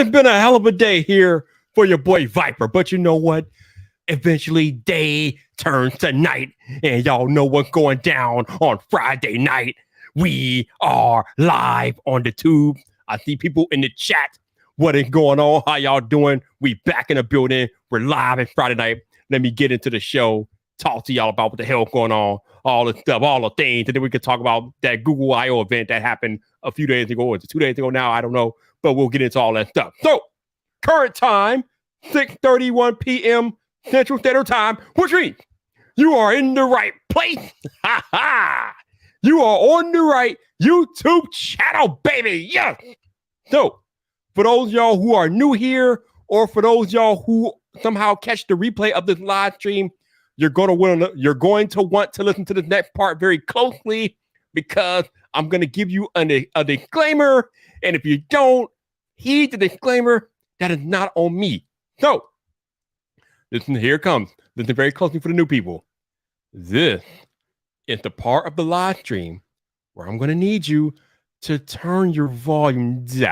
has been a hell of a day here for your boy Viper. But you know what? Eventually, day turns to night, and y'all know what's going down on Friday night. We are live on the tube. I see people in the chat. What is going on? How y'all doing? We back in the building. We're live on Friday night. Let me get into the show. Talk to y'all about what the hell going on, all the stuff, all the things, and then we can talk about that Google I/O event that happened a few days ago. Or is it 2 days ago now? I don't know, but we'll get into all that stuff. So, current time, 6:31 p.m. Central Standard Time, which means you are in the right place. Ha ha! You are on the right YouTube channel, baby. Yes. So, for those of y'all who are new here, or for those of y'all who somehow catch the replay of this live stream, you're going to want to listen to this next part very closely, because I'm going to give you a disclaimer. And if you don't heed the disclaimer, that is not on me. So, listen, here it comes. Listen very closely for the new people. This is the part of the live stream where I'm going to need you to turn your volume down.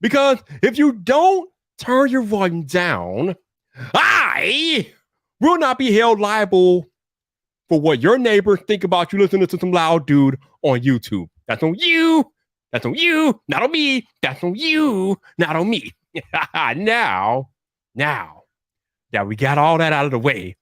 Because if you don't turn your volume down, I will not be held liable for what your neighbors think about you listening to some loud dude on YouTube. That's on you. That's on you. Not on me. That's on you. Not on me. Now that we got all that out of the way,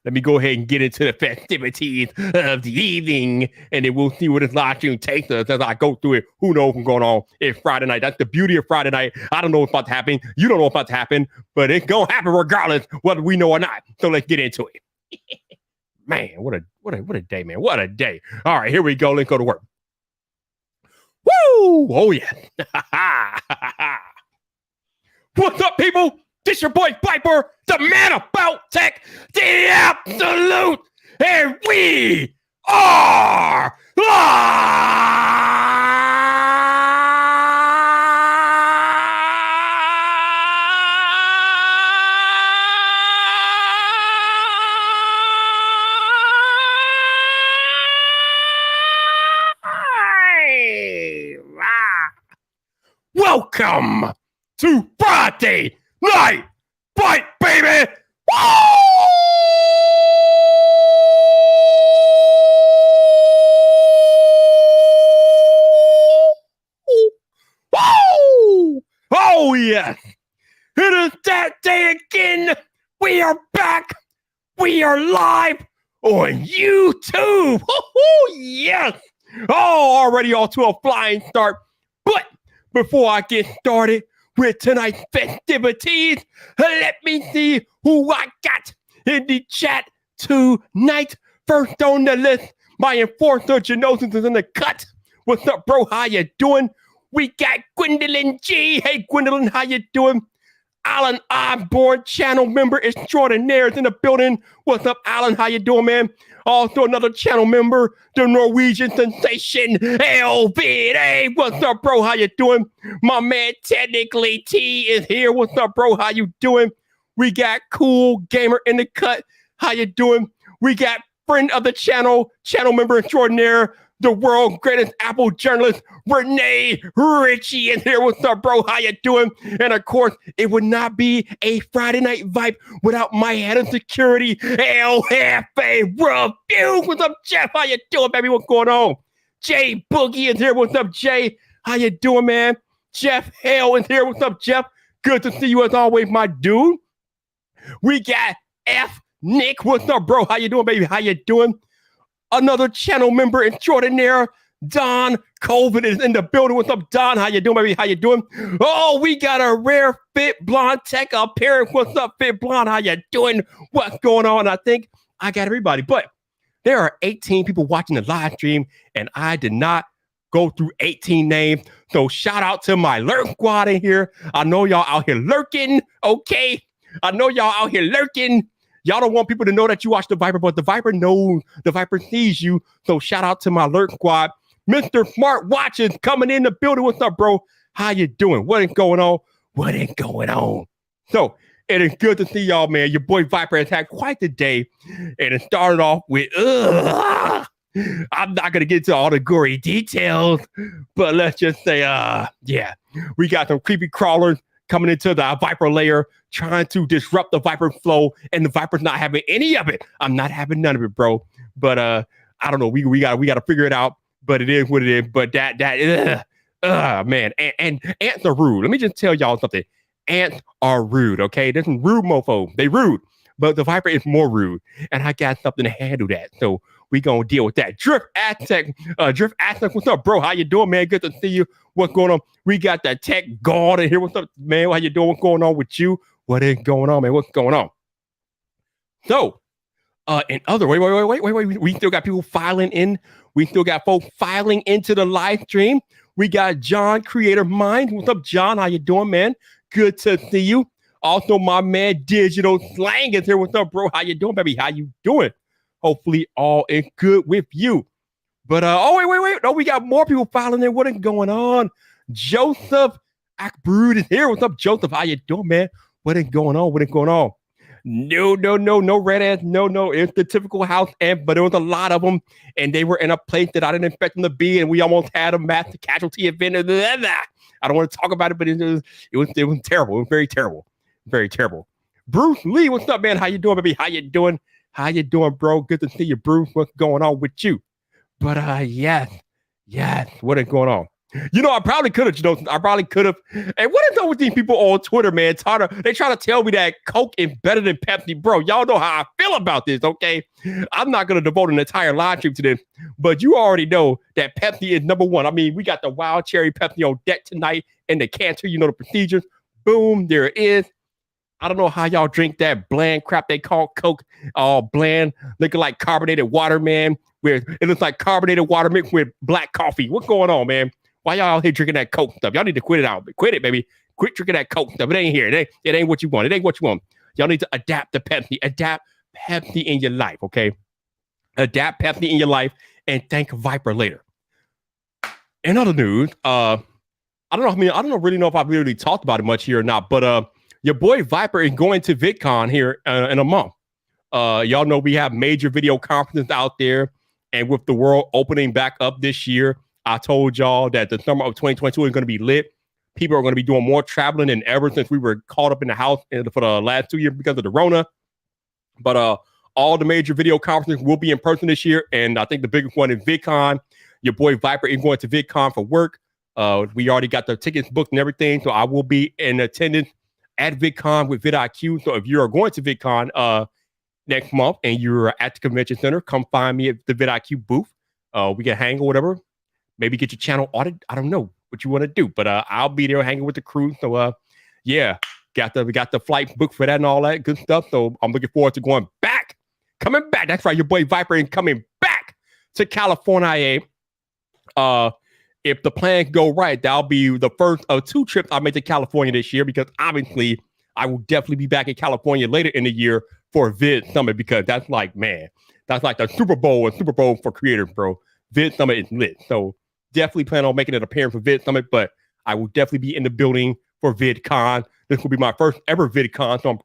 let me go ahead and get into the festivities of the evening, and then we'll see what this live stream takes us as I go through it. Who knows what's going on? It's Friday night. That's the beauty of Friday night. I don't know what's about to happen. You don't know what's about to happen, but it's going to happen regardless whether we know or not. So let's get into it. Man, what a day, man. What a day. All right, here we go. Let's go to work. Woo! Oh, yeah. What's up, people? This your boy Viper, the man about tech, the absolute, and we are live. Welcome to Friday Night Fight, baby! Woo! Woo! Oh, yes! It is that day again! We are back! We are live on YouTube! Woo-hoo! Yes! Oh, already off to a flying start. But before I get started with tonight's festivities, let me see who I got in the chat tonight. First on the list, my enforcer Genosis is in the cut. What's up, bro? How you doing? We got Gwendolyn G. Hey, Gwendolyn, how you doing? Alan Osborne, channel member extraordinaire, is in the building. What's up, Alan? How you doing, man? Also another channel member, the Norwegian sensation, LVA. What's up, bro? How you doing? My man, Technically T, is here. What's up, bro? How you doing? We got Cool Gamer in the cut. How you doing? We got friend of the channel member extraordinaire, the world's greatest Apple journalist, Renee Ritchie, in here. What's up, bro? How you doing? And of course, it would not be a Friday Night Vibe without my head of security, LFA Review. What's up, Jeff? How you doing, baby? What's going on? Jay Boogie is here. What's up, Jay? How you doing, man? Jeff Hale is here. What's up, Jeff? Good to see you as always, my dude. We got F. Nick. What's up, bro? How you doing, baby? How you doing? Another channel member extraordinaire, Don Colvin, is in the building. What's up, Don? How you doing, baby? How you doing? Oh, we got a rare Fit Blonde Tech appearance. What's up, Fit Blonde? How you doing? What's going on? I think I got everybody, but there are 18 people watching the live stream, and I did not go through 18 names. So shout out to my lurk squad in here. I know y'all out here lurking, okay? I know y'all out here lurking. Y'all don't want people to know that you watch the Viper, but the Viper knows, the Viper sees you. So shout out to my alert squad. Mr. Smart Watches coming in the building. What's up, bro? How you doing? What is going on? What is going on? So it is good to see y'all, man. Your boy Viper has had quite the day. And it started off with, I'm not gonna get into all the gory details, but let's just say, yeah, we got some creepy crawlers coming into the Viper layer, trying to disrupt the Viper flow, and the Viper's not having any of it. I'm not having none of it, bro. But I don't know. We got to figure it out. But it is what it is. But man, and ants are rude. Let me just tell y'all something. Ants are rude. Okay, there's some rude mofo. They rude, but the Viper is more rude, and I got something to handle that. So we gonna deal with that. Drift Aztec, what's up, bro? How you doing, man? Good to see you. What's going on? We got that tech guard in here. What's up, man? How you doing? What's going on with you? What is going on, man? What's going on? So, in other wait. We still got people filing in. We still got folks filing into the live stream. We got John, Creator Mind. What's up, John? How you doing, man? Good to see you. Also, my man, Digital Slang is here. What's up, bro? How you doing, baby? How you doing? Hopefully, all is good with you. But wait. No, we got more people filing in. What is going on? Joseph Akbrood is here. What's up, Joseph? How you doing, man? What is going on? What is going on? No, red ass. No. It's the typical house ant, but there was a lot of them, and they were in a place that I didn't expect them to be, and we almost had a mass casualty event. I don't want to talk about it, but it was terrible. It was very terrible. Very terrible. Bruce Lee, what's up, man? How you doing, baby? How you doing? How you doing, bro? Good to see you, Bruce. What's going on with you? But yes. What is going on? You know, I probably could have. And what is up with these people on Twitter, man? They try to tell me that Coke is better than Pepsi, bro. Y'all know how I feel about this, okay? I'm not gonna devote an entire live stream to this, but you already know that Pepsi is number one. I mean, we got the wild cherry Pepsi on deck tonight, and the cancer. You know the procedures. Boom, there it is. I don't know how y'all drink that bland crap they call Coke, all bland, looking like carbonated water, man. Where it looks like carbonated water mixed with black coffee. What's going on, man? Why y'all out here drinking that Coke stuff? Y'all need to quit it out. Quit it, baby. Quit drinking that Coke stuff. It ain't here. It ain't what you want. It ain't what you want. Y'all need to adapt to Pepsi. Adapt Pepsi in your life, okay? Adapt Pepsi in your life and thank Viper later. In other news, I don't really know if I've really talked about it much here or not, but your boy Viper is going to VidCon here in a month. Y'all know we have major video conferences out there, and with the world opening back up this year, I told y'all that the summer of 2022 is going to be lit. People are going to be doing more traveling than ever since we were caught up in the house for the last 2 years because of the Rona. But all the major video conferences will be in person this year, and I think the biggest one is VidCon. Your boy Viper is going to VidCon for work. We already got the tickets booked and everything, so I will be in attendance at VidCon with vidIQ. So if you are going to VidCon next month and you're at the convention center, come find me at the vidIQ booth. We can hang or whatever. Maybe get your channel audited. I don't know what you want to do, but I'll be there hanging with the crew. So yeah, we got the flight booked for that and all that good stuff. So I'm looking forward to coming back. That's right, your boy Viper is coming back to California. If the plans go right, that'll be the first of 2 trips I make to California this year, because obviously I will definitely be back in California later in the year for Vid Summit, because that's like the Super Bowl for creators, bro. Vid Summit is lit. So definitely plan on making an appearance for Vid Summit, but I will definitely be in the building for VidCon. This will be my first ever VidCon, so I'm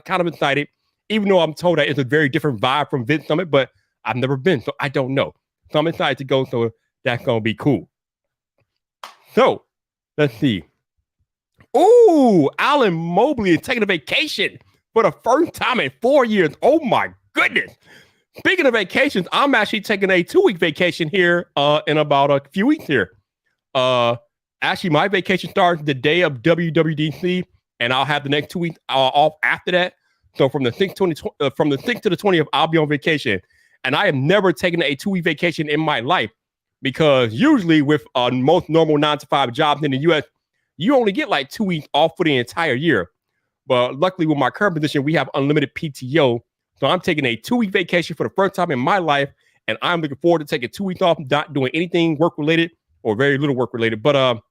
kind of excited, even though I'm told that it's a very different vibe from Vid Summit, but I've never been, so I don't know. So I'm excited to go, so that's going to be cool. So, let's see. Ooh, Alan Mobley is taking a vacation for the first time in 4 years. Oh my goodness. Speaking of vacations, I'm actually taking a 2-week vacation here in about a few weeks here. Actually, my vacation starts the day of WWDC, and I'll have the next 2 weeks off after that. So from the 6th to the 20th, I'll be on vacation. And I have never taken a 2-week vacation in my life, because usually with most normal 9-to-5 jobs in the U.S., you only get like 2 weeks off for the entire year. But luckily with my current position, we have unlimited PTO. So I'm taking a 2-week vacation for the first time in my life, and I'm looking forward to taking 2 weeks off, not doing anything work-related or very little work-related. But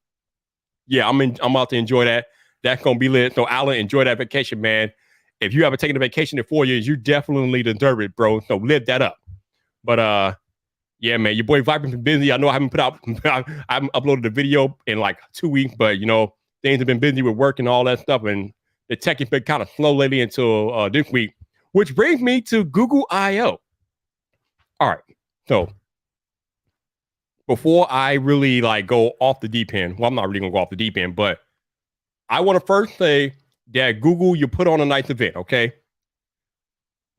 yeah, I'm about to enjoy that. That's going to be lit. So Alan, enjoy that vacation, man. If you haven't taken a vacation in 4 years, you definitely deserve it, bro. So live that up. But yeah, man, your boy Viper's been busy. I know I haven't uploaded the video in like 2 weeks, but you know, things have been busy with work and all that stuff, and the tech has been kind of slow lately until this week, which brings me to Google I/O. All right, so before I really like go off the deep end, well, I'm not really gonna go off the deep end, but I want to first say that Google, you put on a nice event, okay?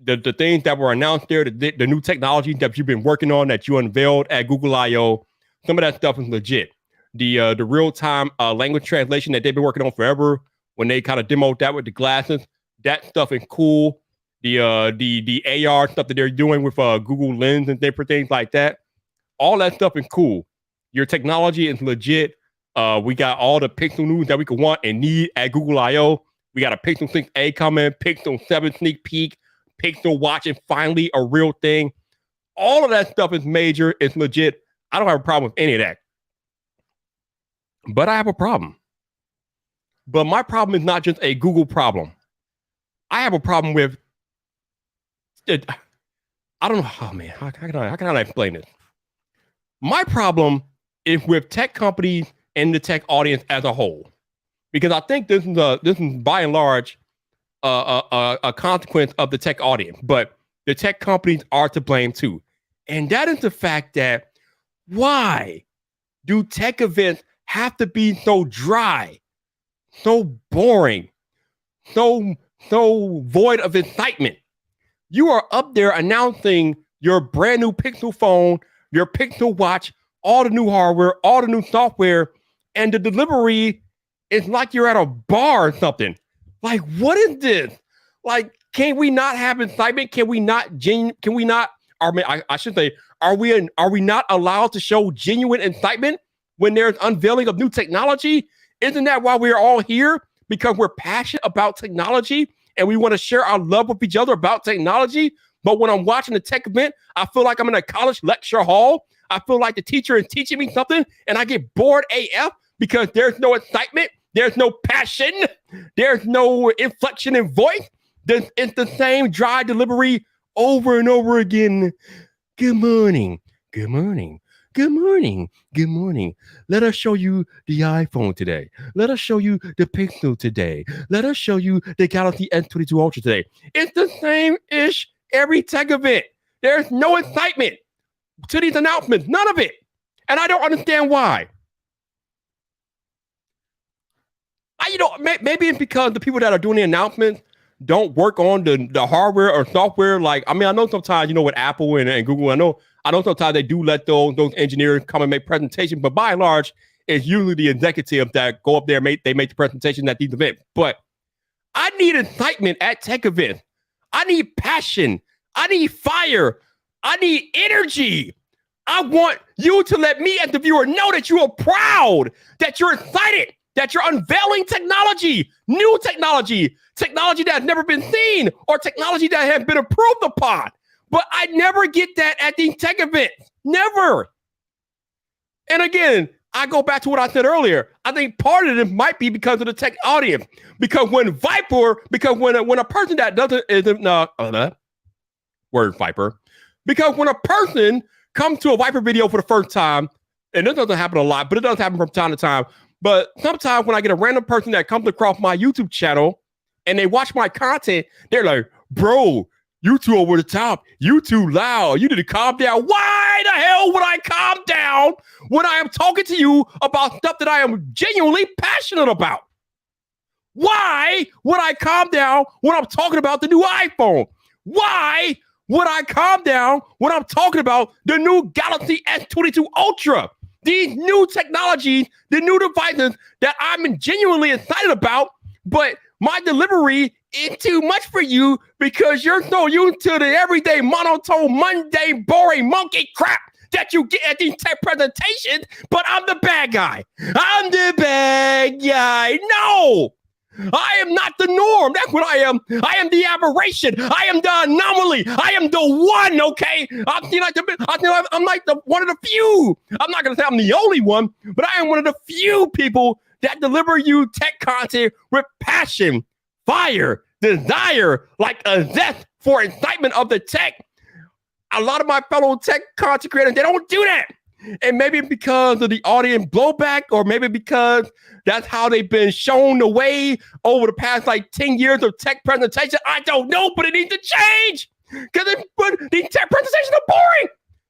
The things that were announced there, the new technology that you've been working on that you unveiled at Google I/O, some of that stuff is legit. The real time language translation that they've been working on forever, when they kind of demoed that with the glasses, that stuff is cool. The AR stuff that they're doing with Google Lens and different things like that, all that stuff is cool. Your technology is legit. We got all the Pixel news that we could want and need at Google I/O. We got a Pixel 6a coming, Pixel 7 sneak peek, Pixel Watch is finally a real thing. All of that stuff is major. It's legit. I don't have a problem with any of that. But I have a problem. But my problem is not just a Google problem. I have a problem with I don't know. Oh man, how can I explain this? My problem is with tech companies and the tech audience as a whole, because I think this is by and large a consequence of the tech audience, but the tech companies are to blame too, and that is the fact that why do tech events have to be so dry, so boring, so void of excitement? You are up there announcing your brand new Pixel phone, your Pixel Watch, all the new hardware, all the new software, and the delivery is like you're at a bar or something. Like, what is this? Like, can we not have excitement? Can we not, I should say, are we not allowed to show genuine excitement when there's unveiling of new technology? Isn't that why we're all here? Because we're passionate about technology and we want to share our love with each other about technology. But when I'm watching a tech event, I feel like I'm in a college lecture hall. I feel like the teacher is teaching me something and I get bored AF because there's no excitement. There's no passion. There's no inflection in voice. It's the same dry delivery over and over again. Good morning. Good morning. Good morning. Good morning. Let us show you the iPhone today. Let us show you the Pixel today. Let us show you the Galaxy S22 Ultra today. It's the same-ish every tech event. There's no excitement to these announcements. None of it. And I don't understand why. Maybe it's because the people that are doing the announcements don't work on the hardware or software. Like, I mean, I know sometimes, with Apple and Google, I know sometimes they do let those engineers come and make presentations, but by and large, it's usually the executives that go up there, they make the presentation at these events. But I need excitement at tech events. I need passion. I need fire. I need energy. I want you to let me as the viewer know that you are proud, that you're excited, that you're unveiling technology, new technology that has never been seen, or technology that has been approved upon. But I never get that at these tech events. Never. And again, I go back to what I said earlier. I think part of it might be because of the tech audience. Because when a person that doesn't word Viper, because when a person comes to a Viper video for the first time, and this doesn't happen a lot, but it does happen from time to time. But sometimes when I get a random person that comes across my YouTube channel and they watch my content, they're like, bro, you too over the top. You too loud. You need to calm down. Why the hell would I calm down when I am talking to you about stuff that I am genuinely passionate about? Why would I calm down when I'm talking about the new iPhone? Why would I calm down when I'm talking about the new Galaxy S22 Ultra? These new technologies, the new devices that I'm genuinely excited about, but my delivery is too much for you because you're so used to the everyday monotone, mundane, boring monkey crap that you get at these tech presentations, but I'm the bad guy. I'm the bad guy. No! I am not the norm. That's what I am. I am the aberration. I am the anomaly. I am the one, okay? I'm like one of the few. I'm not going to say I'm the only one, but I am one of the few people that deliver you tech content with passion, fire, desire, like a zest for excitement of the tech. A lot of my fellow tech content creators, they don't do that. And maybe because of the audience blowback, or maybe because that's how they've been shown the way over the past 10 years of tech presentation. I don't know, but it needs to change because these tech presentations are boring.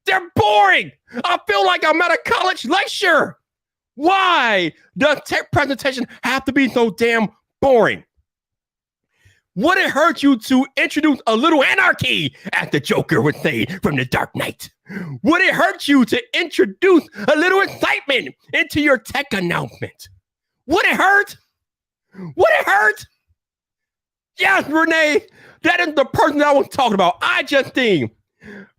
They're boring. I feel like I'm at a college lecture. Why does tech presentation have to be so damn boring? Would it hurt you to introduce a little anarchy, as the Joker would say from The Dark Knight? Would it hurt you to introduce a little excitement into your tech announcement? Would it hurt? Would it hurt? Yes, Renee, that is the person that I was talking about. I just think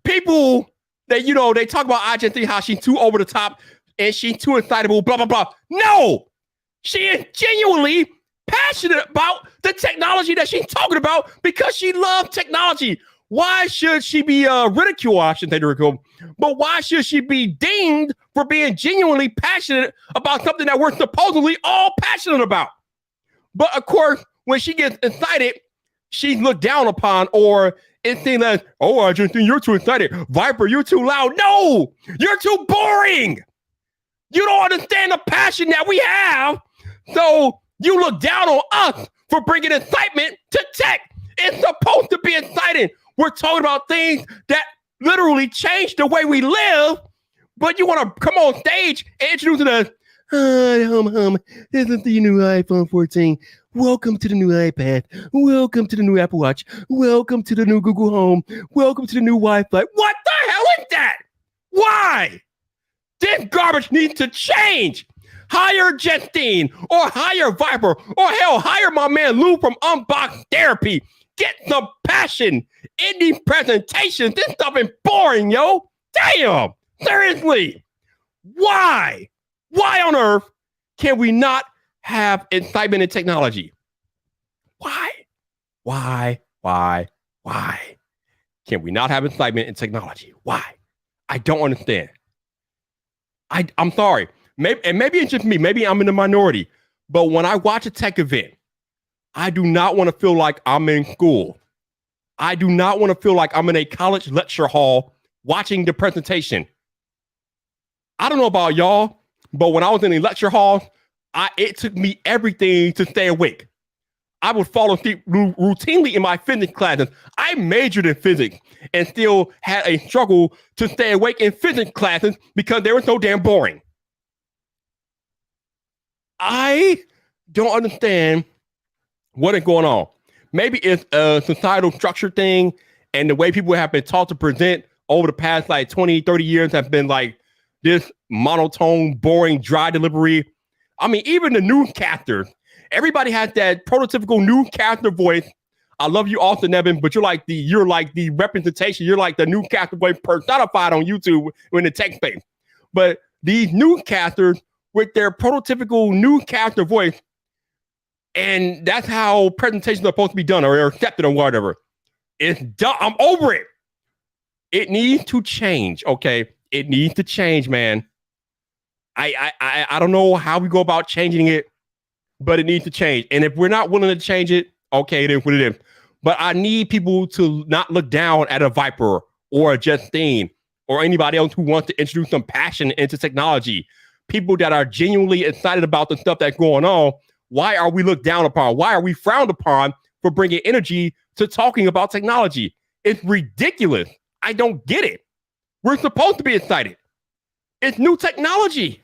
people that, they talk about I just think how she's too over the top and she's too excitable, blah, blah, blah. No, she is genuinely passionate about the technology that she's talking about because she loves technology. Why should she be ridiculed? I shouldn't say ridiculed, but why should she be dinged for being genuinely passionate about something that we're supposedly all passionate about? But of course, when she gets excited, she's looked down upon, or it's seen as, oh, I just think you're too excited. Viper, you're too loud. No, you're too boring. You don't understand the passion that we have. So you look down on us for bringing excitement to tech. It's supposed to be exciting. We're talking about things that literally change the way we live, but you want to come on stage and introduce it as, this is the new iPhone 14. Welcome to the new iPad. Welcome to the new Apple Watch. Welcome to the new Google Home. Welcome to the new Wi-Fi. What the hell is that? Why? This garbage needs to change. Hire Justine or hire Viper or hell, hire my man Lou from Unbox Therapy. Get some passion in these presentations. This stuff is boring, yo. Damn. Seriously. Why? Why on earth can we not have excitement in technology? Why? Can we not have excitement in technology? Why? I don't understand. I'm sorry. Maybe it's just me. Maybe I'm in the minority. But when I watch a tech event, I do not want to feel like I'm in school. I do not want to feel like I'm in a college lecture hall watching the presentation. I don't know about y'all, but when I was in the lecture hall, it took me everything to stay awake. I would fall asleep routinely in my physics classes. I majored in physics and still had a struggle to stay awake in physics classes because they were so damn boring. I don't understand what is going on. Maybe it's a societal structure thing, and the way people have been taught to present over the past 20, 30 years have been like this monotone, boring, dry delivery. I mean, even the newscasters, everybody has that prototypical newscaster voice. I love you, Austin Evans, but you're like the representation. You're like the newscaster voice personified on YouTube in the tech space. But these newscasters with their prototypical newscaster voice, and that's how presentations are supposed to be done or accepted or whatever. It's done. I'm over it. It needs to change. Okay, it needs to change, man. I don't know how we go about changing it, but it needs to change. And if we're not willing to change it, okay, it is what it is. But I need people to not look down at a Viper or a Justine or anybody else who wants to introduce some passion into technology. People that are genuinely excited about the stuff that's going on. Why are we looked down upon? Why are we frowned upon for bringing energy to talking about technology? It's ridiculous. I don't get it. We're supposed to be excited. It's new technology.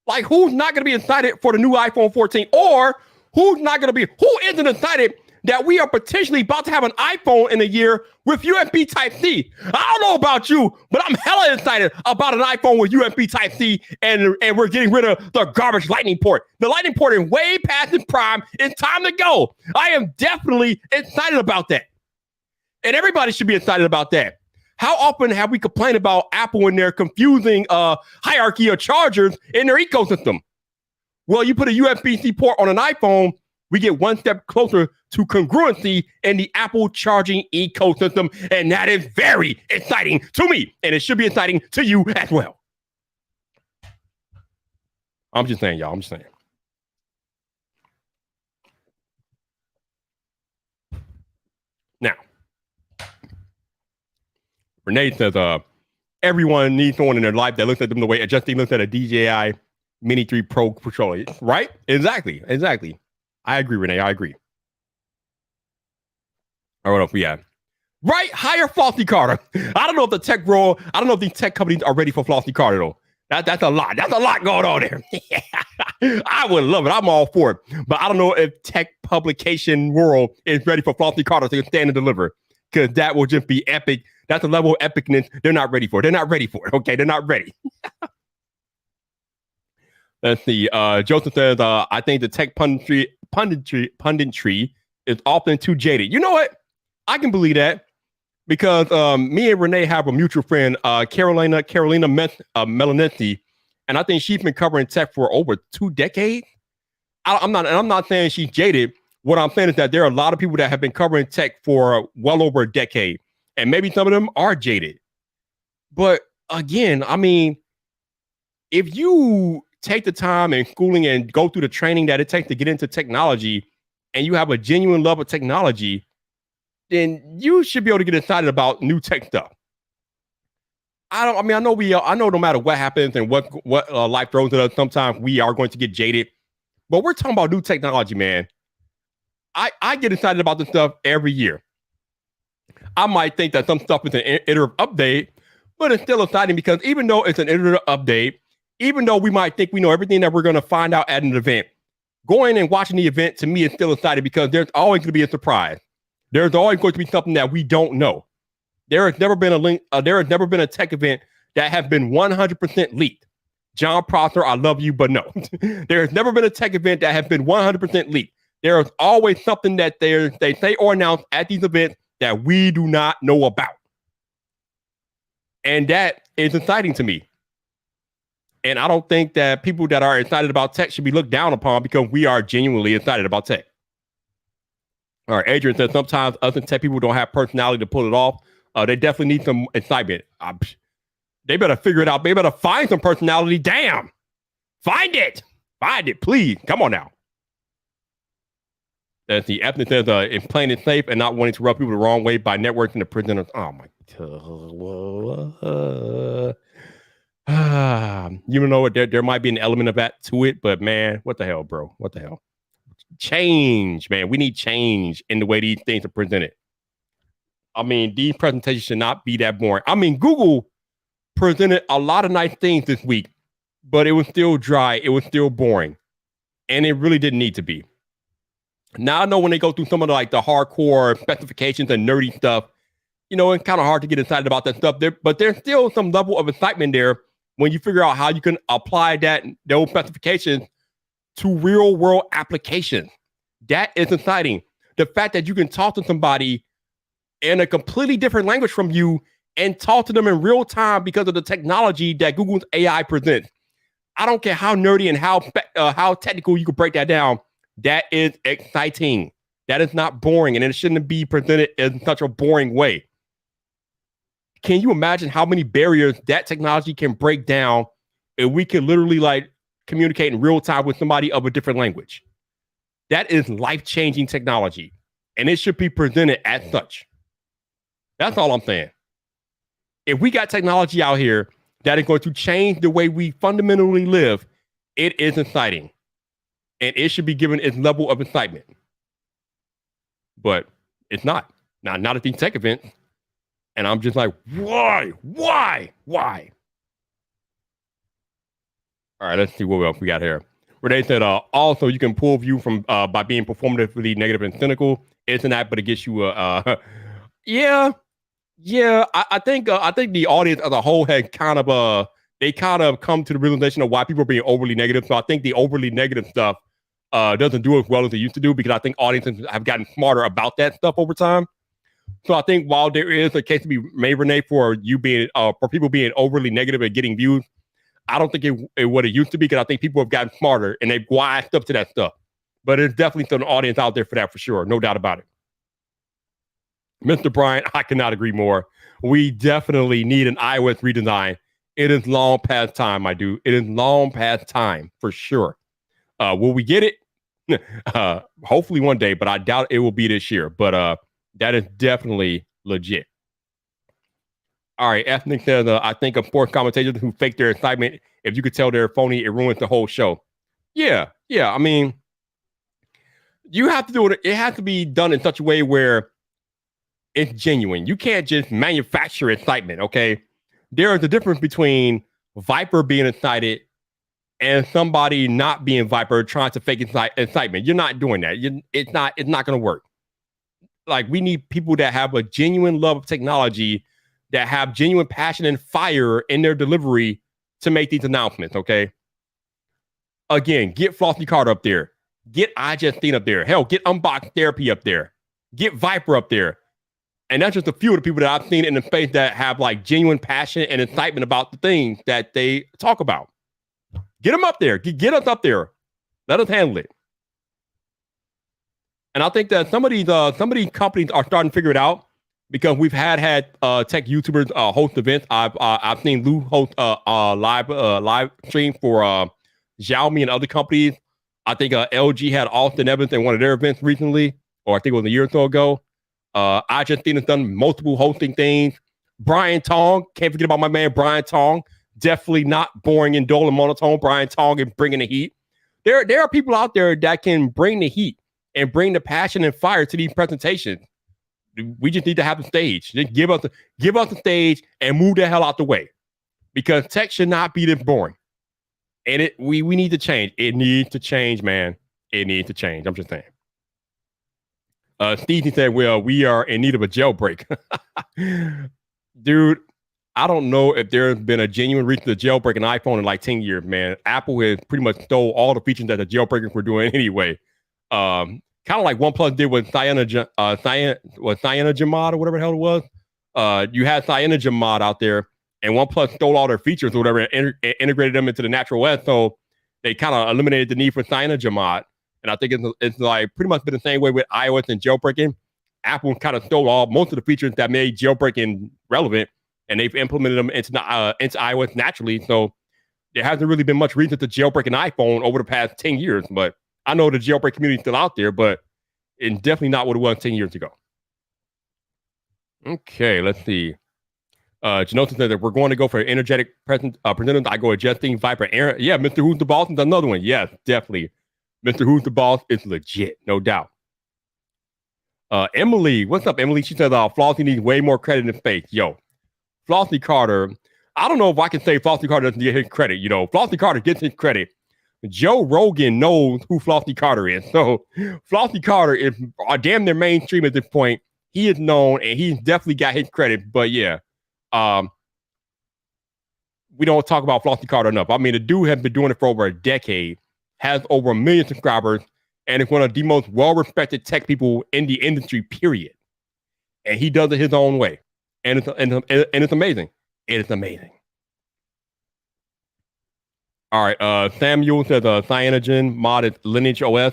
Like, who's not going to be excited for the new iPhone 14? Or who isn't excited that we are potentially about to have an iPhone in a year with USB Type-C? I don't know about you, but I'm hella excited about an iPhone with USB Type-C, and we're getting rid of the garbage Lightning port. The Lightning port is way past its prime. It's time to go. I am definitely excited about that. And everybody should be excited about that. How often have we complained about Apple and their confusing hierarchy of chargers in their ecosystem? Well, you put a USB-C port on an iPhone, we get one step closer to congruency in the Apple charging ecosystem, and that is very exciting to me, and it should be exciting to you as well. I'm just saying, y'all. I'm just saying. Now, Renee says, everyone needs someone in their life that looks at them the way Justine looks at a DJI Mini 3 Pro controller, right? Exactly. I agree, Renee. I agree. All right, what else we have? Right? Hire Flossie Carter. I don't know if the tech world, I don't know if these tech companies are ready for Flossie Carter, though. That's a lot. That's a lot going on there. I would love it. I'm all for it. But I don't know if tech publication world is ready for Flossie Carter to stand and deliver, because that will just be epic. That's a level of epicness they're not ready for. They're not ready for it. Okay, they're not ready. Let's see. Joseph says, I think the tech punditry is often too jaded. You know what? I can believe that, because me and Renee have a mutual friend, Carolina Melanesi, and I think she's been covering tech for over 2 decades. I'm not saying she's jaded. What I'm saying is that there are a lot of people that have been covering tech for well over a decade, and maybe some of them are jaded. But again, I mean, if you take the time and schooling and go through the training that it takes to get into technology, and you have a genuine love of technology, then you should be able to get excited about new tech stuff. I know no matter what happens and what life throws at us, sometimes we are going to get jaded. But we're talking about new technology, man. I get excited about this stuff every year. I might think that some stuff is an iterative update, but it's still exciting, because even though it's an iterative update, even though we might think we know everything that we're going to find out at an event, going and watching the event, to me, is still exciting, because there's always going to be a surprise. There's always going to be something that we don't know. There has never been a tech event that has been 100% leaked. John Prosser, I love you, but no. There has never been a tech event that has been 100% leaked. There is always something that they say or announce at these events that we do not know about. And that is exciting to me. And I don't think that people that are excited about tech should be looked down upon, because we are genuinely excited about tech. All right, Adrian says, sometimes us and tech people don't have personality to pull it off. They definitely need some excitement. They better figure it out. They better find some personality. Damn. Find it. Find it, please. Come on now. That's the ethnic says, it's playing it safe and not wanting to rub people the wrong way by networking the presenters. Oh, my God. You know what? There might be an element of that to it, but man, what the hell, bro? What the hell? Change, man. We need change in the way these things are presented. I mean, these presentations should not be that boring. I mean, Google presented a lot of nice things this week, but it was still dry. It was still boring. And it really didn't need to be. Now, I know when they go through some of the hardcore specifications and nerdy stuff, you know, it's kind of hard to get excited about that stuff there, but there's still some level of excitement there when you figure out how you can apply those specifications to real world applications. That is exciting. The fact that you can talk to somebody in a completely different language from you and talk to them in real time because of the technology that Google's AI presents. I don't care how nerdy and how technical you can break that down. That is exciting. That is not boring, and it shouldn't be presented in such a boring way. Can you imagine how many barriers that technology can break down if we can literally communicate in real time with somebody of a different language? That is life-changing technology, and it should be presented as such. That's all I'm saying. If we got technology out here that is going to change the way we fundamentally live, it is exciting. And it should be given its level of excitement. But it's not. Not at these tech events. And I'm just like, why? All right, let's see what else we got here. Renee said, also, you can pull view from by being performatively negative and cynical. It's an act, but it gets you yeah. I think the audience as a whole had kind of come to the realization of why people are being overly negative. So I think the overly negative stuff doesn't do as well as it used to do, because I think audiences have gotten smarter about that stuff over time. So I think while there is a case to be made, Renee, for people being overly negative and getting views, I don't think it what it used to be, because I think people have gotten smarter and they've wised up to that stuff. But there's definitely still an audience out there for that, for sure. No doubt about it. Mr. Bryant, I cannot agree more. We definitely need an iOS redesign. It is long past time, my dude. It is long past time, for sure. Will we get it? Hopefully one day, but I doubt it will be this year. But that is definitely legit. All right, Ethnic says, I think of sports commentators who fake their excitement. If you could tell they're phony, it ruins the whole show. Yeah. I mean, you have to do it. It has to be done in such a way where it's genuine. You can't just manufacture excitement, okay? There is a difference between Viper being excited and somebody not being Viper trying to fake excitement. You're not doing that. It's not going to work. Like, we need people that have a genuine love of technology, that have genuine passion and fire in their delivery to make these announcements, okay? Again, get Flossie Carter up there. Get iJustine up there. Hell, get Unbox Therapy up there. Get Viper up there. And that's just a few of the people that I've seen in the space that have like genuine passion and excitement about the things that they talk about. Get them up there. Get us up there. Let us handle it. And I think that some of these companies are starting to figure it out, because we've had tech YouTubers host events. I've seen Lou host live stream for Xiaomi and other companies. I think LG had Austin Evans in one of their events recently, or I think it was a year or so ago. iJustine has done multiple hosting things. Brian Tong, can't forget about my man Brian Tong. Definitely not boring and dull and monotone. Brian Tong is bringing the heat. There are people out there that can bring the heat and bring the passion and fire to these presentations. We just need to have the stage. Just give us the stage and move the hell out the way, because tech should not be this boring. And we need to change. It needs to change, man. It needs to change. I'm just saying. Stevie said, well, we are in need of a jailbreak. Dude, I don't know if there's been a genuine reason to jailbreak an iPhone in like 10 years, man. Apple has pretty much stole all the features that the jailbreakers were doing anyway. Kind of like OnePlus did with CyanogenMod or whatever the hell it was. You had CyanogenMod out there, and OnePlus stole all their features or whatever and integrated them into the natural OS. So they kind of eliminated the need for CyanogenMod. And I think it's like pretty much been the same way with iOS and jailbreaking. Apple kind of stole most of the features that made jailbreaking relevant, and they've implemented them into iOS naturally. So there hasn't really been much reason to jailbreak an iPhone over the past 10 years. But I know the jailbreak community is still out there, but it's definitely not what it was 10 years ago. Okay, let's see. Janosa said that we're going to go for energetic presenters. I go with Justine, Viper, Aaron. Yeah, Mr. Who's the Boss is another one. Yes, definitely. Mr. Who's the Boss is legit, no doubt. Emily, what's up, Emily? She says, Flossie needs way more credit in space. Yo, Flossie Carter, I don't know if I can say Flossie Carter doesn't get his credit. You know, Flossie Carter gets his credit. Joe Rogan knows who Flossie Carter is. So Flossie Carter is damn near mainstream at this point. He is known, and he's definitely got his credit. But yeah, we don't talk about Flossie Carter enough. I mean, the dude has been doing it for over a decade, has over 1 million subscribers, and is one of the most well-respected tech people in the industry, period. And he does it his own way. And it's amazing. It is amazing. All right, Samuel says Cyanogen mod is Lineage OS.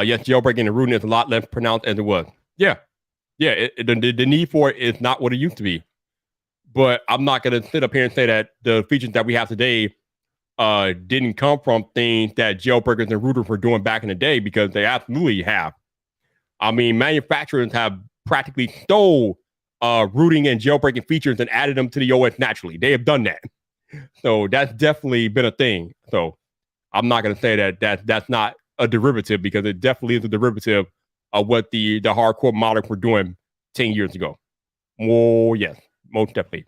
Yes, jailbreaking and rooting is a lot less pronounced as it was. Yeah, the need for it is not what it used to be. But I'm not going to sit up here and say that the features that we have today didn't come from things that jailbreakers and rooters were doing back in the day, because they absolutely have. I mean, manufacturers have practically stole rooting and jailbreaking features and added them to the OS naturally. They have done that. So that's definitely been a thing. So I'm not going to say that's not a derivative, because it definitely is a derivative of what the hardcore modders were doing 10 years ago. Oh, yes, most definitely.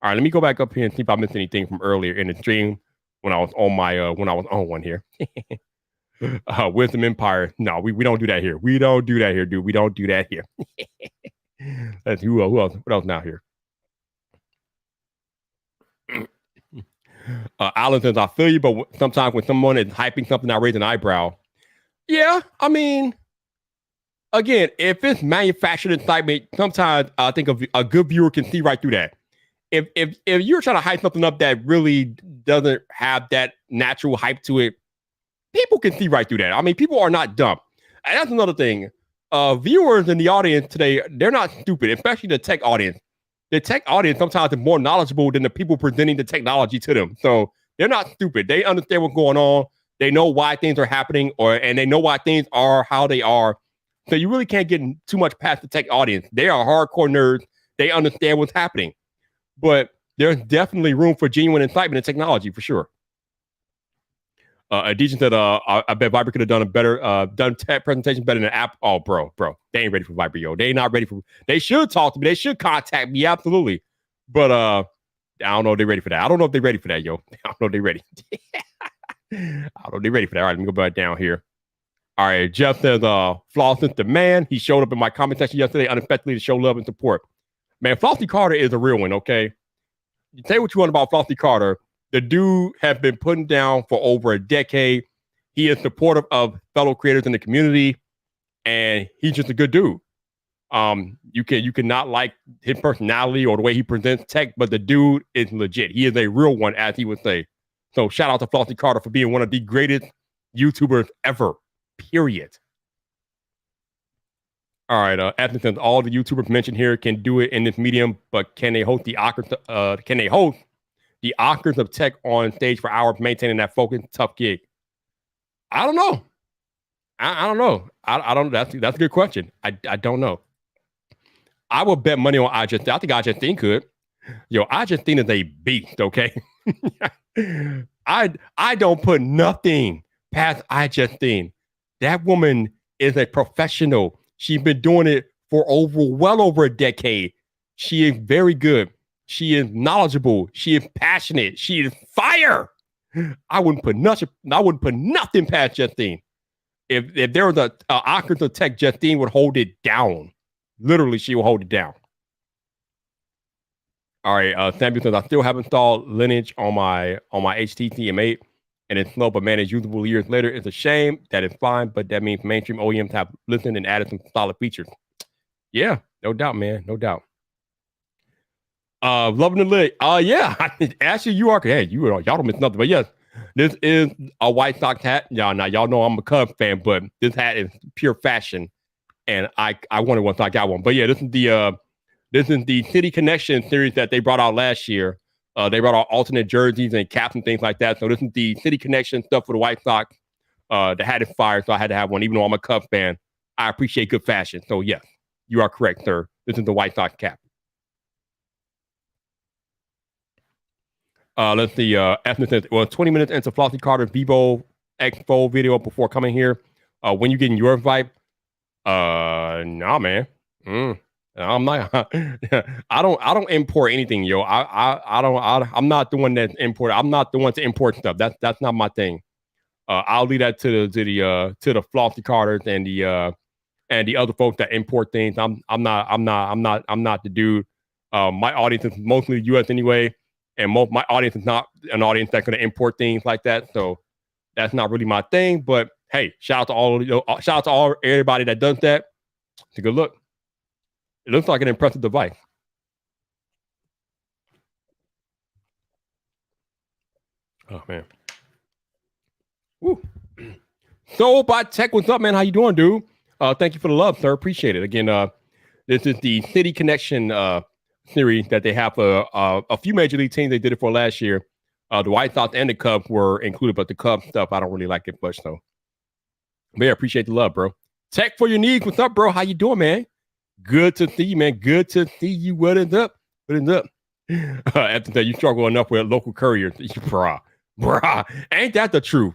All right, let me go back up here and see if I missed anything from earlier in the stream when I was on my when I was on one here. Wisdom Empire. No, we don't do that here. We don't do that here, dude. We don't do that here. Let's see, who else? What else now here? Alan says, I feel you, but sometimes when someone is hyping something, I raise an eyebrow. Yeah, I mean, again, if it's manufactured excitement, sometimes I think a good viewer can see right through that. If you're trying to hype something up that really doesn't have that natural hype to it, people can see right through that. I mean, people are not dumb. And that's another thing. Viewers in the audience today, they're not stupid, especially the tech audience. The tech audience sometimes is more knowledgeable than the people presenting the technology to them. So they're not stupid. They understand what's going on. They know why things are happening, and they know why things are how they are. So you really can't get too much past the tech audience. They are hardcore nerds. They understand what's happening. But there's definitely room for genuine excitement in technology, for sure. Addition said, I bet Viber could have done a better, done tech presentation better than Apple. Oh, bro, they ain't ready for Viber, yo. They not ready for. They should talk to me. They should contact me, absolutely. But I don't know if they're ready for that. I don't know if they're ready for that, yo. I don't know if they're ready. I don't know if they're ready for that. All right, let me go back down here. All right, Jeff says, Floss is the man. He showed up in my comment section yesterday unexpectedly to show love and support. Man, Flossie Carter is a real one, okay? You say what you want about Flossie Carter. The dude has been putting down for over a decade. He is supportive of fellow creators in the community, and he's just a good dude. You can not like his personality or the way he presents tech, but the dude is legit. He is a real one, as he would say. So shout out to Flossie Carter for being one of the greatest YouTubers ever. Period. All right, Anthony says all the YouTubers mentioned here can do it in this medium, but can they host the Oscars of tech on stage for hours, maintaining that focus? Tough gig. I don't know. I don't know. I don't. That's a good question. I don't know. I would bet money on I think iJustine could. Yo, iJustine is a beast. Okay. I don't put nothing past iJustine. That woman is a professional. She's been doing it for well over a decade. She is very good. She is knowledgeable. She is passionate. She is fire. I wouldn't put nothing past Justine. If there was a Oscars of tech, Justine would hold it down. Literally, she will hold it down. All right, Samuel says I still have installed Lineage on my HTC M8, and it's slow, but man, it's usable years later. It's a shame. That is fine, but that means mainstream OEMs have listened and added some solid features. Yeah, no doubt, man, no doubt. Loving the lit. Yeah, actually, you are. Hey, y'all don't miss nothing. But yes, this is a White Sox hat. Y'all know I'm a Cubs fan, but this hat is pure fashion, and I wanted one, so I got one. But yeah, this is the City Connection series that they brought out last year. They brought out alternate jerseys and caps and things like that. So this is the City Connection stuff for the White Sox. The hat is fire, so I had to have one, even though I'm a Cubs fan. I appreciate good fashion. So yes, you are correct, sir. This is the White Sox cap. Let's see. Ethnic says, well, 20 minutes into Flossie Carter's Vivo Expo video before coming here. When you getting your invite? Nah, man. I'm not. I don't import anything, yo. I'm not the one that import. I'm not the one to import stuff. That's not my thing. I'll leave that to the Flossie Carters and the other folks that import things. I'm not the dude. My audience is mostly U.S. anyway, and my audience is not an audience that's going to import things like that. So that's not really my thing. But hey, shout out to everybody that does that. It's a good look. It looks like an impressive device. Oh man. Woo. So by Tech, what's up, man? How you doing, dude? Thank you for the love, sir. Appreciate it. Again, this is the City Connection series that they have for a few major league teams. They did it for last year. The White Sox and the Cubs were included, but the Cubs stuff I don't really like it much. So, but yeah, appreciate the love, bro. Tech for your needs. What's up, bro? How you doing, man? Good to see you, man. Good to see you. What is up? What is up? After that, you struggle enough with local couriers. Bruh. Ain't that the truth?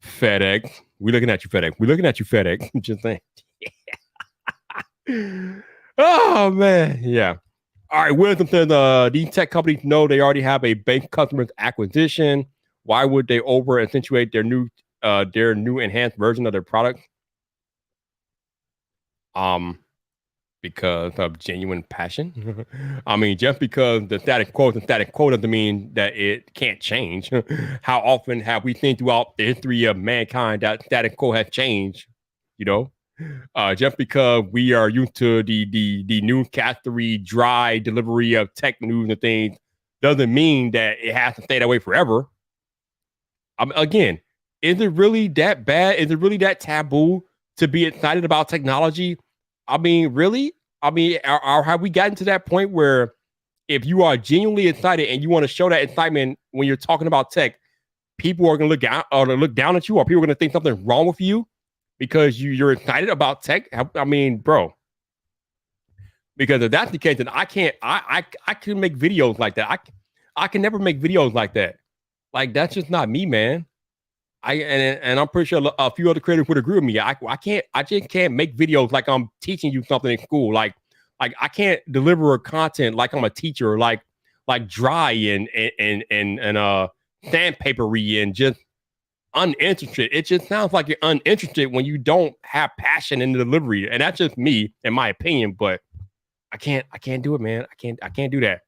FedEx. We looking at you, FedEx. We looking at you, FedEx. Just saying. Oh, man. Yeah. All right. Wisdom says these tech companies know they already have a base customers acquisition. Why would they over accentuate their new enhanced version of their product? Because of genuine passion. I mean, just because the status quo doesn't mean that it can't change. How often have we seen throughout the history of mankind that status quo has changed? You know, just because we are used to the newscastery dry delivery of tech news and things doesn't mean that it has to stay that way forever. Again, is it really that bad? Is it really that taboo to be excited about technology? I mean, really? I mean, have we gotten to that point where if you are genuinely excited and you want to show that excitement when you're talking about tech, people are going to look down at you, or people are going to think something's wrong with you because you're excited about tech? I mean, bro, because if that's the case, then I can make videos like that. I can never make videos like that. Like, that's just not me, man. and I'm pretty sure a few other creators would agree with me. I just can't make videos like I'm teaching you something in school. Like I can't deliver content like I'm a teacher, like dry and sandpapery and just uninterested. It just sounds like you're uninterested when you don't have passion in the delivery. And that's just me, in my opinion. But I can't do it, man. I can't do that.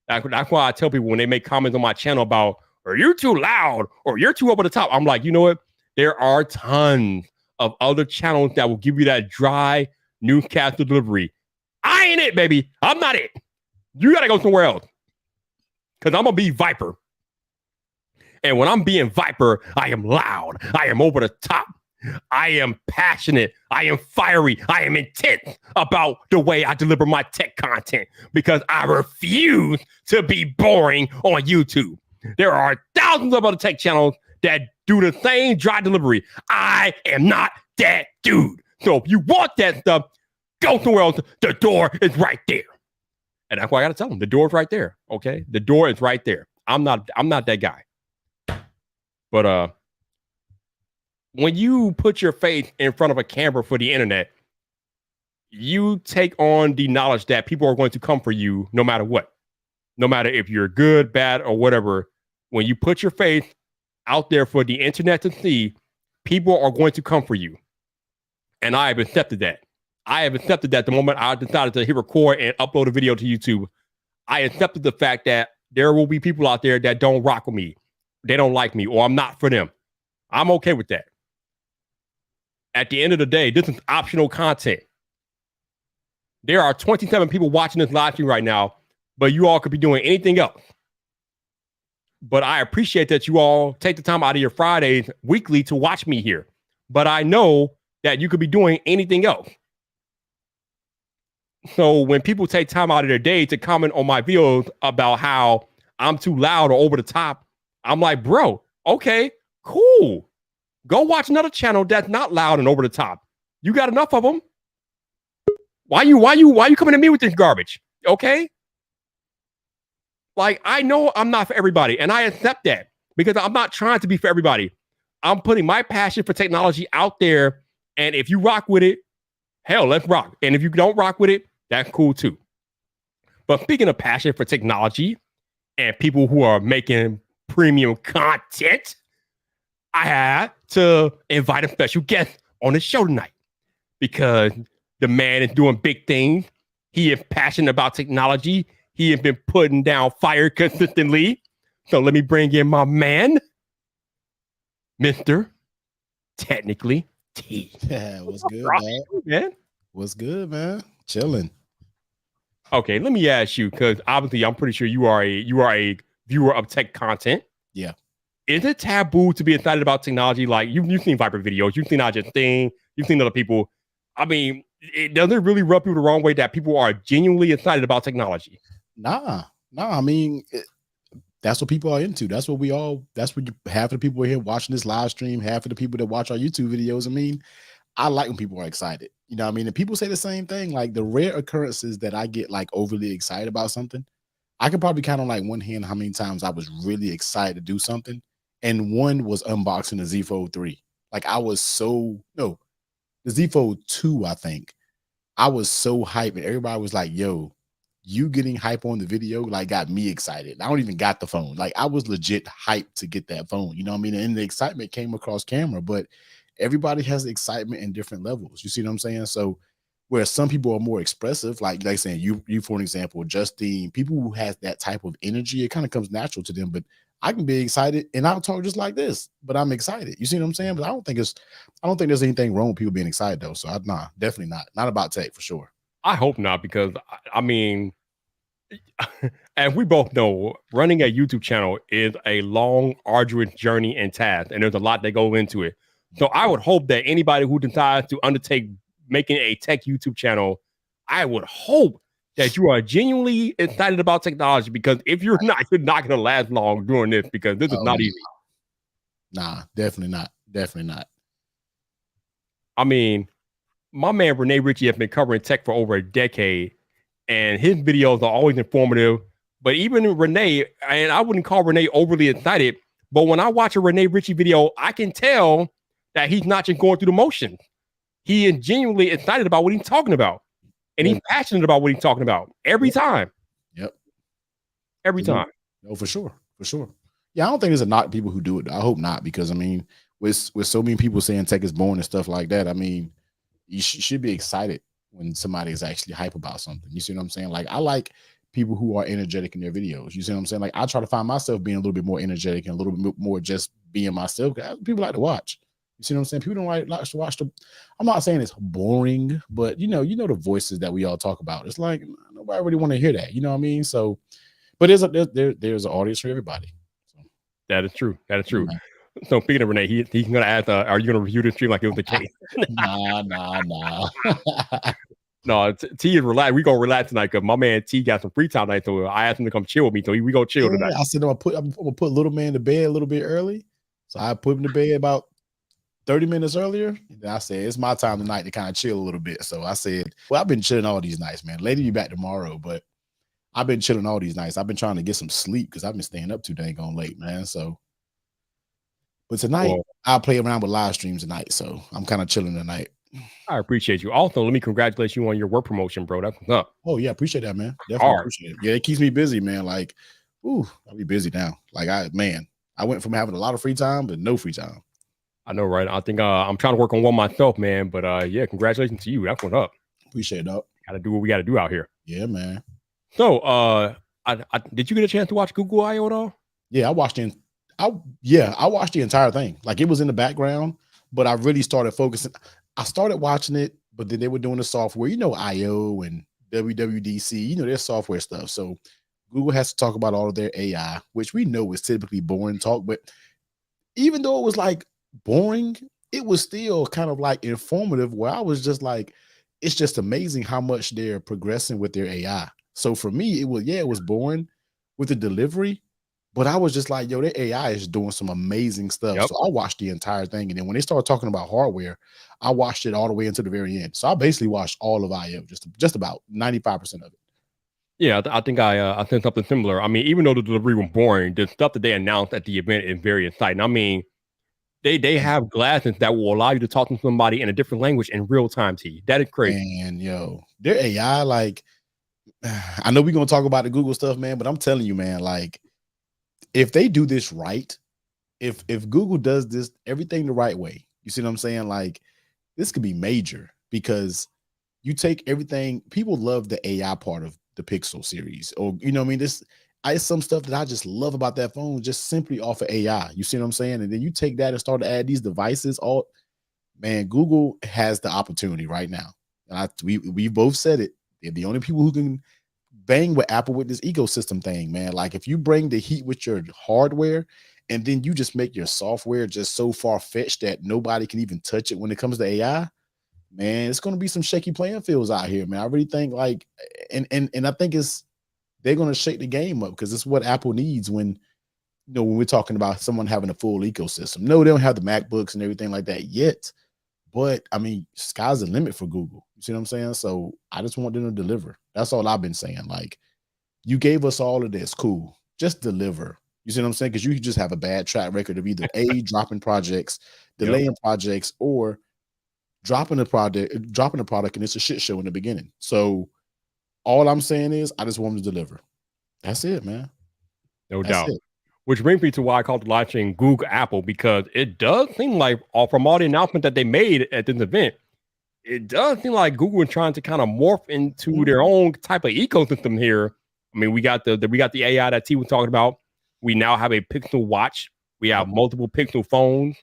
That's why I tell people when they make comments on my channel about, are you too loud or you're too over the top? I'm like, you know what? There are tons of other channels that will give you that dry newscaster delivery. I ain't it, baby. I'm not it. You got to go somewhere else. Because I'm going to be Viper. And when I'm being Viper, I am loud. I am over the top. I am passionate. I am fiery. I am intense about the way I deliver my tech content because I refuse to be boring on YouTube. There are thousands of other tech channels that do the same dry delivery. I am not that dude. So if you want that stuff, go somewhere else. The door is right there. And that's why I got to tell them the door is right there. Okay. The door is right there. I'm not that guy. But when you put your face in front of a camera for the internet, you take on the knowledge that people are going to come for you no matter what. No matter if you're good, bad, or whatever. When you put your face out there for the internet to see, people are going to come for you. And I have accepted that. I have accepted that the moment I decided to hit record and upload a video to YouTube, I accepted the fact that there will be people out there that don't rock with me. They don't like me, or I'm not for them. I'm okay with that. At the end of the day, this is optional content. There are 27 people watching this live stream right now, but you all could be doing anything else. But I appreciate that you all take the time out of your Fridays weekly to watch me here. But I know that you could be doing anything else. So when people take time out of their day to comment on my videos about how I'm too loud or over the top, I'm like, bro, okay, cool. Go watch another channel that's not loud and over the top. You got enough of them. Why you coming to me with this garbage? Okay. Like, I know I'm not for everybody, and I accept that because I'm not trying to be for everybody. I'm putting my passion for technology out there, and if you rock with it, hell, let's rock. And if you don't rock with it, that's cool too. But speaking of passion for technology and people who are making premium content, I had to invite a special guest on the show tonight because the man is doing big things. He is passionate about technology. He has been putting down fire consistently. So let me bring in my man, Mr. Technically T. Yeah, what's good, man? What's good, man? Chilling. Okay, let me ask you, because obviously I'm pretty sure you are a viewer of tech content. Yeah. Is it taboo to be excited about technology? Like you've seen Viper videos, you've seen Ajit Thing, you've seen other people. I mean, does it really rub people the wrong way that people are genuinely excited about technology? Nah. I mean, that's what people are into. That's what half of the people here watching this live stream, half of the people that watch our YouTube videos. I mean, I like when people are excited. You know what I mean? And people say the same thing. Like the rare occurrences that I get like overly excited about something, I could probably count on like one hand how many times I was really excited to do something. And one was unboxing the Z Fold 3. Like the Z Fold 2, I think. I was so hyped and everybody was like, yo, you getting hype on the video like got me excited. I don't even got the phone. Like I was legit hyped to get that phone. You know what I mean? And the excitement came across camera, but everybody has excitement in different levels. You see what I'm saying? So where some people are more expressive, like saying you for an example, Justine, people who has that type of energy, it kind of comes natural to them. But I can be excited and I'll talk just like this, but I'm excited. You see what I'm saying? But I don't think there's anything wrong with people being excited though. So nah, definitely not about tech for sure. I hope not, because I mean, as we both know, running a YouTube channel is a long, arduous journey and task, and there's a lot that goes into it. So I would hope that anybody who decides to undertake making a tech YouTube channel, I would hope that you are genuinely excited about technology, because if you're not going to last long doing this, because this is not easy. Nah, definitely not. I mean, my man Renee Ritchie has been covering tech for over a decade, and his videos are always informative. But even Renee, and I wouldn't call Renee overly excited, But when I watch a Renee Ritchie video, I can tell that he's not just going through the motions. He is genuinely excited about what he's talking about. And he's passionate about what he's talking about every time. Yep. Every time. No, for sure. For sure. Yeah, I don't think there's a knock people who do it. I hope not, because I mean, with so many people saying tech is boring and stuff like that, I mean, you should be excited when somebody is actually hype about something. You see what I'm saying? Like, I like people who are energetic in their videos. You see what I'm saying? Like, I try to find myself being a little bit more energetic and a little bit more just being myself. People like to watch. You see what I'm saying? People don't like to watch the. I'm not saying it's boring, but you know the voices that we all talk about. It's like nobody really want to hear that. You know what I mean? So, but there's an audience for everybody. So. That is true. That is true. Yeah. So speaking of Renee, he's gonna ask, "Are you gonna review this stream like it was the case?" Nah. No, T is relaxed. We gonna relax tonight because my man T got some free time tonight. So I asked him to come chill with me. So we gonna chill tonight. I said, I'm gonna put little man to bed a little bit early. So I put him to bed about 30 minutes earlier. And I said, it's my time tonight to kind of chill a little bit. So I said, well, I've been chilling all these nights, man. Lady be back tomorrow, but I've been chilling all these nights. I've been trying to get some sleep because I've been staying up too dang on late, man. So, but tonight I'll play around with live streams tonight. So I'm kind of chilling tonight. I appreciate you. Also, let me congratulate you on your work promotion, bro. That's what's up. Oh yeah, appreciate that, man. Definitely appreciate it. Yeah, it keeps me busy, man. Like, ooh, I'll be busy now. Like I went from having a lot of free time to no free time. I know, right? I think I'm trying to work on one myself, man. But yeah, congratulations to you. That's what's up. Appreciate it, dog. Gotta do what we gotta do out here. Yeah, man. So did you get a chance to watch Google I/O at all? Yeah, I watched the entire thing. Like it was in the background, but I really started focusing. I started watching it, but then they were doing the software, IO and WWDC, their software stuff. So Google has to talk about all of their AI, which we know is typically boring talk. But even though it was like boring, it was still kind of like informative, where I was just like, it's just amazing how much they're progressing with their AI. So for me, it was boring with the delivery, but I was just like, yo, their AI is doing some amazing stuff. Yep. So I watched the entire thing. And then when they started talking about hardware, I watched it all the way into the very end. So I basically watched all of IO, just about 95% of it. Yeah, I think I said something similar. I mean, even though the delivery was boring, the stuff that they announced at the event is very exciting. I mean, they have glasses that will allow you to talk to somebody in a different language in real time, T. That is crazy. And yo, their AI, like, I know we're gonna talk about the Google stuff, man, but I'm telling you, man, like, if they do this right, if Google does this everything the right way, you see what I'm saying? Like, this could be major, because you take everything. People love the AI part of the Pixel series, or I mean, it's some stuff that I just love about that phone, just simply off of AI. You see what I'm saying? And then you take that and start to add these devices. Man, Google has the opportunity right now, and we both said it. They're the only people who can bang with Apple with this ecosystem thing, man. Like, if you bring the heat with your hardware, and then you just make your software just so far-fetched that nobody can even touch it when it comes to AI, man, it's going to be some shaky playing fields out here, man. I really think, like, and I think they're going to shake the game up, because it's what Apple needs when we're talking about someone having a full ecosystem. No, they don't have the MacBooks and everything like that yet, but I mean, sky's the limit for Google. You see what I'm saying? So I just want them to deliver. That's all I've been saying. Like, you gave us all of this, cool, just deliver. You see what I'm saying? Because you just have a bad track record of either dropping projects, delaying projects, or dropping a product, and it's a shit show in the beginning. So all I'm saying is, I just want them to deliver. That's it, man. No doubt. Which brings me to why I called the live stream GoogApple, because it does seem like, from all the announcement that they made at this event, it does seem like Google is trying to kind of morph into their own type of ecosystem here. I mean, we got the AI that T was talking about. We now have a Pixel watch. We have multiple Pixel phones,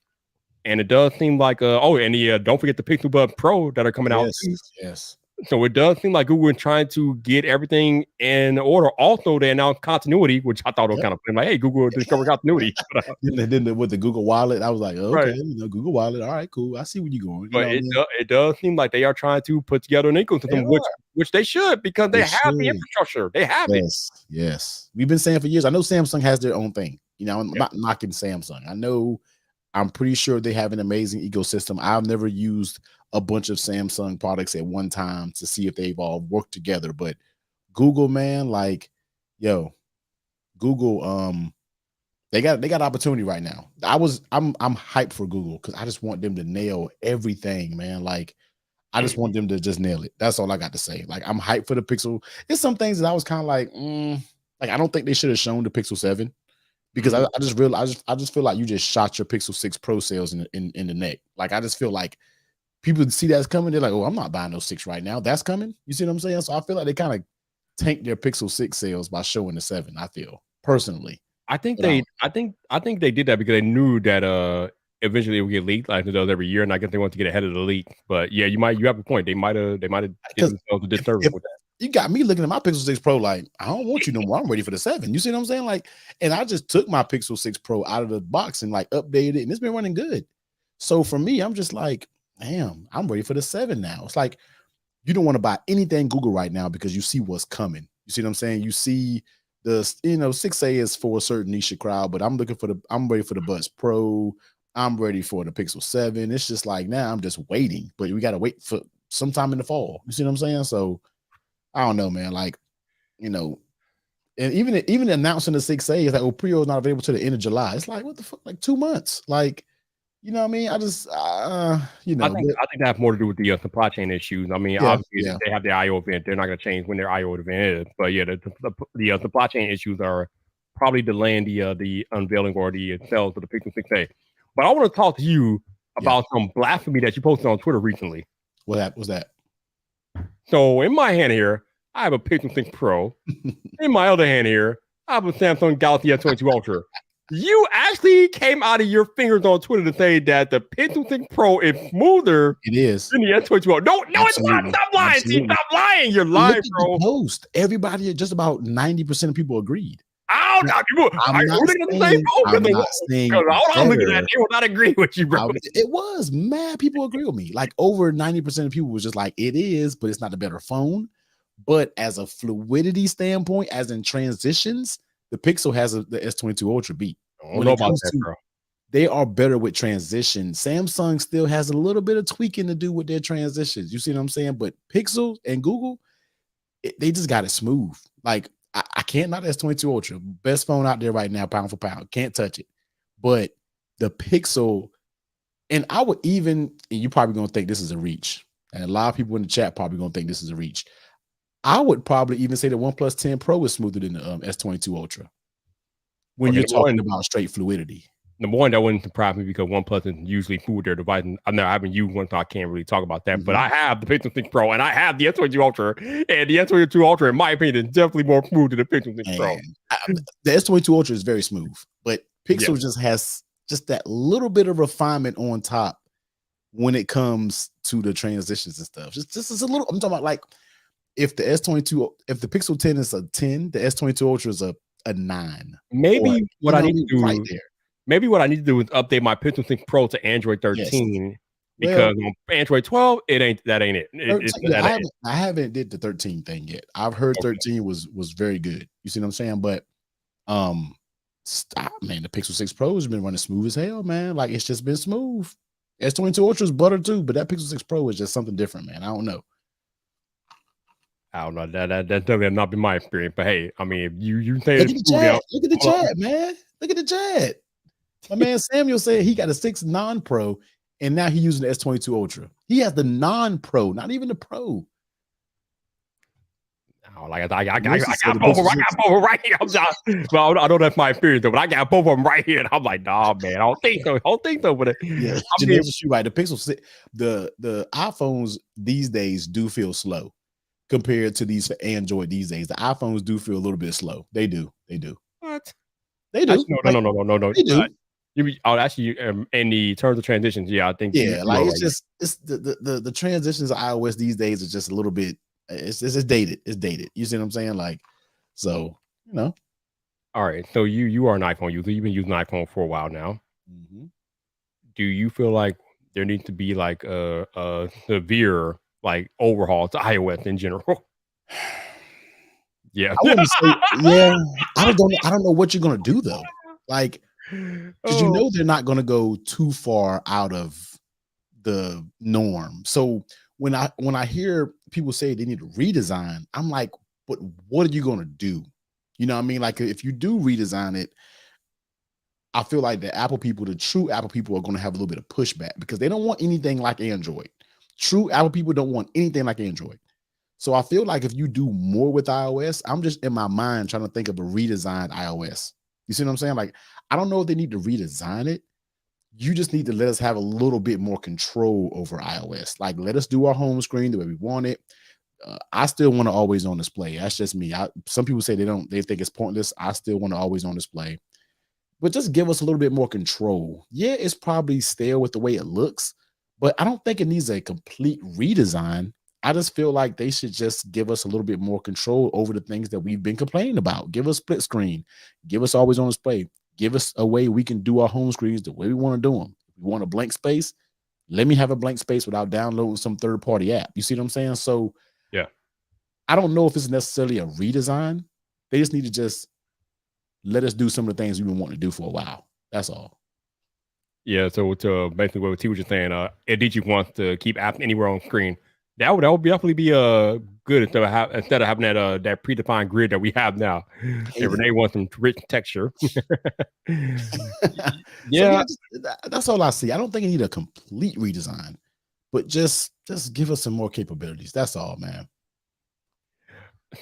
and it does seem like don't forget the Pixel Buds Pro that are coming out too. Yes. So it does seem like Google is trying to get everything in order. Also, they announced continuity, which I thought was kind of funny. Like, hey, Google discovered continuity. Then with the Google Wallet, I was like, okay, Google Wallet, all right, cool. I see where you're going. But it does seem like they are trying to put together an ecosystem, which they should, because they have the infrastructure. They have it. Yes. We've been saying for years. I know Samsung has their own thing. I'm not knocking Samsung. I'm pretty sure they have an amazing ecosystem. I've never used a bunch of Samsung products at one time to see if they've all worked together. But Google, man, like, yo, Google, They got opportunity right now. I'm hyped for Google because I just want them to nail everything, man. Like I just want them to just nail it. That's all I got to say. Like I'm hyped for the Pixel. There's some things that I was kind of like I don't think they should have shown the Pixel 7 because I just realized I just feel like you just shot your Pixel 6 Pro sales in the neck. Like I just feel like people see that's coming. They're like, oh, I'm not buying those 6 right now. That's coming. You see what I'm saying? So I feel like they kind of tanked their Pixel 6 sales by showing the 7. I feel personally. I think they did that because they knew that eventually it would get leaked like it does every year, and I guess they want to get ahead of the leak. But yeah, you have a point. They might have did themselves a disservice with that. You got me looking at my Pixel 6 Pro like, I don't want you no more. I'm ready for the 7. You see what I'm saying? Like, and I just took my Pixel 6 Pro out of the box and like updated it, and it's been running good. So for me, I'm just like, damn, I'm ready for the 7 now. It's like you don't want to buy anything Google right now because you see what's coming. You see what I'm saying? You see the 6A is for a certain niche crowd, but I'm ready for the Buds Pro. I'm ready for the Pixel 7. It's just like now I'm just waiting, but we got to wait for sometime in the fall. You see what I'm saying? So I don't know, man. Like, and even announcing the 6A is like, well, pre-order is not available to the end of July. It's like, what the fuck? Like 2 months. Like, you know what I mean? I just, I think that has more to do with the supply chain issues. I mean, obviously they have the I/O event. They're not going to change when their I/O event is. But yeah, the supply chain issues are probably delaying the unveiling or the sales of the Pixel 6A. But I want to talk to you about some blasphemy that you posted on Twitter recently. What was that? So in my hand here, I have a Pixel 6 Pro. In my other hand here, I have a Samsung Galaxy S22 Ultra. You actually came out of your fingers on Twitter to say that the Pixel 6 Pro is smoother. It is. Than the S22 Ultra. No, it's not. Stop lying. See, stop lying. You're lying, bro. Post. Everybody, just about 90% of people agreed. I'm not saying they will not agree with you, bro. It was mad. People agree with me. Like over 90% of people was just like, it is, but it's not a better phone. But as a fluidity standpoint, as in transitions, the Pixel has the S22 Ultra beat. I don't know about that, bro. They are better with transitions. Samsung still has a little bit of tweaking to do with their transitions. You see what I'm saying? But Pixel and Google, they just got it smooth. Like I can't knock S22 Ultra, best phone out there right now, pound for pound. Can't touch it. But the Pixel, and I would even, and you're probably gonna think this is a reach, and a lot of people in the chat probably gonna think this is a reach. I would probably even say the OnePlus 10 Pro is smoother than the S22 Ultra when you're talking about straight fluidity. Number one, that wouldn't surprise me because OnePlus is usually smooth with their device. I haven't used one, so I can't really talk about that. But I have the Pixel 6 Pro and I have the S22 Ultra, and the S22 Ultra, in my opinion, is definitely more smooth than the Pixel 6 Pro. The S22 Ultra is very smooth, but Pixel just has just that little bit of refinement on top when it comes to the transitions and stuff. Just a little. I'm talking about like if the Pixel 10 is a 10, the S22 Ultra is a 9. Maybe what I need to do right there. Maybe what I need to do is update my Pixel 6 Pro to Android 13 because on Android 12, that ain't it. I haven't did the 13 thing yet. I've heard 13 was very good. You see what I'm saying? But man, the Pixel 6 Pro has been running smooth as hell, man. Like it's just been smooth. S22 Ultra is butter too, but that Pixel 6 Pro is just something different, man. I don't know. I don't know. That definitely not been my experience. But hey, I mean, if you say look at the chat, man. Look at the chat. My man Samuel said he got a 6 non-pro, and now he's using the S22 Ultra. He has the non-pro, not even the pro. Oh, like I got both right here. Well, I know that's my experience though, but I got both of them right here, and I'm like, nah, man, I don't think so. But yeah, right. The Pixel 6, the iPhones these days do feel slow compared to these Android these days. The iPhones do feel a little bit slow. They do. What? They do. No. They do. Actually, in the terms of transitions, I think. Yeah, like it's the transitions of iOS these days are just a little bit. It's dated. It's dated. You see what I'm saying? Like, so All right. So you are an iPhone user. You've been using an iPhone for a while now. Mm-hmm. Do you feel like there needs to be like a severe like overhaul to iOS in general? Yeah, I wouldn't say. Yeah, I don't know what you're gonna do though. Like, because they're not gonna go too far out of the norm. So when I hear people say they need to redesign, I'm like, but what are you gonna do? You know what I mean? Like, if you do redesign it, I feel like the Apple people, the true Apple people, are going to have a little bit of pushback because they don't want anything like Android. True Apple people don't want anything like Android. So I feel like if you do more with iOS, I'm just in my mind trying to think of a redesigned iOS. You see what I'm saying? Like, I don't know if they need to redesign it. You just need to let us have a little bit more control over iOS. Like, let us do our home screen the way we want it. I still want to always on display. That's just me. Some people say they think it's pointless. I still want to always on display, but just give us a little bit more control. Yeah, it's probably stale with the way it looks, but I don't think it needs a complete redesign. I just feel like they should just give us a little bit more control over the things that we've been complaining about. Give us split screen, give us always on display, give us a way we can do our home screens the way we want to do them. If we want a blank space, let me have a blank space without downloading some third party app. You see what I'm saying? So Yeah. I don't know if it's necessarily a redesign. They just need to just let us do some of the things we've been wanting to do for a while. That's all. Yeah, so to basically what T was just saying, Adichie wants to keep app anywhere on screen. That would definitely be good instead of having that predefined grid that we have now. And Renee wants some rich texture. So Yeah, that's all I see. I don't think I need a complete redesign, but just give us some more capabilities. That's all, man.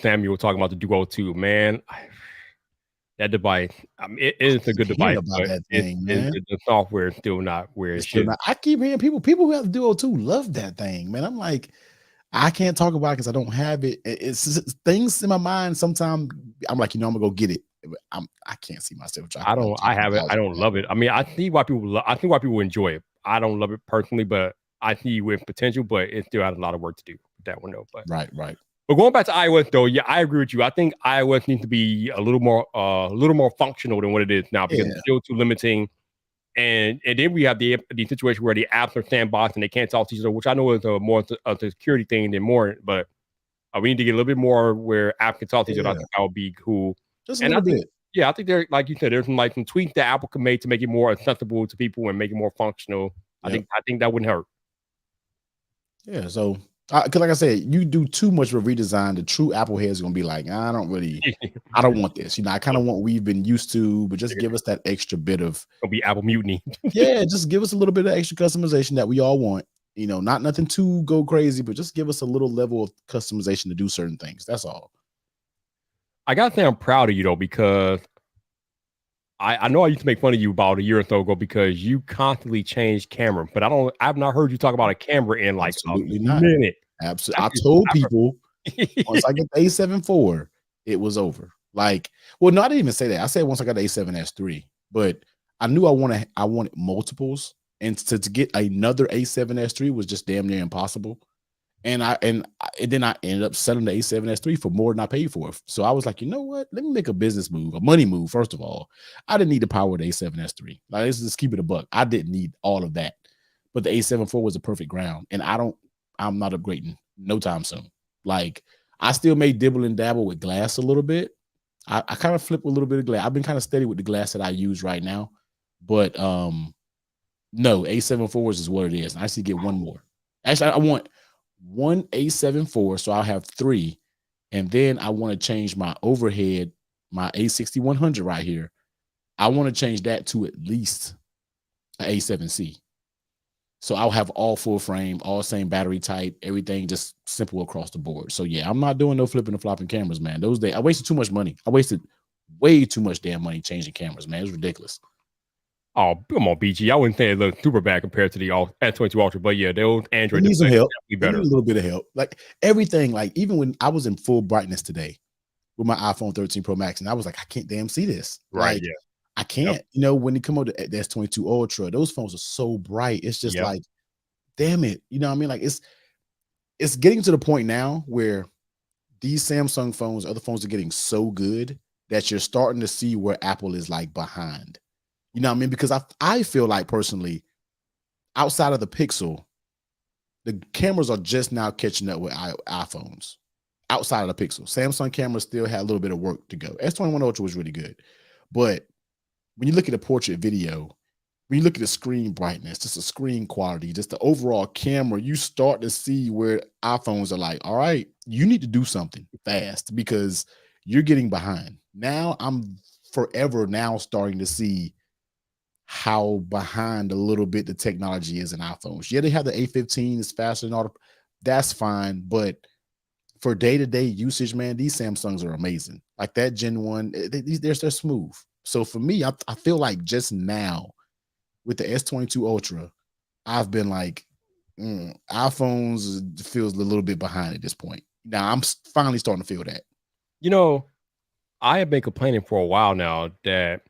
Samuel talking about the Duo 2, man. That device, it is a good Keep hearing device, about but that thing, man. the software is still not where it It's still should. not. I keep hearing people who have the Duo 2 love that thing, man. I'm like, I can't talk about it because I don't have it. It's things in my mind. Sometimes I'm like, I'm gonna go get it. I can't see myself I dropping no don't. I have it. I 13,000 don't for that. love it. I mean, I see why people enjoy it. I don't love it personally, but I see with potential. But it still has a lot of work to do with that one, though. Right, right. But going back to iOS, though, yeah, I agree with you. I think iOS needs to be a little more functional than what it is now because it's Yeah, still too limiting. And then we have the situation where the apps are sandboxed and they can't talk to each other, which I know is more a security thing than more. But we need to get a little bit more where apps can talk to each other. I yeah. think that would be cool. Just a And I little think, bit. yeah, I think there, like you said, there's some tweaks that Apple can make to make it more accessible to people and make it more functional. Yep. I think that wouldn't hurt. Yeah. So, because like I said, you do too much of a redesign, the true Apple head is gonna be like, I don't want this. I kind of want what we've been used to, but just give us that extra bit of, It'll be Apple mutiny. yeah, just give us a little bit of extra customization that we all want. Not nothing too go crazy, but just give us a little level of customization to do certain things. That's all. I gotta say I'm proud of you though because I know I used to make fun of you about a year or so ago because you constantly change camera, but I've not heard you talk about a camera in like a Absolutely not. minute. Absolutely. I told people once I get the A7 IV, it was over. Like, well, no, I didn't even say that. I said once I got the A7S3, but I knew I wanted multiples, and to get another A7S3 was just damn near impossible. And then I ended up selling the A7S3 for more than I paid for it. So I was like, you know what? Let me make a business move, a money move. First of all, I didn't need the power of the A7S3. Like, let's just keep it a buck. I didn't need all of that, but the A7 IV was a perfect ground, and I'm not upgrading no time soon. Like, I still may dibble and dabble with glass a little bit. I kind of flip a little bit of glass. I've been kind of steady with the glass that I use right now, but no, A7 IVs is what it is. I actually get one more. Actually, I want one A7 IV, so I'll have three, and then I want to change my overhead, my A6100 right here. I want to change that to at least an A7C. So I'll have all full frame, all same battery type, everything just simple across the board. So yeah, I'm not doing no flipping and flopping cameras, man. Those days I wasted too much money. I wasted way too much damn money changing cameras, man. It was ridiculous. Oh, come on, BG. I wouldn't say it looks super bad compared to the S22 Ultra, but yeah, those They Android need some displays help. are definitely They need better. a little bit of help. Like everything, like even when I was in full brightness today with my iPhone 13 Pro Max, and I was like, I can't damn see this. Right, Like yeah. I can't. When they come out the S22 Ultra, those phones are so bright. It's just Yep. like, damn it. You know what I mean? Like it's getting to the point now where these Samsung phones, other phones are getting so good that you're starting to see where Apple is like behind. You know what I mean? Because I feel like personally, outside of the Pixel, the cameras are just now catching up with iPhones. Outside of the Pixel, Samsung cameras still had a little bit of work to go. S21 Ultra was really good, but when you look at the portrait video, when you look at the screen brightness, just the screen quality, just the overall camera, you start to see where iPhones are like, all right, you need to do something fast because you're getting behind. Now I'm forever now starting to see how behind a little bit the technology is in iPhones. Yeah, they have the A15 is faster than all the, that's fine, but for day-to-day usage, man, these Samsungs are amazing. Like that Gen 1, they're smooth. So for me, I feel like just now with the S22 Ultra, I've been like, iPhones feels a little bit behind at this point. Now I'm finally starting to feel that. You know, I have been complaining for a while now that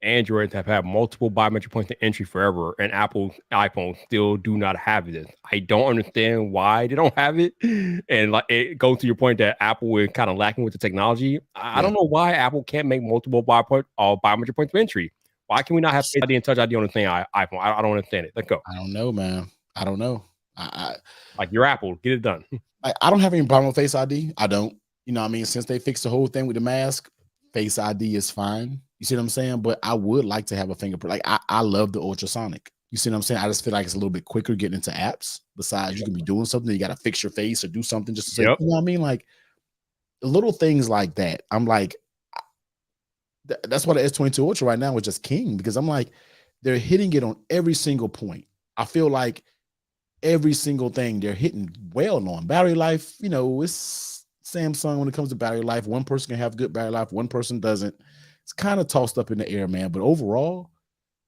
Androids have had multiple biometric points to entry forever, and Apple's iPhones still do not have this. I don't understand why they don't have it. And like it goes to your point that Apple is kind of lacking with the technology. I Yeah. don't know why Apple can't make multiple biometric points of entry. Why can we not have Face ID and Touch ID on the same iPhone? I don't understand it. Let's go. I don't know, man. I don't know. I Like you're Apple, get it done. I don't have any problem with Face ID. I don't. You know what I mean? Since they fixed the whole thing with the mask, Face ID is fine. You see what I'm saying? But I would like to have a fingerprint. Like I love the ultrasonic. You see what I'm saying? I just feel like it's a little bit quicker getting into apps. Besides, you can be doing something, you got to fix your face or do something just to say, Yep. you know what I mean? Like little things like that. I'm like, that's why the S22 Ultra right now is just king because I'm like, they're hitting it on every single point. I feel like every single thing they're hitting well on. Battery life, you know, it's Samsung when it comes to battery life. One person can have good battery life, one person doesn't. It's kind of tossed up in the air, man. But overall,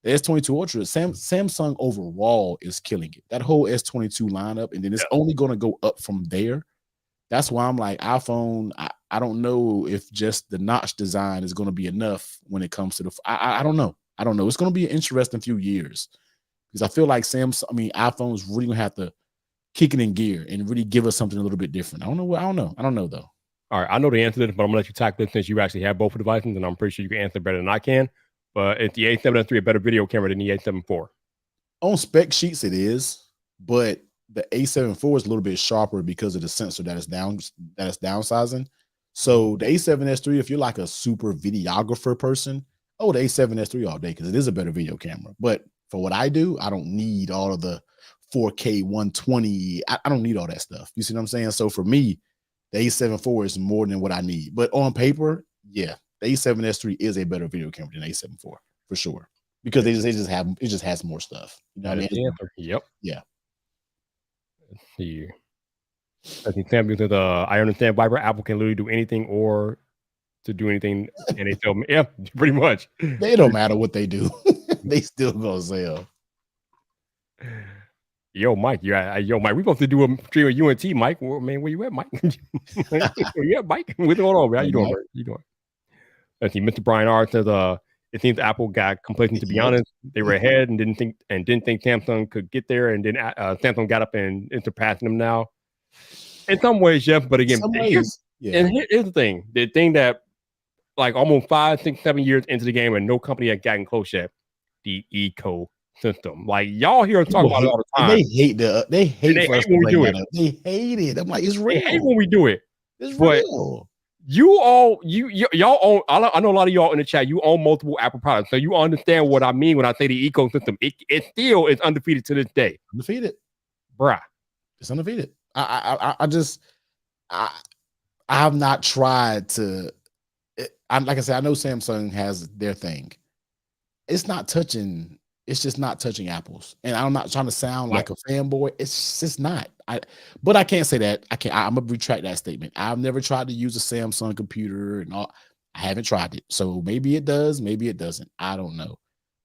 the S22 Ultra, Samsung overall is killing it. That whole S22 lineup, and then it's only going to go up from there. That's why I'm like, iPhone, I don't know if just the notch design is going to be enough when it comes to the, I don't know. I don't know. It's going to be an interesting few years because I feel like iPhone's really going to have to kick it in gear and really give us something a little bit different. I don't know. I don't know though. All right, I know the answer to this, but I'm gonna let you tackle it since you actually have both devices, and I'm pretty sure you can answer better than I can. But is the A7S III a better video camera than the A7 IV? On spec sheets, it is, but the A7 IV is a little bit sharper because of the sensor that is downsizing. So the A7S III, if you're like a super videographer person, oh, the A7S III all day because it is a better video camera. But for what I do, I don't need all of the 4K 120. I don't need all that stuff. You see what I'm saying? So for me, the A7 IV is more than what I need. But on paper, yeah, the A7S III is a better video camera than A7 IV for sure because it just has more stuff. You know what I mean? The answer. Yep. Yeah. Let's see. I think Sam because I understand Viber Apple can literally do anything or to do anything, and they tell me, yeah, pretty much. They don't matter what they do. They still gonna sell. Yo, Mike, yo, Mike, we're supposed to do a stream of UNT, Mike. Well, man, where you at, Mike? Yeah, Mike, what's going on, man? How you doing, bro? You doing? Let's see, Mr. Brian R says, it seems Apple got complacent. To be honest, they were ahead and didn't think Samsung could get there, and then Samsung got up and surpassing them now. In some ways, Jeff, but again, here's the thing: the thing that like almost 5, 6, 7 years into the game, and no company had gotten close yet. The ecosystem, like y'all hear us talk about it all the time. They hate when we do it. They hate it. I'm like, it's real. They hate when we do it. It's real. Y'all own. I know a lot of y'all in the chat. You own multiple Apple products, so you understand what I mean when I say the ecosystem. It still is undefeated to this day. Undefeated, bruh. It's undefeated. I have not tried to. Like I said, I know Samsung has their thing. It's just not touching apples. And I'm not trying to sound like a fanboy. It's just not. But I can't say that. I'm gonna retract that statement. I've never tried to use a Samsung computer and all. I haven't tried it. So maybe it does, maybe it doesn't. I don't know.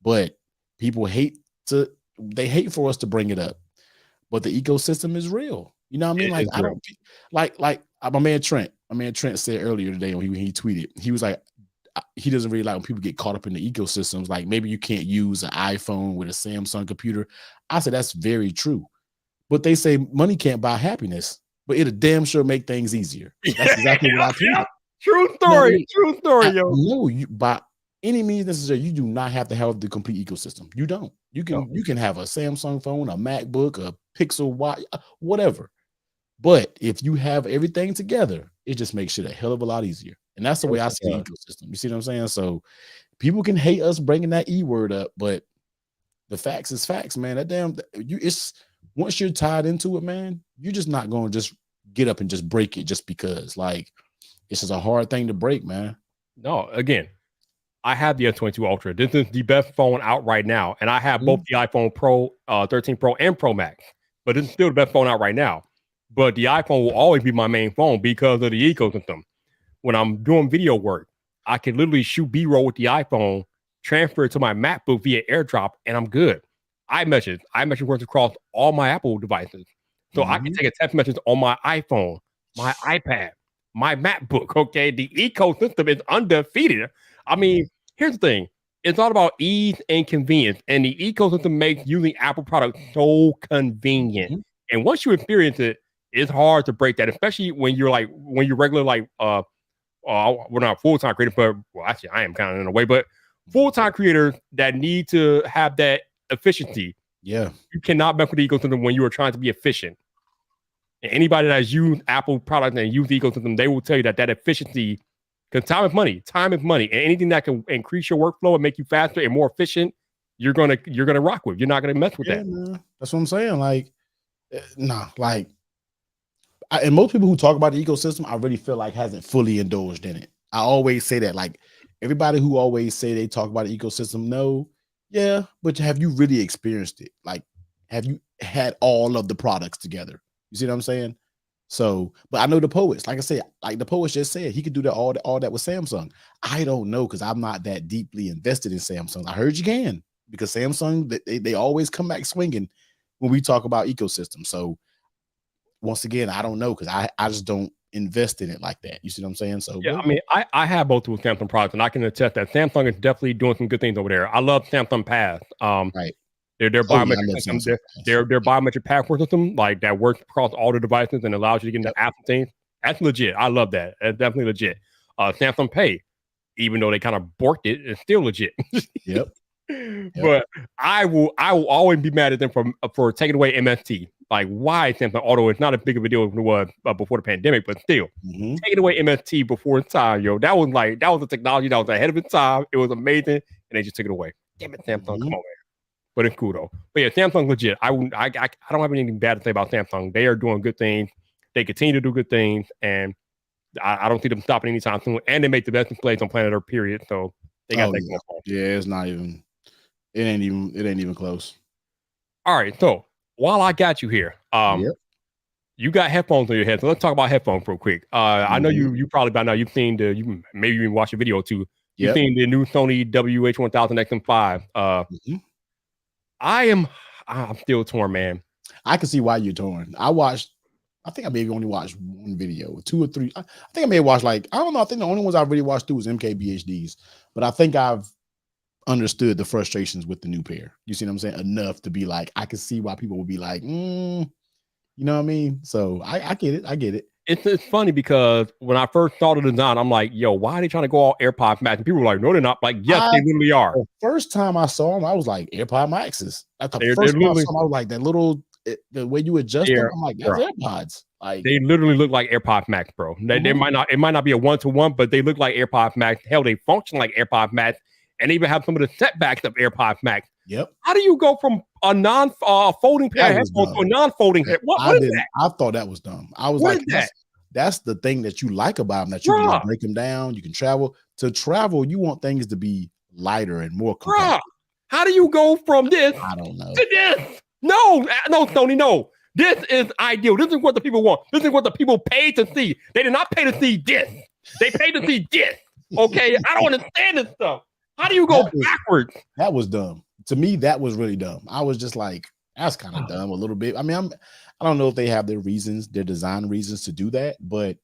But people hate for us to bring it up. But the ecosystem is real. You know what I mean? Like I don't like my man Trent. My man Trent said earlier today when he tweeted, he was like, he doesn't really like when people get caught up in the ecosystems. Like maybe you can't use an iPhone with a Samsung computer. I said that's very true, but they say money can't buy happiness, but it'll damn sure make things easier. That's exactly what I tweeted. True story. True story, yo. No, by any means necessary, you do not have to have the complete ecosystem. You don't. You can have a Samsung phone, a MacBook, a Pixel Watch, whatever. But if you have everything together, it just makes it a hell of a lot easier. And that's the way I see the ecosystem. You see what I'm saying? So people can hate us bringing that E word up, but the facts is facts, man. It's once you're tied into it, man, you're just not going to just get up and just break it just because. Like, it's just a hard thing to break, man. No, again, I have the S22 Ultra. This is the best phone out right now, and I have both the iPhone Pro, 13 Pro, and Pro Max. But this is still the best phone out right now. But the iPhone will always be my main phone because of the ecosystem. When I'm doing video work, I can literally shoot B-roll with the iPhone, transfer it to my MacBook via AirDrop, and I'm good. iMessage works across all my Apple devices. So I can take a text message on my iPhone, my iPad, my MacBook. Okay. The ecosystem is undefeated. I mean, here's the thing. It's all about ease and convenience. And the ecosystem makes using Apple products so convenient. And once you experience it, it's hard to break that, especially when you're regular, we're not full-time creators, but well, actually I am kind of in a way, but full-time creators that need to have that efficiency. Yeah. You cannot mess with the ecosystem when you are trying to be efficient. And anybody that's used Apple products and used the ecosystem, they will tell you that efficiency, because time is money, and anything that can increase your workflow and make you faster and more efficient, you're gonna rock with. You're not gonna mess with that. Man. That's what I'm saying. Like, and most people who talk about the ecosystem, I really feel like hasn't fully indulged in it. I always say that. Like, everybody who always say they talk about the ecosystem, no, yeah, but have you really experienced it? Like, have you had all of the products together? You see what I'm saying? So, but I know the poets, like I said, like the poets just said, he could do that all that with Samsung. I don't know, because I'm not that deeply invested in Samsung. I heard you can, because Samsung, they always come back swinging when we talk about ecosystem. So once again, I don't know, because I just don't invest in it like that. You see what I'm saying? So yeah, I mean, I have both of Samsung products, and I can attest that Samsung is definitely doing some good things over there. I love Samsung Pass. Right. Their biometric system, their biometric passport system, like that works across all the devices and allows you to get into apps and things. That's legit. I love that. That's definitely legit. Samsung Pay, even though they kind of borked it, it's still legit. Yep. But I will always be mad at them for taking away MST. Like, why Samsung? Although it's not as big of a deal as it was before the pandemic, but still, taking away MST before its time, yo, that was a technology that was ahead of its time. It was amazing, and they just took it away. Damn it, Samsung, come on, man. But it's cool though. But yeah, Samsung legit. I don't have anything bad to say about Samsung. They are doing good things. They continue to do good things, and I don't see them stopping anytime soon. And they make the best displays on planet Earth, period. So they got that going on. Yeah, it's not even. It ain't even close. All right, so while I got you here, you got headphones on your head. So let's talk about headphones real quick. I know you probably by now you've seen maybe you even watched a video or two. You've seen the new Sony WH-1000 XM5. I'm still torn, man. I can see why you're torn. I think I maybe only watched one video, 2 or 3. I think I may have watched, like, I don't know. I think the only ones I really watched through was MKBHDs, but I think I've understood the frustrations with the new pair. You see what I'm saying? Enough to be like, I can see why people would be like, you know what I mean? So I get it. I get it. It's funny because when I first saw the design, I'm like, yo, why are they trying to go all AirPods Max? And people were like, no, they're not. Like, yes, they literally are. The first time I saw them, I was like, AirPod Maxes. That's the first time I saw them, I was like, that little, the way you adjust them, I'm like, that's AirPods. Like, they literally look like AirPods Max, bro. It might not be a 1-to-1, but they look like AirPods Max. Hell, they function like AirPods Max, and even have some of the setbacks of AirPods Max. Yep. How do you go from a non-folding pair of headphones to a non-folding head? What is that? I thought that was dumb. I was like, that's the thing that you like about them, that you can break them down. You can travel. To travel, you want things to be lighter and more compact. How do you go from this I don't know. to this? No, Sony, no. This is ideal. This is what the people want. This is what the people paid to see. They did not pay to see this. They paid to see this. Okay? I don't understand this stuff. How do you go backwards? That was dumb. To me, that was really dumb. I was just like, that's kind of dumb a little bit. I mean, I don't know if they have their reasons, their design reasons to do that, but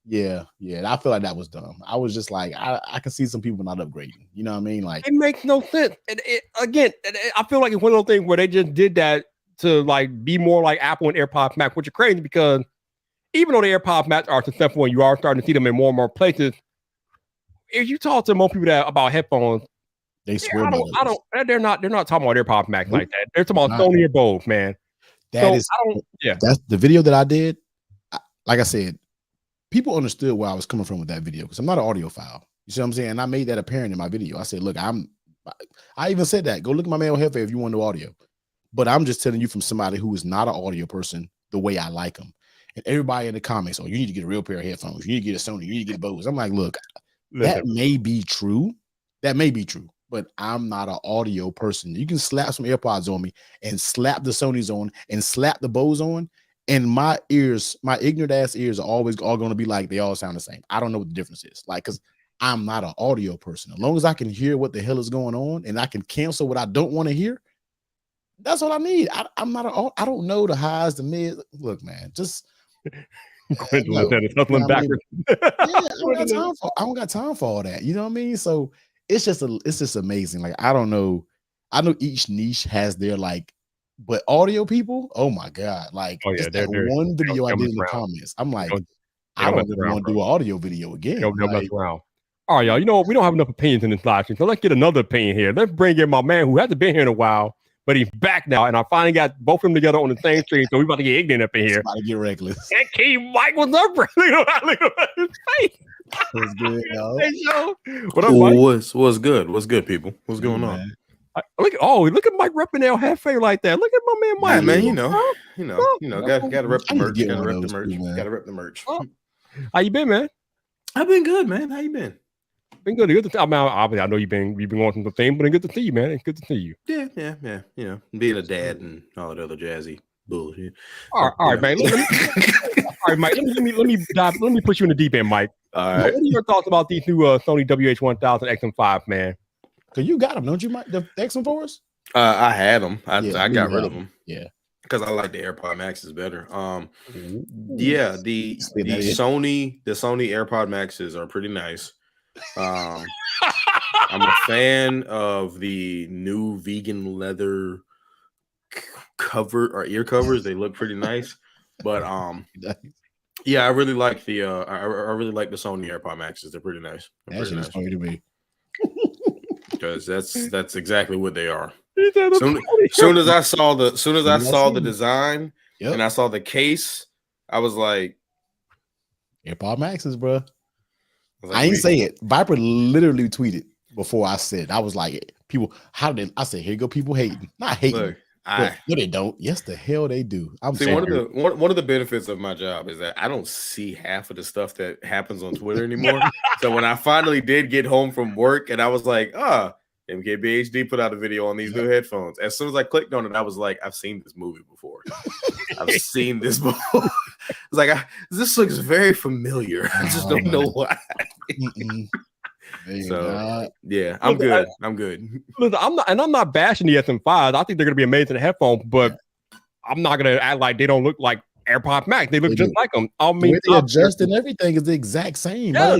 yeah, I feel like that was dumb. I was just like, I can see some people not upgrading. You know what I mean? Like, it makes no sense. I feel like it's one of those things where they just did that to like be more like Apple and AirPods Max, which is crazy because even though the AirPods Max are successful and you are starting to see them in more and more places, if you talk to more people about headphones, they swear they're not talking about AirPods Max like that. They're talking about Sony or both, man. That's the video that I did. Like I said, people understood where I was coming from with that video because I'm not an audiophile. You see what I'm saying? And I made that apparent in my video. I said, look, I even said that. Go look at my male hefe if you want to audio. But I'm just telling you from somebody who is not an audio person the way I like them. And everybody in the comments, oh, you need to get a real pair of headphones. You need to get a Sony. You need to get a Bose. I'm like, look, That may be true. That may be true. But I'm not an audio person. You can slap some AirPods on me and slap the Sonys on and slap the Bose on, and my ears, my ignorant ass ears, are always all going to be like they all sound the same. I don't know what the difference is. Like, because I'm not an audio person. As long as I can hear what the hell is going on and I can cancel what I don't want to hear, that's all I need. I'm not I don't know the highs, the mids. Look, man, just Gwendolyn said it's hustling backwards. Yeah, I don't got time for all that. You know what I mean? So it's just amazing. Like, I don't know. I know each niche has their like, but audio people, oh my God. Like, it's that one video I did in the comments. I'm like, I don't even want to do an audio video again. They'll mess around. All right, y'all. You know, we don't have enough opinions in this live stream, so let's get another opinion here. Let's bring in my man who hasn't been here in a while, but he's back now, and I finally got both of them together on the same stream, so we about to get ignorant up in here. About to get reckless. And King Mike, what's up, bro? Look at his face. What's good, y'all? What up, Mike? What's good? What's good, people? What's going on? Look at Mike repping El Jefe like that. Look at my man Mike. Yeah, man, you know, gotta rep the merch. Gotta rep the merch. How you been, man? I've been good, man. How you been? Been good. Good to I mean, obviously, I know you've been going through the thing, but it's good to see you, man. It's good to see you. Yeah. You know, being a dad and all that other jazzy bullshit. All right, man. All right, Mike. Let me put you in the deep end, Mike. All right. What are your thoughts about these new Sony WH-1000 XM5, man? Cause you got them, don't you, Mike? The XM4s? I had them. I got rid of them. Yeah. Because I like the AirPod Maxes better. Yeah, the Sony AirPod Maxes are pretty nice. I'm a fan of the new vegan leather cover or ear covers. They look pretty nice. But yeah, I really like the I really like the Sony AirPod Maxes. They're pretty nice. That's just funny to me. Because that's exactly what they are. Soon as I saw the design and I saw the case, I was like, AirPod Maxes, bro. I ain't say it. Viper literally tweeted before I said. I was like, people, how did I say? Here go people hating, not hating. Look, no, they don't. Yes, the hell they do. I'm see one of the benefits of my job is that I don't see half of the stuff that happens on Twitter anymore. So when I finally did get home from work, and I was like, MKBHD put out a video on these new headphones. As soon as I clicked on it, I was like, I've seen this movie before. I've seen this before. It's like, this looks very familiar. I just don't know why. So yeah, I'm good. I'm good. Listen, I'm not bashing the SM5s. I think they're gonna be amazing headphones, but I'm not gonna act like they don't look like AirPod Max. They look just like them. I mean, the way they adjust and everything is the exact same. Yeah.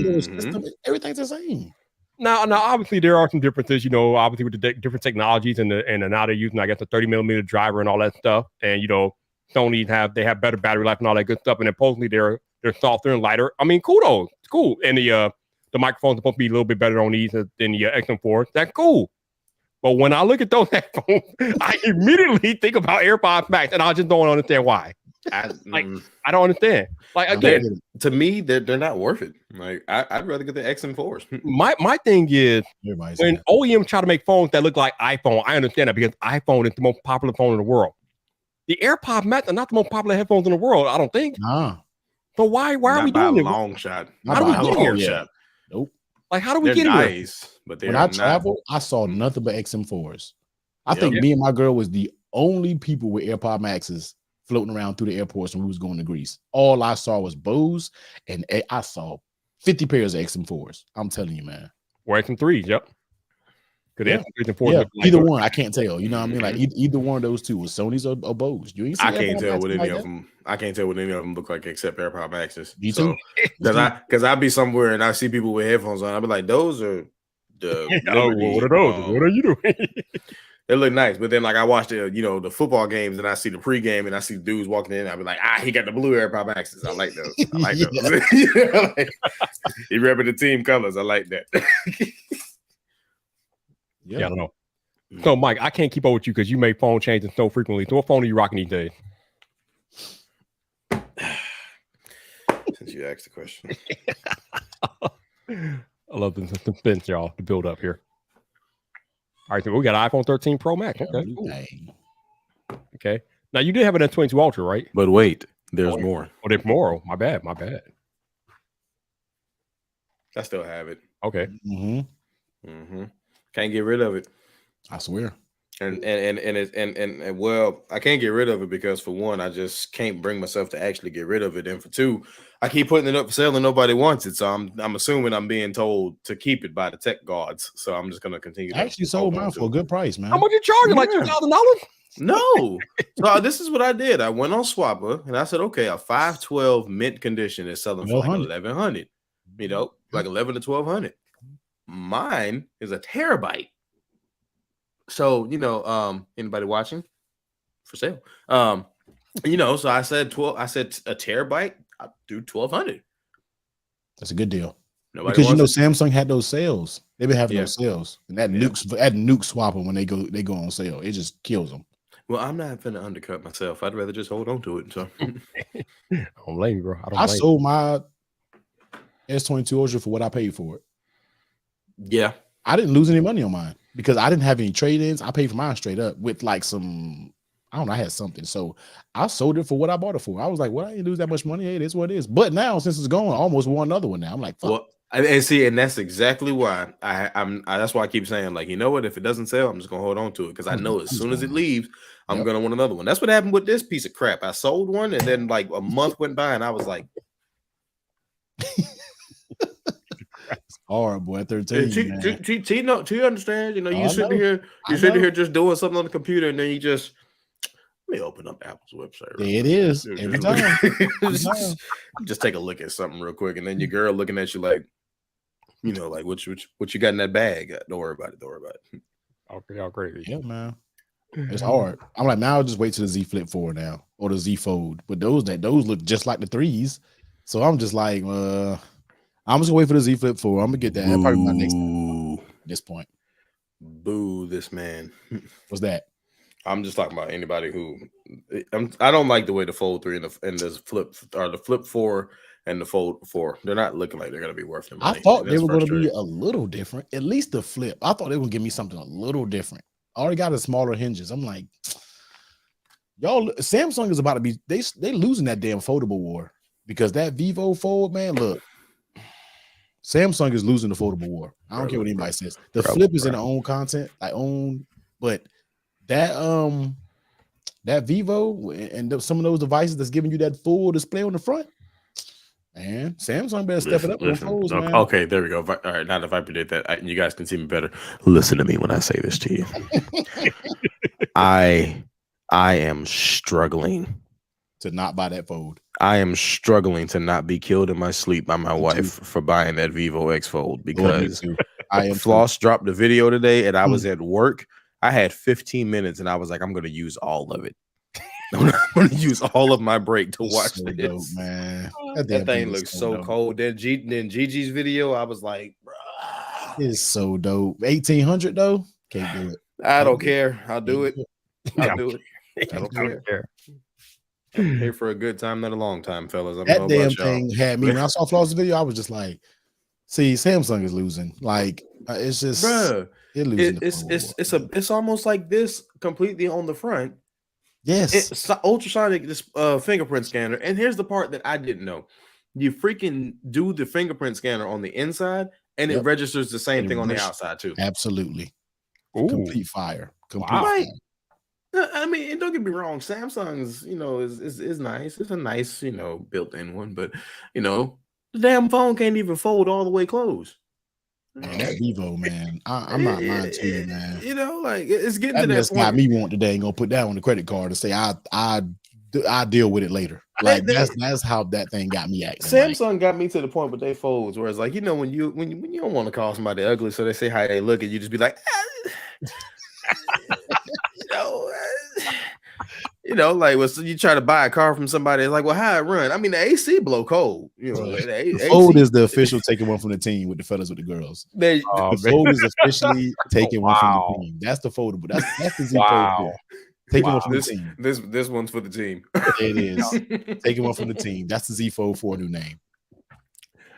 Everything's the same. Now, obviously there are some differences, you know, obviously with the different technologies and now they're using, I guess, the 30mm driver and all that stuff. And, you know, Sony have better battery life and all that good stuff. And then supposedly they're softer and lighter. I mean, kudos. It's cool. And the microphone's supposed to be a little bit better on these than the XM4. That's cool. But when I look at those headphones, I immediately think about AirPods Max, and I just don't understand why. I don't understand. Like, again, to me, they're not worth it. Like, I'd rather get the XM4s. My thing is, when OEMs try to make phones that look like iPhone, I understand that because iPhone is the most popular phone in the world. The AirPods Max are not the most popular headphones in the world, I don't think. Nah. So why are we doing it? Long shot. How do we get here? Nope. Like, how do we get here? But when I traveled, I saw nothing but XM4s. I think me and my girl was the only people with AirPod Maxes floating around through the airports when we was going to Greece. All I saw was Bose, and I saw 50 pairs of XM4s. I'm telling you, man. Or XM3s, yep. Yeah. Either one, I can't tell. You know what I mean? Like either one of those two was Sony's or Bose. You ain't I can't tell what any of them. I can't tell what any of them look like except AirPod Maxes. You too? Because I'd be somewhere and I see people with headphones on. I'd be like, those are the. What are those? What are you doing? They look nice, but then like I watch the football games and I see the pregame and I see dudes walking in. I'd be like, he got the blue AirPod Maxes. I like those. I like those. Like, he repping the team colors. I like that. Yeah, I don't know. So, Mike, I can't keep up with you because you make phone changes so frequently. So, what phone are you rocking these days? Since you asked the question, I love the suspense, y'all, to build up here. All right, so we got an iPhone 13 Pro Max. Okay, cool. Okay. Now you did have an S22 Ultra, right? But wait, there's more. Oh, there's more. My bad. I still have it. Okay. Can't get rid of it. I swear. And well, I can't get rid of it because for one, I just can't bring myself to actually get rid of it, and for two, I keep putting it up for sale and nobody wants it. So I'm assuming I'm being told to keep it by the tech gods. So I'm just gonna continue. I actually sold mine for a good price, man. How much you charging? Like $2,000? No. So this is what I did. I went on Swapper and I said, okay, a 512 mint condition is selling for like 1,100. You know, like 11 to 1,200. Mine is a terabyte. So, you know, anybody watching for sale? You know, so I said a terabyte, I'll do 1,200. That's a good deal. Nobody because you know wants it. Samsung had those sales. They've been having those sales, and that nuke swapper when they go on sale, it just kills them. Well, I'm not gonna undercut myself. I'd rather just hold on to it. So I don't blame you, bro. I sold my S22 Ultra for what I paid for it. Yeah, I didn't lose any money on mine because I didn't have any trade-ins. I paid for mine straight up with like some, I don't know, I had something. So I sold it for what I bought it for. I was like, well, I didn't lose that much money. Hey, it is what it is. But now since it's gone, I almost won another one now. I'm like, fuck. Well, and see, and that's exactly why that's why I keep saying, like, you know what, if it doesn't sell, I'm just gonna hold on to it because I know as soon as it leaves, I'm gonna want another one. That's what happened with this piece of crap. I sold one, and then like a month went by, and I was like, it's hard, boy. 13. T understands, you know, you sitting here just doing something on the computer, and then you just let me open up Apple's website. There it is. Every time. Just take a look at something real quick, and then your girl looking at you like, you know, like what you got in that bag? Don't worry about it. Don't worry about it. Y'all crazy. Yeah, man. It's hard. I'm like, now I'll just wait till the Z Flip 4 now or the Z Fold. But those look just like the 3s. So I'm just like, I'm just gonna wait for the Z Flip 4. I'm gonna get that. That'll probably my next time at this point. Boo this man. What's that? I'm just talking about anybody who I don't like the way the Fold 3 and the Flip or the Flip 4 and the Fold 4. They're not looking like they're gonna be worth the money. I thought they were gonna be a little different. At least the Flip. I thought they were gonna give me something a little different. I already got a smaller hinges. I'm like, y'all, Samsung is about to be they losing that damn foldable war because that Vivo Fold, man, look. Samsung is losing the foldable war. I don't care what anybody says. The Flip is in their own content, but that Vivo and some of those devices that's giving you that full display on the front, man, Samsung better step it up on folds, man. Okay, there we go. All right, now if I predict that, you guys can see me better. Listen to me when I say this to you. I am struggling to not buy that Fold. I am struggling to not be killed in my sleep by my wife for buying that Vivo X Fold because Floss dropped the video today and I was at work. I had 15 minutes and I was like, I'm going to use all of it. I'm going to use all of my break to watch this. Dope, man. That thing looks so cold. Then Gigi's video, I was like, bruh. It's so dope. 1,800 though? Can't do it. I don't care. I'll do it. I'll do it. I don't care. I'm here for a good time, not a long time, fellas. That damn thing had me. When I saw Floss's video, I was just like, see, Samsung is losing. Like, it's just, bruh, it's almost like this completely on the front. Yes. It's ultrasonic fingerprint scanner. And here's the part that I didn't know. You freaking do the fingerprint scanner on the inside and it registers the same thing on the outside too. Absolutely. Complete fire. Fire. I mean, and don't get me wrong, Samsung's, you know, is nice. It's a nice, you know, built-in one, but you know, the damn phone can't even fold all the way closed. Man, that Vivo, man, I'm not lying to you, man. You know, like it's getting to that point. Got me want today and gonna put that on the credit card and say I deal with it later. Like that's how that thing got me acting. Samsung got me to the point with their folds where it's like, you know, when you don't want to call somebody ugly, so they say how they look, and you just be like, you know, like when you try to buy a car from somebody, it's like, well, how it run? I mean, the AC blow cold. You know, the Fold is the official taking one from the team with the fellas with the girls. The Fold is officially taking one from the team. That's the foldable. That's the Z Fold. Taking one from the team. This one's for the team. It is. Taking one from the team. That's the Z Fold 4 new name.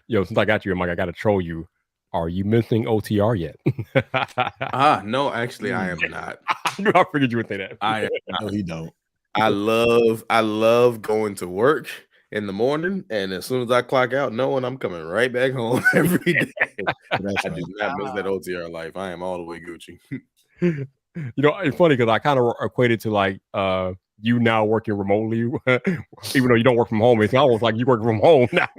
Yo, since I got you, Mike, I got to troll you. Are you missing OTR yet? No, actually, I am not. I figured you would say that. I am not. No, he don't. I love going to work in the morning, and as soon as I clock out, knowing I'm coming right back home every day. That's I right. do not miss that OTR life. I am all the way Gucci. It's funny because I kind of equated to like you now working remotely, even though you don't work from home. It's almost like you work from home now.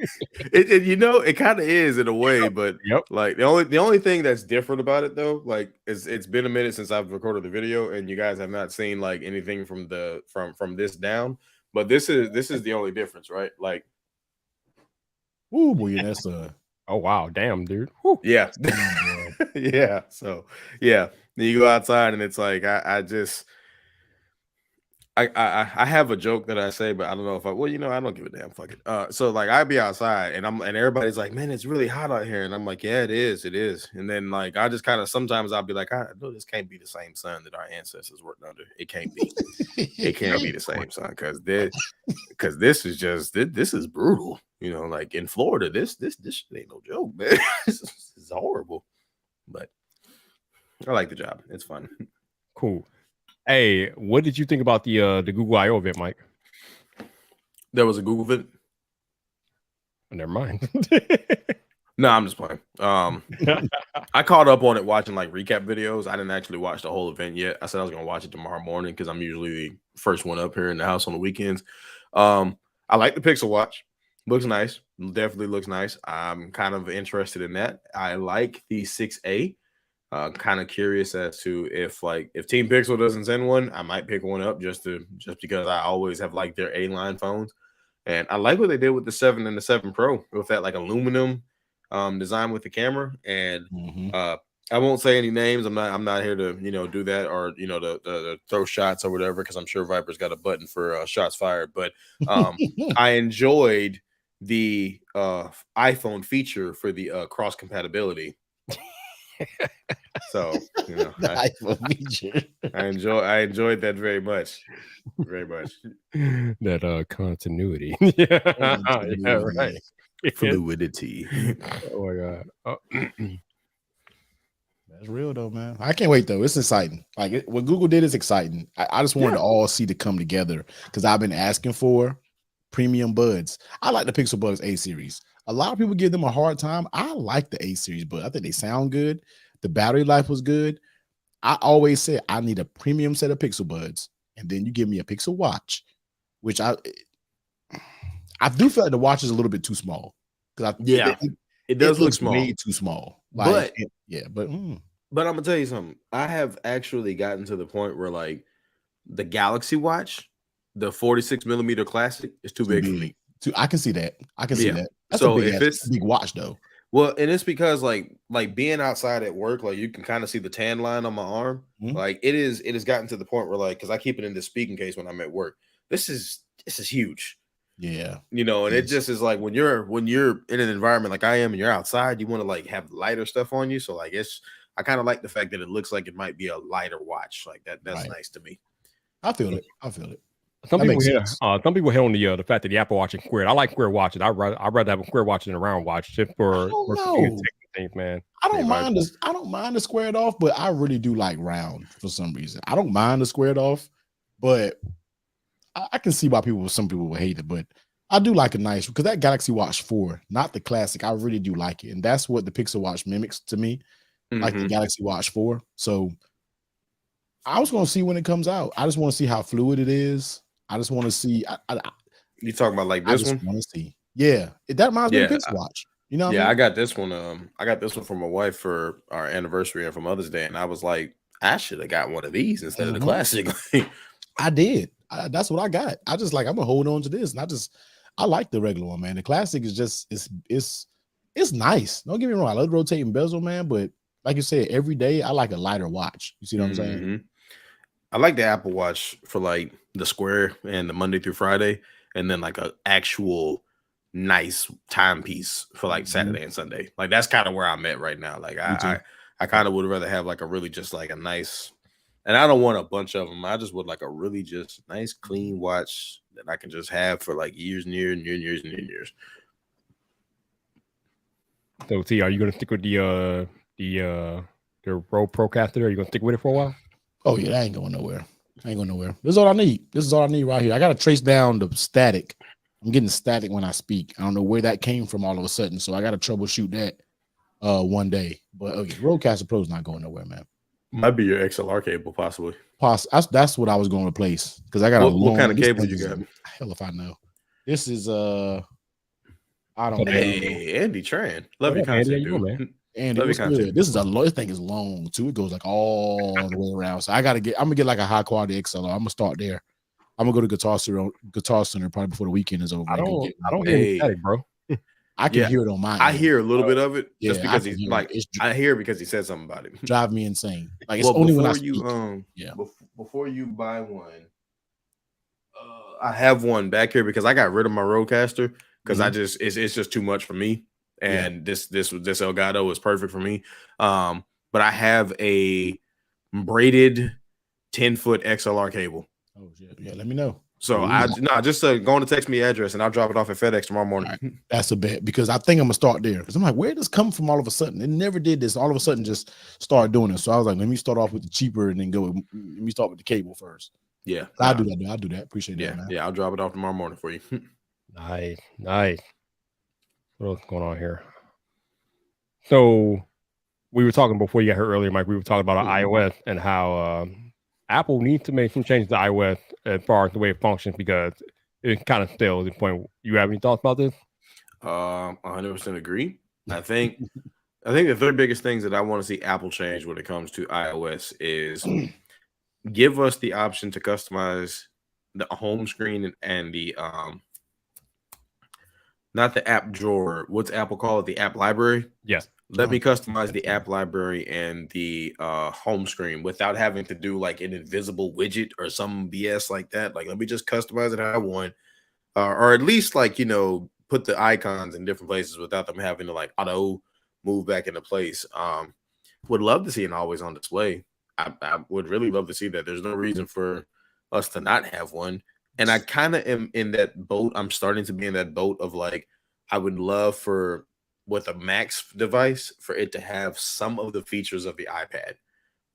It kind of is in a way, but Yep. like the only thing that's different about it though, like it's been a minute since I've recorded the video, and you guys have not seen like anything from this down. But this is the only difference, right? Like, Ooh, boy, that's Oh wow, damn, dude. Whew. yeah, boy. yeah. So yeah, then you go outside, and it's like I have a joke that I say, but I don't know if I don't give a damn. Fuck it. So like I'd be outside and everybody's like, man, it's really hot out here. And I'm like, yeah, it is. And then like I just kind of sometimes I'll be like, I know this can't be the same sun that our ancestors worked under. It can't be. It can't be the same sun because this is just this is brutal. Like in Florida, this shit ain't no joke, man. This is horrible. But I like the job. It's fun. Cool. Hey, what did you think about the Google I/O event, Mike? There was a Google event. Oh, never mind. No, I'm just playing. I caught up on it watching like recap videos. I didn't actually watch the whole event yet. I said I was gonna watch it tomorrow morning because I'm usually the first one up here in the house on the weekends. I like the Pixel Watch. Looks nice. Definitely looks nice. I'm kind of interested in that. I like the 6A. Kind of curious as to if Team Pixel doesn't send one, I might pick one up just because I always have liked their A-line phones. And I like what they did with the 7 and the 7 Pro with that like aluminum design with the camera. And I won't say any names. I'm not here to do that or to throw shots or whatever, because I'm sure Viper's got a button for shots fired. But I enjoyed the iPhone feature for the cross compatibility. So I enjoyed that very much. That continuity. Yeah, right. Fluidity. Oh my god. Oh. That's real though, man. I can't wait though. It's exciting. Like what Google did is exciting. I just wanted to all see to come together because I've been asking for premium buds. I like the Pixel Buds A series. A lot of people give them a hard time. I like the A series, but I think they sound good. The battery life was good. I always say I need a premium set of Pixel Buds, and then you give me a Pixel Watch, which I do feel like the watch is a little bit too small. It does look small, way too small. Like, but I'm gonna tell you something. I have actually gotten to the point where like the Galaxy Watch, the 46 millimeter Classic, is too big for me. I can see that. That's so a big watch though. Well, and it's because like being outside at work, like you can kind of see the tan line on my arm. Like it has gotten to the point where like, because I keep it in the speaking case when I'm at work. This is huge. Yeah. And it just is like when you're in an environment like I am and you're outside, you want to like have lighter stuff on you. So like I kind of like the fact that it looks like it might be a lighter watch. Like that's nice to me. I feel it. Some people hit on the fact that the Apple Watch is squared. I like square watches. I'd rather have a square watch than a round watch just for things, man. I don't mind the squared off, but I really do like round for some reason. I don't mind the squared off, but I can see why some people will hate it. But I do like a nice, because that Galaxy Watch 4, not the Classic, I really do like it, and that's what the Pixel Watch mimics to me, like the Galaxy Watch 4. So I was going to see when it comes out. I just want to see how fluid it is. I just want to see. You talking about like this one? I want to see. Yeah, that reminds me of Pixel Watch. You know? What I mean? I got this one. I got this one from my wife for our anniversary and for Mother's Day, and I was like, I should have got one of these instead of the Classic. I did. That's what I got. I just like, I'm gonna hold on to this, and I like the regular one, man. The Classic is just it's nice. Don't get me wrong. I love the rotating bezel, man, but like you said, every day I like a lighter watch. You see what I'm saying? I like the Apple Watch for like the square and the Monday through Friday, and then like a actual nice timepiece for like Saturday and Sunday. Like that's kind of where I'm at right now. Like I kind of would rather have like a really just like a nice, and I don't want a bunch of them. I just would like a really just nice clean watch that I can just have for like years and years and years and years. So T, are you gonna stick with the Rode Procaster? Are you gonna stick with it for a while? Oh yeah, that ain't going nowhere. This is all I need. This is all I need right here. I gotta trace down the static I'm getting static when I speak. I don't know where that came from all of a sudden, so I got to troubleshoot that one day. But Rodecaster Pro is not going nowhere, man. Might be your XLR cable, possibly. That's what I was going to replace because I got what kind of cable you got? Hell if I know. This is I don't know. Hey, Andy Tran, love your content, dude. Man. Andy, what's good? This thing is long too. It goes like all the way around. So I'm gonna get like a high quality XLR. I'm gonna start there. I'm gonna go to Guitar Center probably before the weekend is over. I don't hear any static, bro. I can hear it on my end. I hear a little bit of it just because he's like I hear it because he said something about it. Drive me insane. Like it's only when I speak. Before you buy one, I have one back here because I got rid of my Rodecaster because it's just too much for me. And this Elgato is perfect for me. But I have a braided 10-foot XLR cable. Oh shit. Yeah, let me know. So just go on to text me the address and I'll drop it off at FedEx tomorrow morning. Right. That's a bet because I think I'm gonna start there because I'm like, where did this come from all of a sudden? It never did this. All of a sudden, just started doing it. So I was like, let me start off with the cheaper and then let me start with the cable first. Yeah, I'll do that. I'll do that. Appreciate that, man. Yeah, I'll drop it off tomorrow morning for you. Nice. What else is going on here? So we were talking before you got here earlier, Mike. We were talking about iOS and how Apple needs to make some changes to iOS as far as the way it functions because it's kind of stale at this point. You have any thoughts about this? 100% agree. I think the third biggest things that I want to see Apple change when it comes to iOS is give us the option to customize the home screen and the not the app drawer. What's Apple call it? The app library? Yes. Let me customize the app library and the home screen without having to do like an invisible widget or some BS like that. Like, let me just customize it how I want, or at least like, put the icons in different places without them having to like auto move back into place. Would love to see an always on display. I would really love to see that. There's no reason for us to not have one. And I kind of am in that boat. I'm starting to be in that boat of like, I would love for with a Max device for it to have some of the features of the iPad,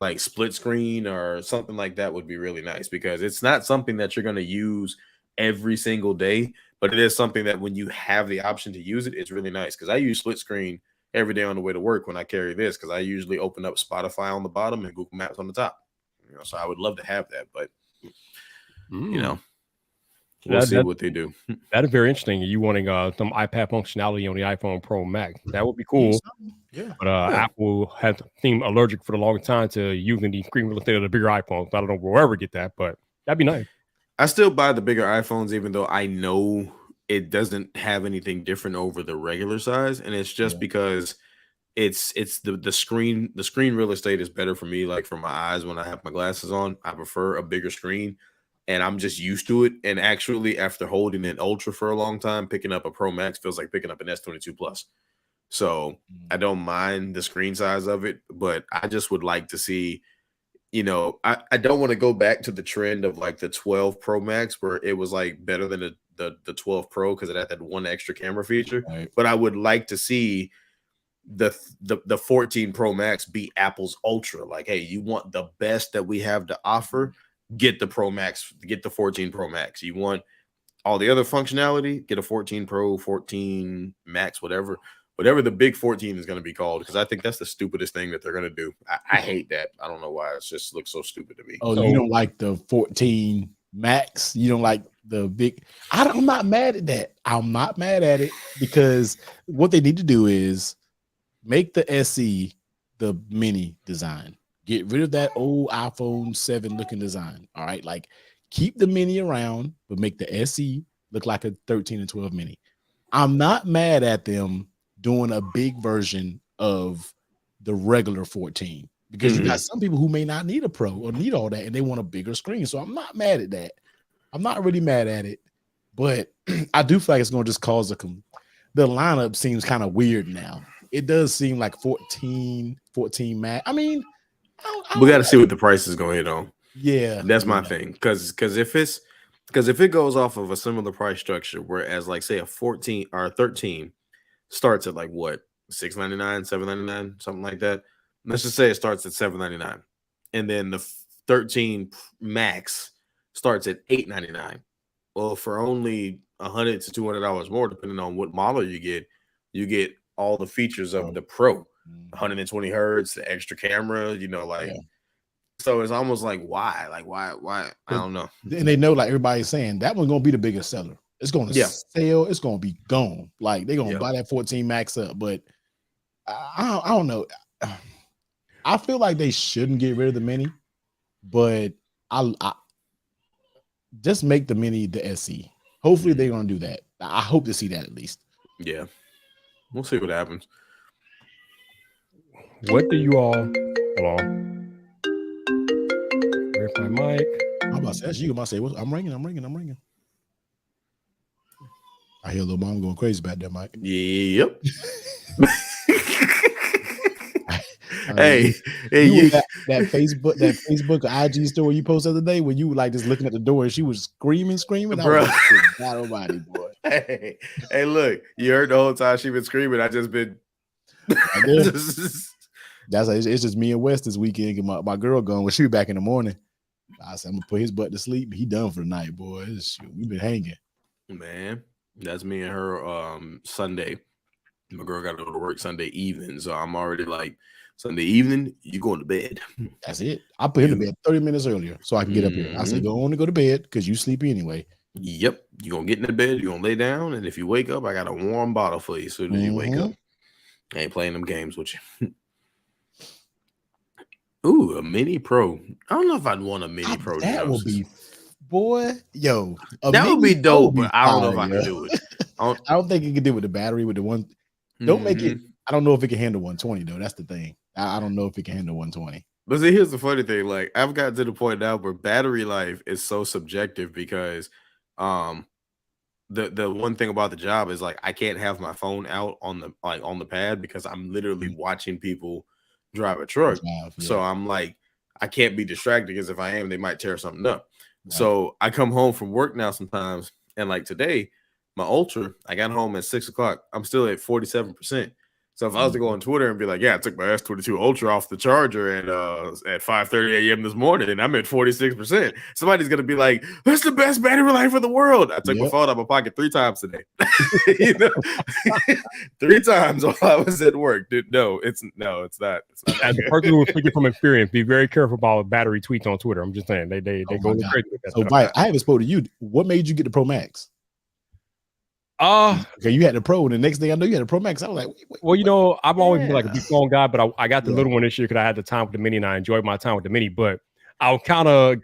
like split screen or something like that would be really nice because it's not something that you're going to use every single day, but it is something that when you have the option to use it, it's really nice because I use split screen every day on the way to work when I carry this because I usually open up Spotify on the bottom and Google Maps on the top. So I would love to have that, but we'll see what they do. That is very interesting. You wanting some iPad functionality on the iPhone Pro Max. That would be cool. Yeah. But Apple has seemed allergic for the longest time to using the screen real estate of the bigger iPhones. I don't know if we'll ever get that, but that'd be nice. I still buy the bigger iPhones, even though I know it doesn't have anything different over the regular size. And it's just because it's the screen real estate is better for me. Like for my eyes, when I have my glasses on, I prefer a bigger screen. And I'm just used to it. And actually, after holding an Ultra for a long time, picking up a Pro Max feels like picking up an S22 Plus. So I don't mind the screen size of it, but I just would like to see, I don't want to go back to the trend of like the 12 Pro Max where it was like better than the 12 Pro because it had that one extra camera feature. Right. But I would like to see the 14 Pro Max be Apple's Ultra. Like, hey, you want the best that we have to offer? Get the Pro Max, get the 14 Pro Max. You want all the other functionality, get a 14 Pro, 14 Max, whatever the big 14 is going to be called, because I think that's the stupidest thing that they're going to do. I hate that. I don't know why. It just looks so stupid to me. Oh, you don't like the 14 Max? You don't like the big? I'm not mad at that. I'm not mad at it because what they need to do is make the SE the mini design. Get rid of that old iPhone 7 looking design. All right. Like keep the mini around, but make the SE look like a 13 and 12 mini. I'm not mad at them doing a big version of the regular 14 because you got some people who may not need a Pro or need all that and they want a bigger screen. So I'm not mad at that. I'm not really mad at it, but I do feel like it's going to just cause the lineup seems kind of weird now. It does seem like 14 Max. I mean, we got to see what the price is going to hit on. Yeah, that's my thing. Because if it goes off of a similar price structure, whereas like say a 14 or a 13 starts at like what, $699, $799, something like that. Let's just say it starts at $799, and then the 13 Max starts at $899. Well, for only $100 to $200 more, depending on what model you get. You get all the features of the Pro, 120 hertz, the extra camera. So it's almost like why? I don't know. And they know, like everybody's saying, that one's gonna be the biggest seller. It's gonna sell. It's gonna be gone. Like they're gonna buy that 14 Max up. But I don't know. I feel like they shouldn't get rid of the Mini, but I just make the Mini the SE. Hopefully they're gonna do that. I hope to see that at least. Yeah, we'll see what happens. What do you all? Hold on. Where's my mic? I'm about to say that's you. I'm about to say, I'm ringing. I hear little mom going crazy back there, Mike. Yep. Hey, that Facebook or IG story you posted the other day when you were like just looking at the door and she was screaming. Bro. Not nobody, boy. Hey, look, you heard the whole time she been screaming. I just been. It's just me and West this weekend. My girl gone when she be back in the morning. I said I'm gonna put his butt to sleep. He done for the night, boy. We've been hanging. Man, that's me and her Sunday. My girl got to go to work Sunday evening, so I'm already like, Sunday evening, you going to bed. That's it. I put him to bed 30 minutes earlier so I can get up here. I said, go on and go to bed because you sleepy anyway. Yep. You're going to get in the bed, you're going to lay down, and if you wake up, I got a warm bottle for you as soon as you wake up. I ain't playing them games with you. Ooh, a Mini Pro. I don't know if I'd want a Mini Pro. That would be, boy, yo. That would be dope, but I don't know if I can do it. I don't think you can do it with the battery with the one. Don't make it. I don't know if it can handle 120 though. That's the thing. I don't know if it can handle 120. But see, here's the funny thing. Like I've gotten to the point now where battery life is so subjective because the one thing about the job is like I can't have my phone out on the pad because I'm literally watching people drive a truck. So I'm like, I can't be distracted because if I am, they might tear something up. Right. So I come home from work now sometimes, and like today, my Ultra, I got home at 6 o'clock. I'm still at 47%. So if I was to go on Twitter and be like, yeah, I took my S22 Ultra off the charger and at 5:30 a.m. this morning, and I'm at 46%. Somebody's gonna be like, that's the best battery life in the world. I took my phone out of my pocket 3 times today. 3 times while I was at work. Dude, it's not. It's not As a person who was speaking from experience, be very careful about battery tweets on Twitter. I'm just saying they go crazy with that. So I haven't spoken to you. What made you get the Pro Max? Okay, you had the Pro, and the next thing I know, you had the Pro Max. I was like, wait, well, I've always been like a big phone guy, but I got the little one this year because I had the time with the Mini, and I enjoyed my time with the Mini. But I'll kind of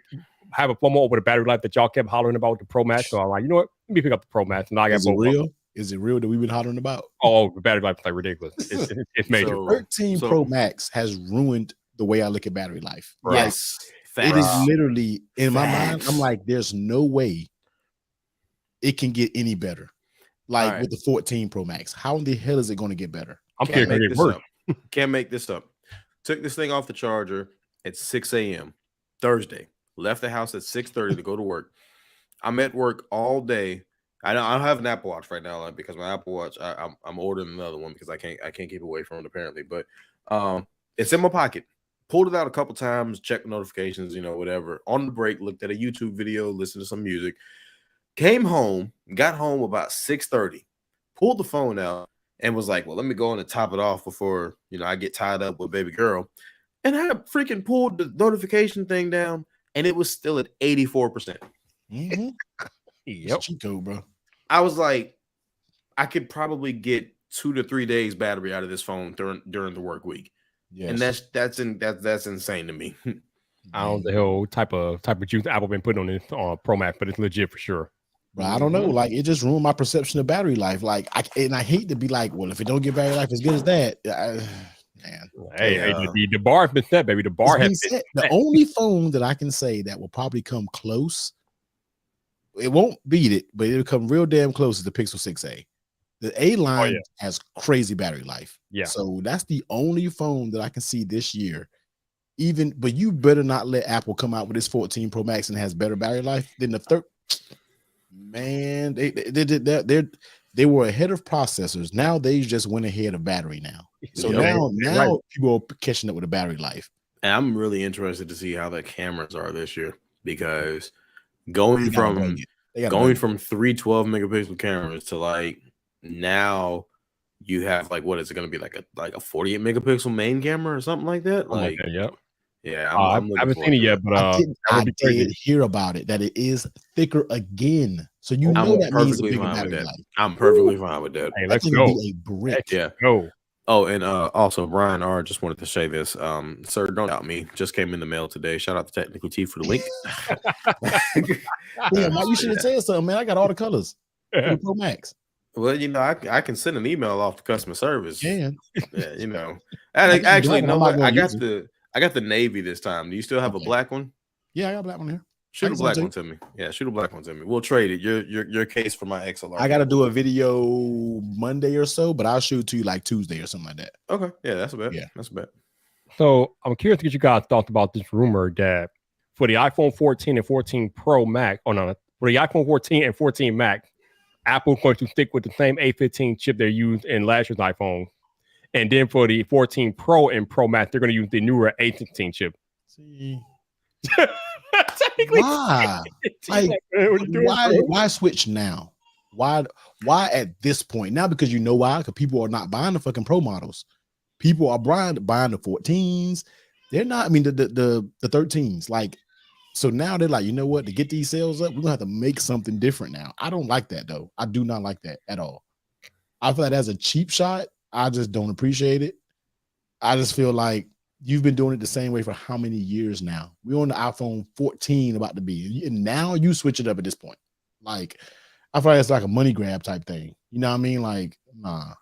have a FOMO over the battery life that y'all kept hollering about with the Pro Max. So I'm like, you know what? Let me pick up the Pro Max. And I got Is it real? Is it real that we've been hollering about? Oh, the battery life is like ridiculous. It's major. So, 13 Pro Max has ruined the way I look at battery life. Yes, it is literally in my mind. I'm like, there's no way it can get any better. Like with the 14 Pro Max, how in the hell is it going to get better? I'm scared to get worse. Can't make this up. Took this thing off the charger at 6 a.m. Thursday. Left the house at 6:30 to go to work. I'm at work all day. I don't have an Apple Watch right now because my Apple Watch. I'm ordering another one because I can't keep away from it apparently. But it's in my pocket. Pulled it out a couple times, checked notifications, whatever. On the break, looked at a YouTube video, listened to some music. Came home, got home about 6:30, pulled the phone out and was like, well, let me go on and top it off before, I get tied up with baby girl. And I freaking pulled the notification thing down and it was still at 84%. Yep. Chico, bro. I was like, I could probably get 2 to 3 days battery out of this phone during the work week. Yes. And that's insane to me. I don't know the whole type of juice Apple been putting on it on Pro Max, but it's legit for sure. But I don't know. Like it just ruined my perception of battery life. Like I hate to be like, well, if it don't get battery life as good as that, man. Hey, the bar has been set, baby. The bar has been set. The only phone that I can say that will probably come close, it won't beat it, but it'll come real damn close is the Pixel 6a. The A line has crazy battery life. Yeah. So that's the only phone that I can see this year. But you better not let Apple come out with this 14 Pro Max and has better battery life than the third. Man, they were ahead of processors. Now they just went ahead of battery now. So now people are catching up with the battery life. And I'm really interested to see how the cameras are this year because going from going from 3 12 megapixel cameras to like now you have like what is it going to be like a 48 megapixel main camera or something like that? Like that, yep. Yeah, I I'm looking haven't forward seen it to yet, but I did hear about it that it is thicker again. So you know I'm that means a perfectly bigger fine with battery that. life. I'm perfectly fine with that. Hey, That let's thing will go. be a brick. Yeah. Go. Oh, and also Brian R. just wanted to say this. Sir, don't doubt me. Just came in the mail today. Shout out to Technical T for the link. Yeah, Mike, you should have said something, man. I got all the colors for the Pro Max. Well, you know, I can send an email off to customer service. Yeah, you know. And actually, black no, one, what? I got the navy this time. Do you still have a black one? Yeah, I got a black one here. Shoot a black one to me. Yeah, shoot a black one to me. We'll trade it. Your case for my XLR. I got to do a video Monday or so, but I'll shoot to you like Tuesday or something like that. Okay, yeah, that's a bet. Yeah, that's a bet. So I'm curious to get you guys thoughts about this rumor that for the iPhone 14 and 14 Pro Max, for the iPhone 14 and 14 Max, Apple's going to stick with the same A15 chip they used in last year's iPhone, and then for the 14 Pro and Pro Max, they're going to use the newer A16 chip. See. Why? Like, why switch now? Why at this point? Now because you know why? Because people are not buying the fucking Pro models. People are buying the 14s. They're not. I mean the 13s. Like, so now they're like, you know what? To get these sales up, we're gonna have to make something different now. I don't like that though. I do not like that at all. I feel like that's a cheap shot. I just don't appreciate it. I just feel like you've been doing it the same way for how many years now? We're on the iPhone 14 about to be, and now you switch it up at this point. Like, I feel like it's like a money grab type thing. You know what I mean? Like, nah.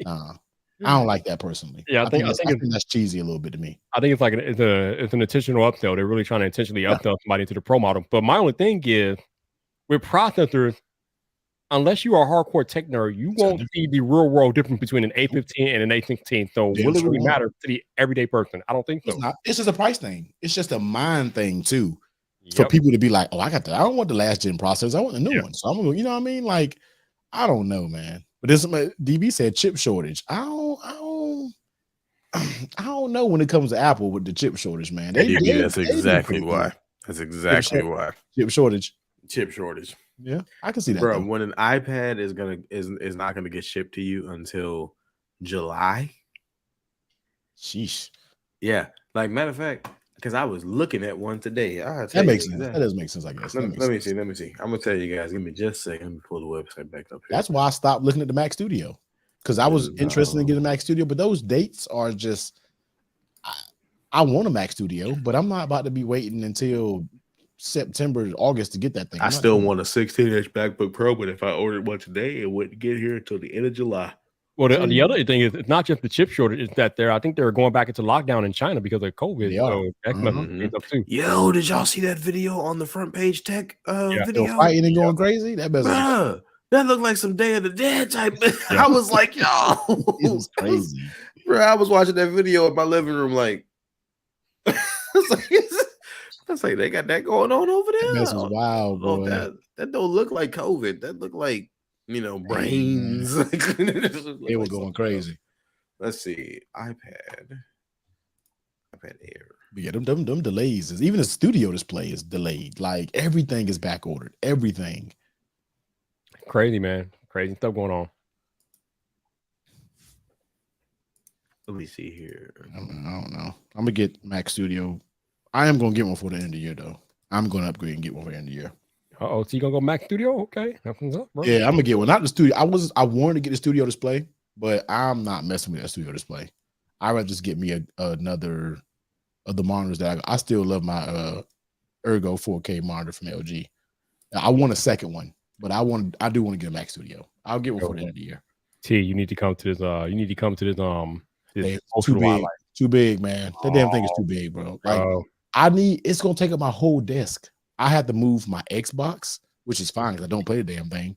I don't like that personally. Yeah, I think that's cheesy a little bit to me. I think it's like it's an intentional upsell. They're really trying to intentionally upsell somebody into the Pro model. But my only thing is with processors, unless you are a hardcore tech nerd, you won't see the real world difference between an A15 and an A16. So will it really matter to the everyday person? I don't think so. It's just a price thing. It's just a mind thing too. For people to be like, oh, I don't want the last gen processor. I want the new one. So I'm gonna, you know what I mean? Like, I don't know, man. But this DB said chip shortage. I don't know when it comes to Apple with the chip shortage, man. That's exactly why. That's exactly why. Chip shortage. Yeah, I can see that. Bro, when an iPad is not gonna get shipped to you until July. Sheesh. Yeah. Like, matter of fact, because I was looking at one today. That makes sense. That does make sense, I guess. Let me see. I'm gonna tell you guys. Give me just a second. Let me pull the website back up here. That's why I stopped looking at the Mac Studio. Because I was interested in getting a Mac Studio, but those dates are just I want a Mac Studio, but I'm not about to be waiting until September, August to get that thing. I still want a 16-inch MacBook Pro, but if I ordered one today, it wouldn't get here until the end of July. Well, the other thing is, it's not just the chip shortage; it's that I think they're going back into lockdown in China because of COVID. So that's up too. Yo, did y'all see that video on the front page tech video? Fighting and going crazy. That that looked like some Day of the Dead type. I was like, yo, it was crazy. Bro, I was watching that video in my living room, like, I was like, they got that going on over there. This is wild, bro. That don't look like COVID. That look like, brains. They were going crazy. Let's see. iPad Air. But yeah, them delays is even the studio display is delayed. Like everything is back ordered. Everything. Crazy, man. Crazy stuff going on. Let me see here. I don't know. I'm gonna get Mac Studio. I am gonna get one for the end of the year though. I'm gonna upgrade and get one for the end of the year. So you gonna go Mac Studio? Okay, nothing's up, bro. Yeah, I'm gonna get one. Not the studio. I wanted to get the studio display, but I'm not messing with that studio display. I'd rather just get me another of the monitors that I still love my Ergo 4K monitor from LG. I want a second one, but I do want to get a Mac Studio. I'll get one for the end of the year. You need to come to this. You need to come to this. It's too big. Too big, man. That damn thing is too big, bro. Like it's gonna take up my whole desk. I have to move my Xbox, which is fine because I don't play the damn thing.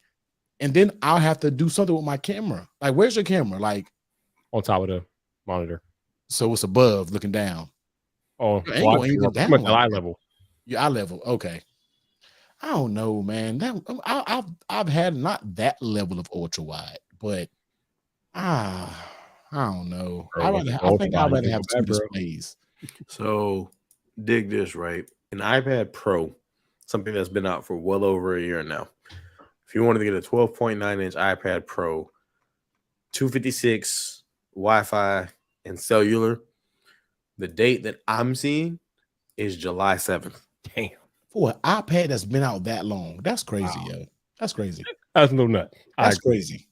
And then I'll have to do something with my camera. Like, where's your camera? Like on top of the monitor. So it's above looking down. Oh, down eye level. Yeah, eye level. Okay. I don't know, man. I've had not that level of ultra wide, but I don't know. I think I'd rather have two displays. So dig this, right? An iPad Pro something that's been out for well over a year now. If you wanted to get a 12.9-inch iPad Pro, 256 Wi-Fi and cellular, the date that I'm seeing is July 7th. Damn. For an iPad that's been out that long, that's crazy, yo. That's crazy. That's a little nut. That's crazy.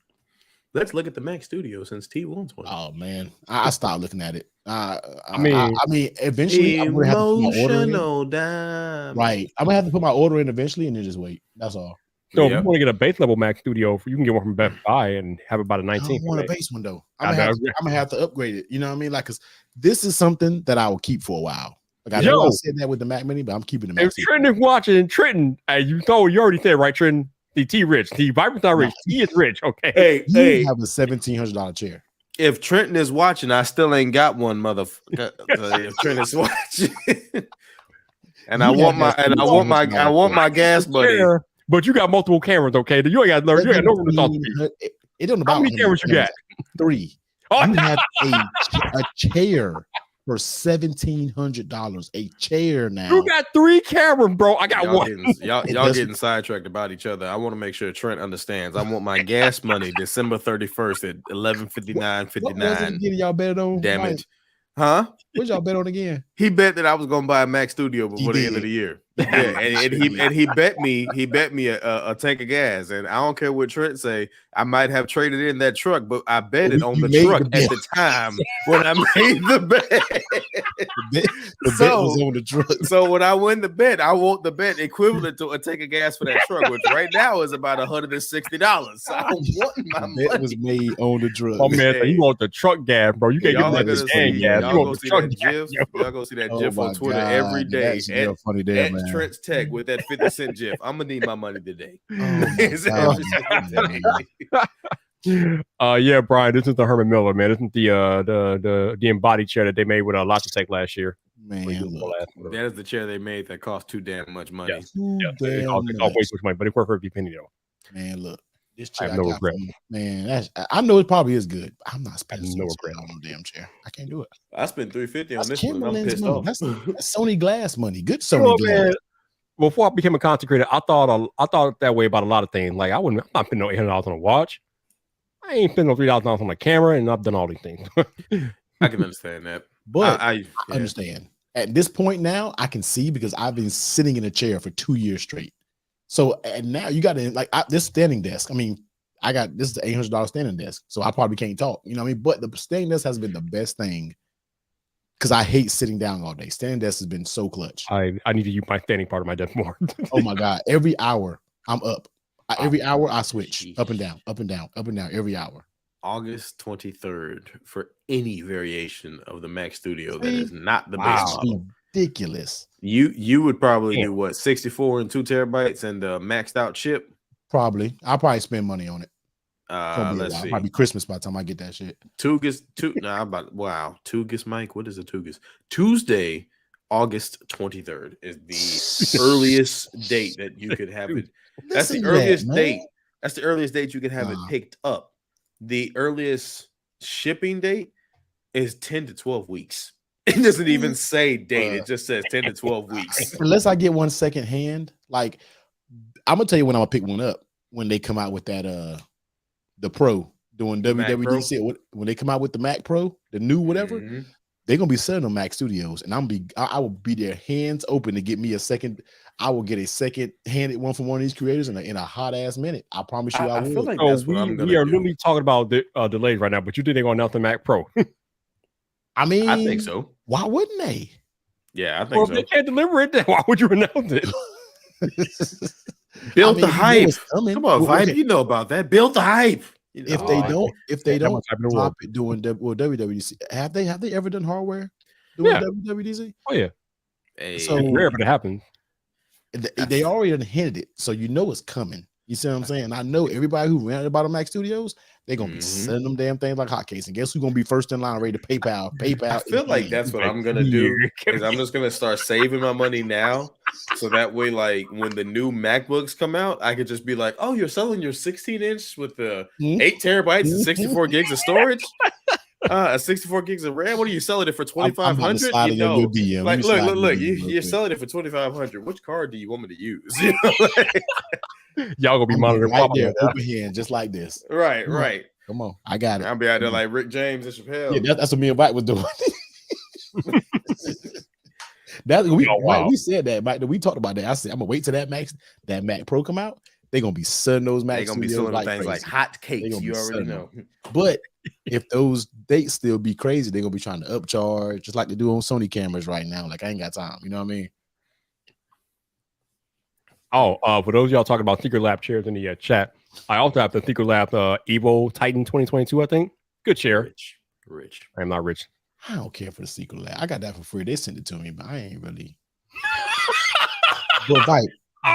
Let's look at the Mac Studio since T1's one. Oh man, I stopped looking at it. I mean, eventually I'm gonna have to put my order in. Diamond. Right, I'm gonna have to put my order in eventually, and then just wait. That's all. So if you want to get a base level Mac Studio, you can get one from Best Buy and have about a 19. I don't want a base one though. I'm gonna have to upgrade it. You know what I mean? Like, cause this is something that I will keep for a while. Like I know I said that with the Mac Mini, but I'm keeping the Mac. If Trenton is watching, Trenton, you already said right, Trenton. The T rich, the Viper's not rich. He is rich. Okay. You have a $1,700 chair. If Trenton is watching, I still ain't got one, motherfucker. If Trenton is watching, and I want my gas money. But you got multiple cameras, okay? You ain't got no room to talk to me. It don't know how many cameras you got? 3. You have a chair for $1,700. A chair now. You got 3 cameras, bro. I got one. Y'all getting sidetracked about each other. I want to make sure Trent understands. I want my gas money December 31st at 11:59:59. Y'all bet on? Damn it. Huh? What y'all bet on again? He bet that I was gonna buy a Mac Studio before the end of the year. Yeah, and he bet me a tank of gas. And I don't care what Trent say. I might have traded in that truck, but I bet it on the truck at the time when I made the bet. The bet was on the truck. So when I win the bet, I want the bet equivalent to a tank of gas for that truck, which right now is about $160. So I want my money. Bet was made on the truck. Oh man, so you want the truck gas, bro? You can't get that gas. Y'all go see that GIF. Y'all go see that GIF on Twitter every day. Funny day, man. Trent's Tech with that 50-cent GIF. I'm gonna need my money today. Yeah, Brian, this is the Herman Miller, man. This is the embodied chair that they made with a Logitech last year. Man, that is the chair they made that cost too damn much money. Yes. It cost way too much money, but it worked for every penny though. Man, look, this chair I have no regret. Man, I know it probably is good. I'm not spending no regret on no damn chair. I can't do it. I spent $350 on this one. I'm pissed off. That's Sony Glass money. Good Sony Glass. Man, before I became a content creator, I thought that way about a lot of things. Like I'm not spending no $800 on a watch. I ain't spending no $3,000 on a camera, and I've done all these things. I can understand that, but I understand. At this point now, I can see because I've been sitting in a chair for 2 years straight. So and now you got to this standing desk. I mean, this is the $800 standing desk, so I probably can't talk. You know what I mean? But the standing desk has been the best thing because I hate sitting down all day. Standing desk has been so clutch. I need to use my standing part of my desk more. Oh my god! Every hour I'm up. Every hour I switch up and down, up and down, up and down every hour. August 23rd for any variation of the Mac Studio that is not the base model. Ridiculous. You would probably do what 64 and 2 terabytes and the maxed out chip. Probably. I'll probably spend money on it. Let's see. Probably Christmas by the time I get that shit. Tugus Mike. What is a Tugus? Tuesday, August 23rd is the earliest date that you could have it. That's the earliest date. That's the earliest date you can have it picked up. The earliest shipping date is 10 to 12 weeks. It doesn't even say date. It just says 10 to 12 weeks. Unless I get one second hand, like I'm gonna tell you when I'm gonna pick one up when they come out with that the Pro doing WWDC. When they come out with the Mac Pro, the new whatever, they're gonna be selling them Mac Studios, and I will be there hands open to get me a second. I will get a second handed one from one of these creators in a hot ass minute. I promise you, I will. Feel like that's what I'm gonna we are do. literally talking about delays right now, but you think they're gonna announce the Mac Pro? I mean, I think so. Why wouldn't they? Yeah, I think so. If they can't deliver it, then why would you announce it? Build the hype. Come on, Vibe. You know about that. Build the hype. You know, if they don't drop it doing WWDC, have they ever done hardware doing WWDC? Oh yeah. So it's rare, but it happens. They already hinted it, so you know it's coming. You see what I'm saying? I know everybody who ran about the Mac Studios, they're gonna be selling them damn things like hotcakes. And guess who's gonna be first in line ready to PayPal? I feel like that's what I'm gonna do. Is I'm just gonna start saving my money now, so that way, like when the new MacBooks come out, I could just be like, "Oh, you're selling your 16-inch with the 8 terabytes and 64 gigs of storage." A 64 gigs of RAM. What are you selling it for? I'm about to 2,500? slide in your DM. Like, You slide in your look. DM real You're quick. selling it for 2,500. Which card do you want me to use? You know, like, Y'all gonna be I'm monitoring right Papa there, like that. open hand, just like this. right, Come on. right. Come on, I got it. I'll be out there Come on. like Rick James and Chappelle. Yeah, that's what me and Mike was doing. We said that, Mike. We talked about that. I said I'm gonna wait till that Mac Pro come out. They're gonna be selling those Mac They're gonna be Studios selling like things crazy. like hot cakes. gonna You be already selling know. But if those dates still be crazy, they're gonna be trying to upcharge, just like they do on Sony cameras right now. Like, I ain't got time. You know what I mean? Oh, for those of y'all talking about Thinker Lab chairs in the chat, I also have the Thinker Lab Evo Titan 2022. I think good chair. Rich. I'm not rich. I don't care for the Secret Lab. I got that for free. They sent it to me, but I ain't really. But Mike,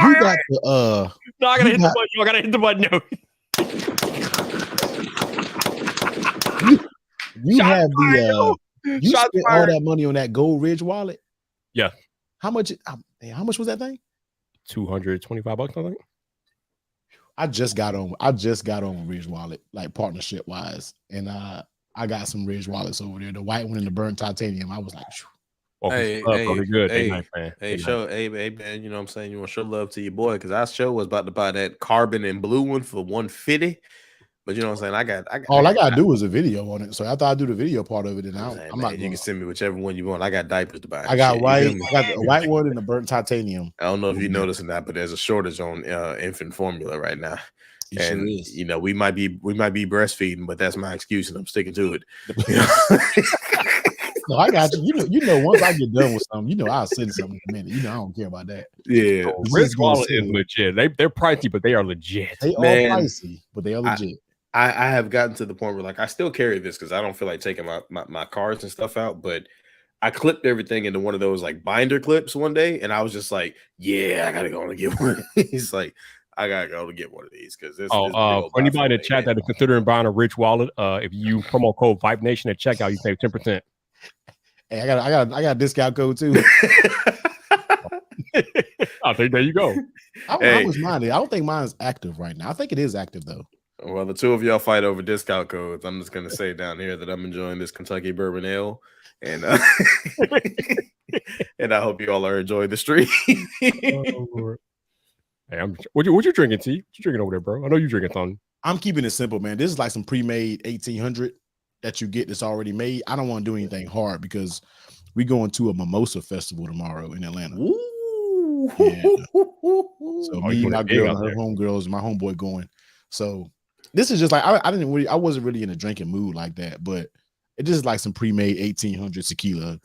you got the No, I gotta hit the button. I gotta hit the button. You have the you Shots spent fired. all that money on that Gold Ridge wallet. Yeah. How much was that thing? $225, I think. I just got on Ridge Wallet, like partnership wise, and I got some Ridge wallets over there. The white one and the burnt titanium. I was like, Hey, good. Hey, nice, man. man, you know what I'm saying? You want to show love to your boy because I sure was about to buy that carbon and blue one for $150. But you know what I'm saying? all I gotta do is a video on it. So after I do the video part of it, and I'm not. You can send me whichever one you want. I got diapers to buy. I got white. I got the white one and the burnt titanium. I don't know if you noticed or not, but there's a shortage on infant formula right now. And you know, we might be breastfeeding, but that's my excuse, and I'm sticking to it. No, I got you. You know, once I get done with something, you know, I'll send something in a minute. You know, I don't care about that. Yeah, Ridge Wallet is legit. They're pricey, but they are legit. They are pricey, but they are legit. I have gotten to the point where like I still carry this because I don't feel like taking my cards and stuff out, but I clipped everything into one of those like binder clips one day, and I was just like, yeah, I gotta go and get one. He's like, I gotta go to get one of these because this. For anybody in the chat that is considering buying a Ridge Wallet, if you promo code Vibe Nation at checkout, you save 10%. Hey, I got a discount code too. I think there you go. How much mine is? I don't think mine's active right now. I think it is active though. Well, the two of y'all fight over discount codes. I'm just gonna say down here that I'm enjoying this Kentucky Bourbon Ale, and and I hope you all are enjoying the stream. Hey, what you drinking, T? What you drinking over there, bro? I know you drinking something. I'm keeping it simple, man. This is like some pre-made 1800 that you get that's already made. I don't want to do anything hard because we going to a mimosa festival tomorrow in Atlanta. Ooh. Yeah. So me, my girl, and her homegirls, and my homeboy going. So this is just like I wasn't really in a drinking mood like that, but it just is like some pre-made 1800 tequila.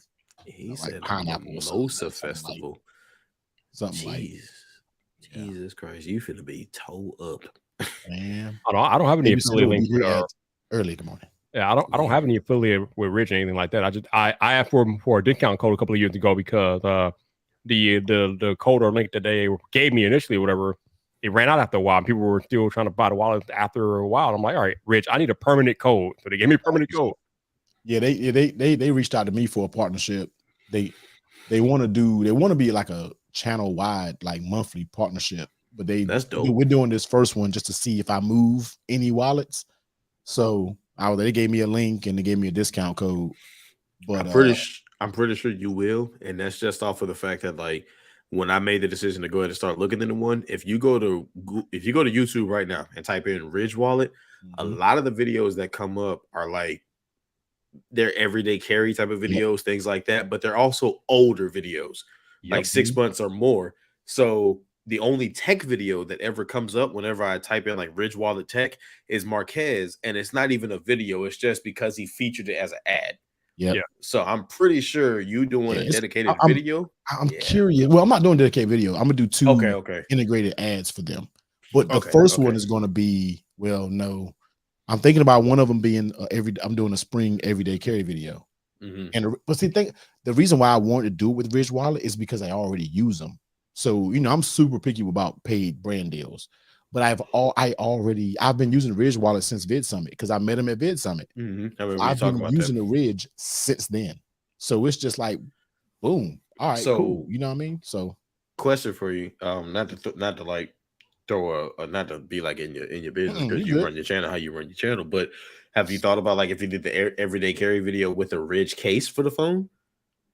He like said pineapple mimosa festival. Something like Jesus Christ, you finna be toe up. Man. I don't have any affiliate link early in the morning. Yeah, I don't have any affiliate with Rich or anything like that. I asked for a discount code a couple of years ago because the code or link that they gave me initially or whatever, it ran out after a while. And people were still trying to buy the wallet after a while. I'm like, all right, Rich, I need a permanent code. So they gave me a permanent code. Yeah, they reached out to me for a partnership. They want to be like a channel wide, like monthly partnership. But that's dope. We're doing this first one just to see if I move any wallets. So they gave me a link and they gave me a discount code. But I'm pretty sure you will, and that's just off of the fact that like when I made the decision to go ahead and start looking into one, if you go to YouTube right now and type in Ridge Wallet, a lot of the videos that come up are like they're everyday carry type of videos, things like that, but they're also older videos, like 6 months or more. So the only tech video that ever comes up whenever I type in like Ridge Wallet tech is Marquez, and it's not even a video. It's just because he featured it as an ad. Yeah. So I'm pretty sure you doing a dedicated video. I'm curious. Well, I'm not doing a dedicated video. I'm gonna do two integrated ads for them. But the first one is going to be, no, I'm thinking about one of them being I'm doing a spring everyday carry video. But see, the reason why I wanted to do it with Ridge Wallet is because I already use them. So, I'm super picky about paid brand deals, but I've been using Ridge Wallet since Vid Summit because I met him at Vid Summit. I've been using the Ridge since then. So it's just like, boom. All right, cool. You know what I mean? So question for you, not to like throw not to be like in your business because you run your channel how you run your channel, but Have you thought about like if you did the everyday carry video with a Ridge case for the phone?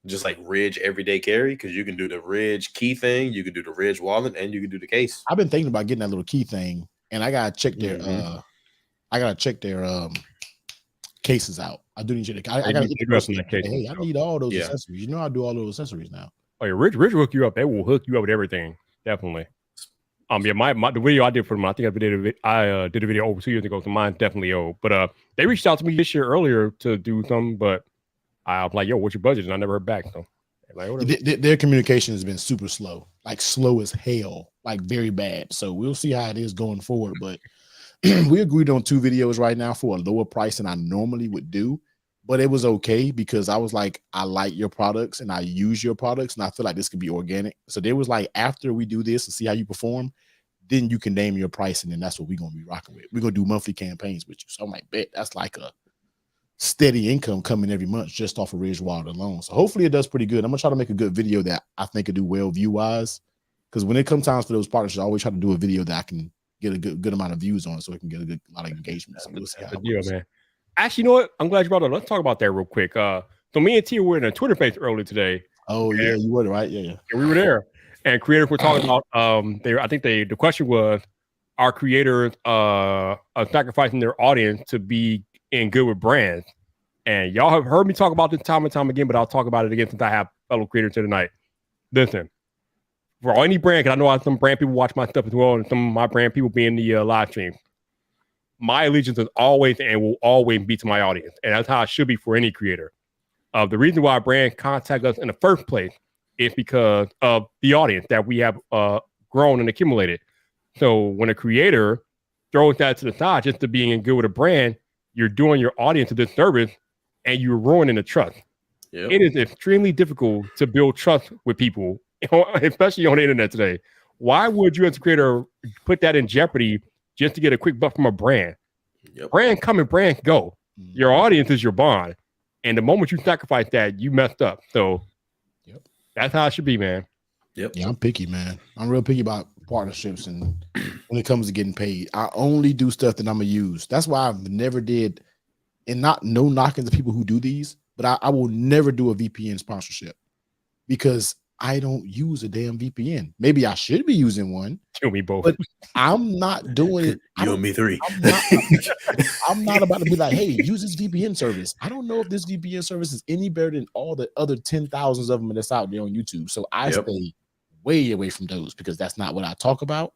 Just like Ridge everyday carry, because you can do the Ridge key thing, you can do the Ridge wallet, and you can do the case. I've been thinking about getting that little key thing, and I gotta check their cases out. I do need to. I gotta get the person that case. Hey, I need all those accessories. You know, I do all those accessories now. Oh yeah, Ridge will hook you up. They will hook you up with everything. Definitely. Yeah, the video I did for them, I think I did a video over 2 years ago, so mine's definitely old. But they reached out to me this year earlier to do something, but I'm like, yo, what's your budget? And I never heard back. So like, their communication has been super slow, like slow as hell, like very bad. So we'll see how it is going forward. But we agreed on 2 videos right now for a lower price than I normally would do. But it was okay because I was like, I like your products and I use your products and I feel like this could be organic. So they was like, after we do this and see how you perform, then you can name your pricing and that's what we're going to be rocking with. We're going to do monthly campaigns with you. So I'm like, bet that's like a steady income coming every month just off of Ridge Wallet alone. So hopefully it does pretty good. I'm going to try to make a good video that I think could do well view-wise because when it comes times for those partnerships, I always try to do a video that I can get a good amount of views on so it can get a lot of engagement. So we'll see how it works. Man. Actually, you know what? I'm glad you brought it up. Let's talk about that real quick. So me and T were in a Twitter space earlier today. Oh, yeah, you were, right? Yeah. And we were there. And creators were talking about the question was, are creators sacrificing their audience to be in good with brands? And y'all have heard me talk about this time and time again, but I'll talk about it again since I have fellow creators here tonight. Listen, for any brand, because I know some brand people watch my stuff as well, and some of my brand people be in the live stream. My allegiance is always and will always be to my audience. And that's how it should be for any creator. The reason why a brand contact us in the first place is because of the audience that we have grown and accumulated. So when a creator throws that to the side just to being good with a brand, you're doing your audience a disservice and you're ruining the trust. Yep. It is extremely difficult to build trust with people, especially on the internet today. Why would you as a creator put that in jeopardy just to get a quick buck from a brand? Yep. Brand come and brand go. Your audience is your bond. And the moment you sacrifice that, you messed up. So that's how it should be, man. Yep. Yeah, I'm picky, man. I'm real picky about partnerships and when it comes to getting paid. I only do stuff that I'm going to use. That's why I've never did, and no knocking to people who do these, but I will never do a VPN sponsorship because I don't use a damn VPN. Maybe I should be using one. Kill me both. But I'm not doing it. You and me 3. I'm not about to be like, hey, use this VPN service. I don't know if this VPN service is any better than all the other 10,000s of them that's out there on YouTube. So I stay way away from those because that's not what I talk about.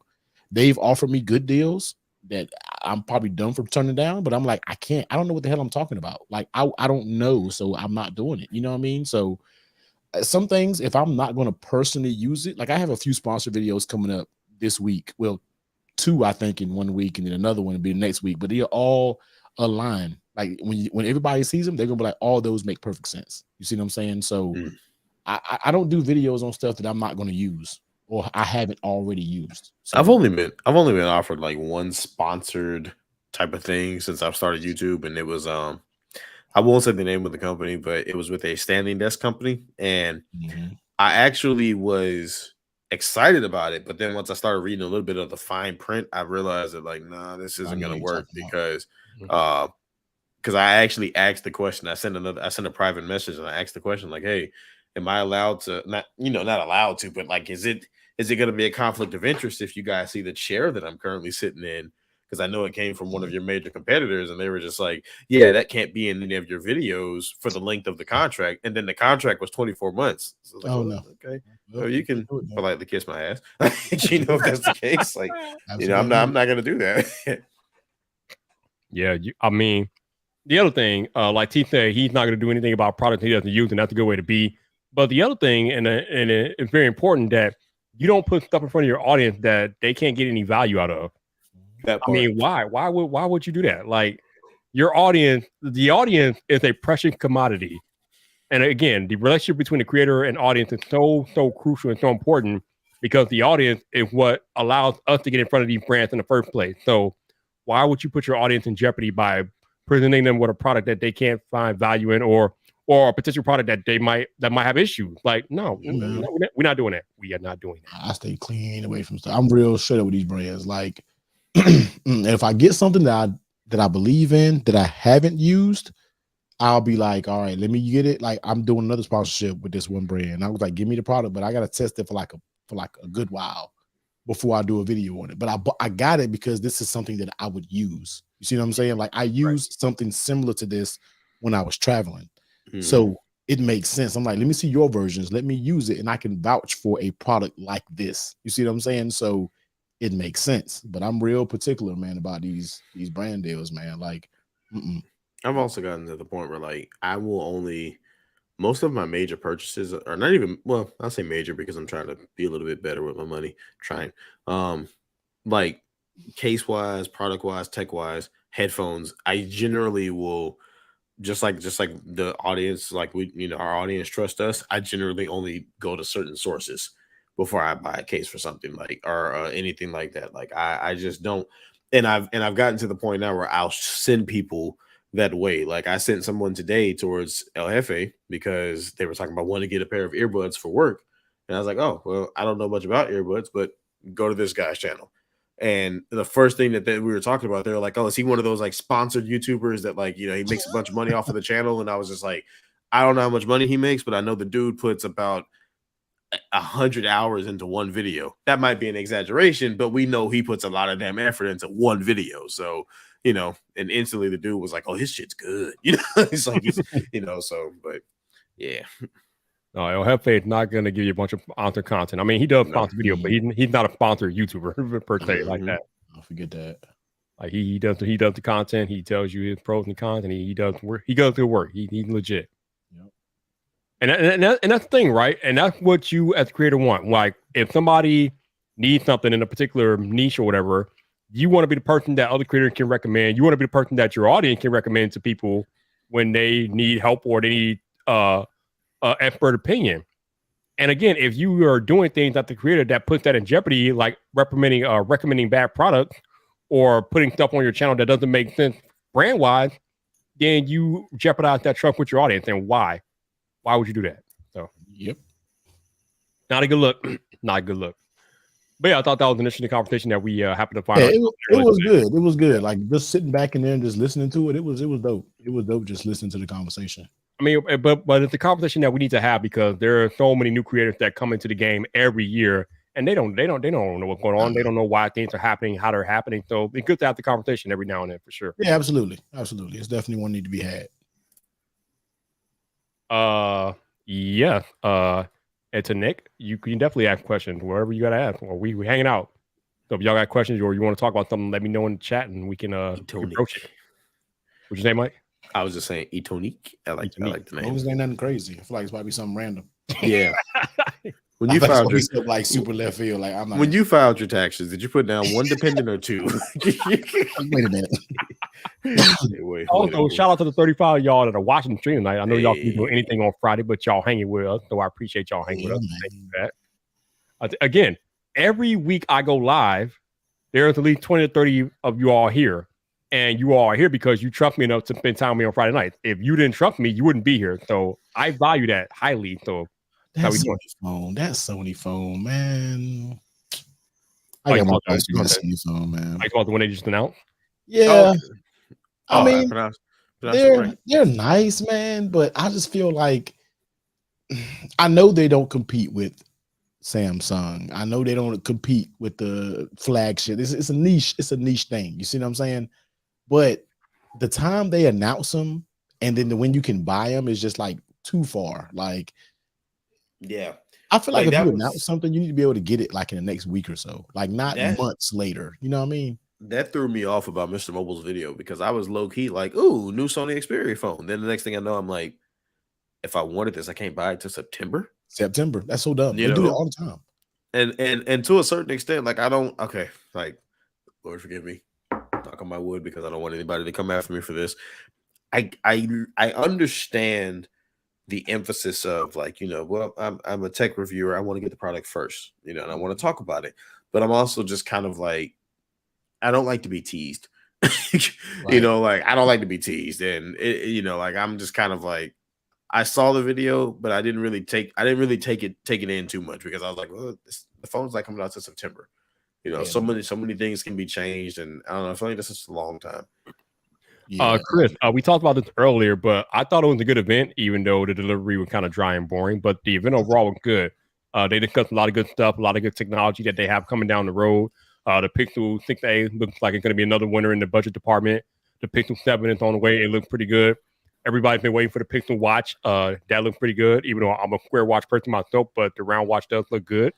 They've offered me good deals that I'm probably done for turning down, but I'm like, I don't know what the hell I'm talking about. Like, I don't know. So I'm not doing it. You know what I mean? So some things, if I'm not going to personally use it, like I have a few sponsor videos coming up this week. Well, 2, I think, in 1 week, and then another one will be next week, but they're all aligned. Like when everybody sees them, they're going to be like, all those make perfect sense. You see what I'm saying? So I don't do videos on stuff that I'm not going to use or I haven't already used. So, I've only been offered like one sponsored type of thing since I've started YouTube, and it was I won't say the name of the company, but it was with a standing desk company, and I actually was excited about it. But then once I started reading a little bit of the fine print, I realized that like, nah, this isn't going to work because I actually asked the question. I sent a private message and I asked the question like, hey, am I allowed to not allowed to, but like, is it going to be a conflict of interest if you guys see the chair that I'm currently sitting in? Because I know it came from one of your major competitors, and they were just like, yeah, that can't be in any of your videos for the length of the contract. And then the contract was 24 months. So like, no. Okay. So you can politely kiss my ass. You know, if that's the case, like, you know, I'm not going to do that. Yeah. I mean, the other thing, like T said, he's not going to do anything about products he doesn't use, and that's a good way to be. But the other thing, and it's very important that you don't put stuff in front of your audience that they can't get any value out of. I mean, why? Why would you do that? Like, your audience, the audience is a precious commodity. And again, the relationship between the creator and audience is so crucial and so important because the audience is what allows us to get in front of these brands in the first place. So why would you put your audience in jeopardy by presenting them with a product that they can't find value in or a potential product that might have issues? Like, no, we're not doing that. We are not doing that. I stay clean away from stuff. I'm real straight up with these brands. Like, if I get something that I that I believe in that I haven't used, I'll be like, all right, let me get it. Like I'm doing another sponsorship with this one brand. I was like, give me the product, but I gotta test it for like a good while before I do a video on it. But I got it because this is something that I would use. You see what I'm saying? Like I used something similar to this when I was traveling. Mm-hmm. So it makes sense. I'm like, let me see your versions. Let me use it, and I can vouch for a product like this. You see what I'm saying? So it makes sense. But I'm real particular, man, about these brand deals, man. Like, I've also gotten to the point where like I will only most of my major purchases are not even I'll say major because I'm trying to be a little bit better with my money. Trying, like case wise, product wise, tech wise, headphones. I generally will. Just like the audience, like our audience trust us. I generally only go to certain sources before I buy a case for something like or anything like that. Like I just don't. And I've gotten to the point now where I'll send people that way. Like I sent someone today towards El Jefe because they were talking about wanting to get a pair of earbuds for work, and I was like, oh well, I don't know much about earbuds, but go to this guy's channel. And the first thing that we were talking about, they're like, oh, is he one of those like sponsored YouTubers that like, he makes a bunch of money off of the channel? And I was just like, I don't know how much money he makes, but I know the dude puts about 100 hours into one video. That might be an exaggeration, but we know he puts a lot of damn effort into one video. So, and instantly the dude was like, oh, his shit's good. It's like, so, but yeah. No, El Jefe is not going to give you a bunch of sponsored content. I mean, he does sponsor video, but he's not a sponsored YouTuber per se like that. I'll forget that. Like he does the content. He tells you his pros and cons, and he does work. He goes through work. He's legit. Yep. And that's the thing, right? And that's what you as a creator want. Like if somebody needs something in a particular niche or whatever, you want to be the person that other creators can recommend. You want to be the person that your audience can recommend to people when they need help or they need expert opinion. And again, if you are doing things at the creator that puts that in jeopardy, like recommending bad products or putting stuff on your channel that doesn't make sense brand wise, then you jeopardize that trust with your audience. And why would you do that? So yep, not a good look. Not a good look. But yeah, I thought that was an interesting conversation that we happened to find out. It was good. It was good. Like just sitting back in there and just listening to it. It was dope. It was dope just listening to the conversation. I mean, but it's a conversation that we need to have because there are so many new creators that come into the game every year, and they don't know what's going on. They don't know why things are happening, how they're happening. So it's good to have the conversation every now and then for sure. Yeah, absolutely. It's definitely one need to be had. Yeah. And to Nick, you can definitely ask questions wherever you gotta ask. Or we hanging out. So if y'all got questions or you want to talk about something, let me know in the chat and we can approach it. What'd you say, Mike? I was just saying Etonique. I like the name. As long as it ain't nothing crazy. I feel like it's probably something random. Yeah. When you filed your like super left field, like I'm not. When you filed your taxes, did you put down one dependent or two? Wait a minute. Also, shout out to the 35 y'all that are watching the stream tonight. I know y'all can do anything on Friday, but y'all hanging with us, so I appreciate y'all hanging with us. Thank you for that. Again, every week I go live, there's at least 20 to 30 of you all here. And you all are here because you trust me enough to spend time with me on Friday night. If you didn't trust me, you wouldn't be here. So I value that highly. So that's Sony phone, man. I got my Sony phone, man. I thought the one they just announced. Yeah, I mean, they're nice, man. But I just feel like I know they don't compete with Samsung. I know they don't compete with the flagship. It's a niche. It's a niche thing. You see what I'm saying? But the time they announce them and then when you can buy them is just like too far. Like, yeah, I feel like if you announce something, you need to be able to get it like in the next week or so, like not months later. You know what I mean? That threw me off about Mr. Mobile's video because I was low key like, ooh, new Sony Xperia phone. Then the next thing I know, I'm like, if I wanted this, I can't buy it till September. That's so dumb. They do it all the time. And to a certain extent, like like, Lord forgive me. Knock on my wood because I don't want anybody to come after me for this. I understand the emphasis of like, well, I'm a tech reviewer. I want to get the product first, and I want to talk about it. But I'm also just kind of like, I don't like to be teased. Right. Like I don't like to be teased. And like I'm just kind of like, I saw the video, but I didn't really take it in too much because I was like, well, the phone's like coming out to September. So many things can be changed, and I don't know. I feel like this is a long time. Yeah. Chris, we talked about this earlier, but I thought it was a good event, even though the delivery was kind of dry and boring. But the event overall was good. They discussed a lot of good stuff, a lot of good technology that they have coming down the road. The Pixel 6a looks like it's going to be another winner in the budget department. The Pixel 7 is on the way. It looks pretty good. Everybody's been waiting for the Pixel Watch. That looks pretty good, even though I'm a square watch person myself, but the round watch does look good.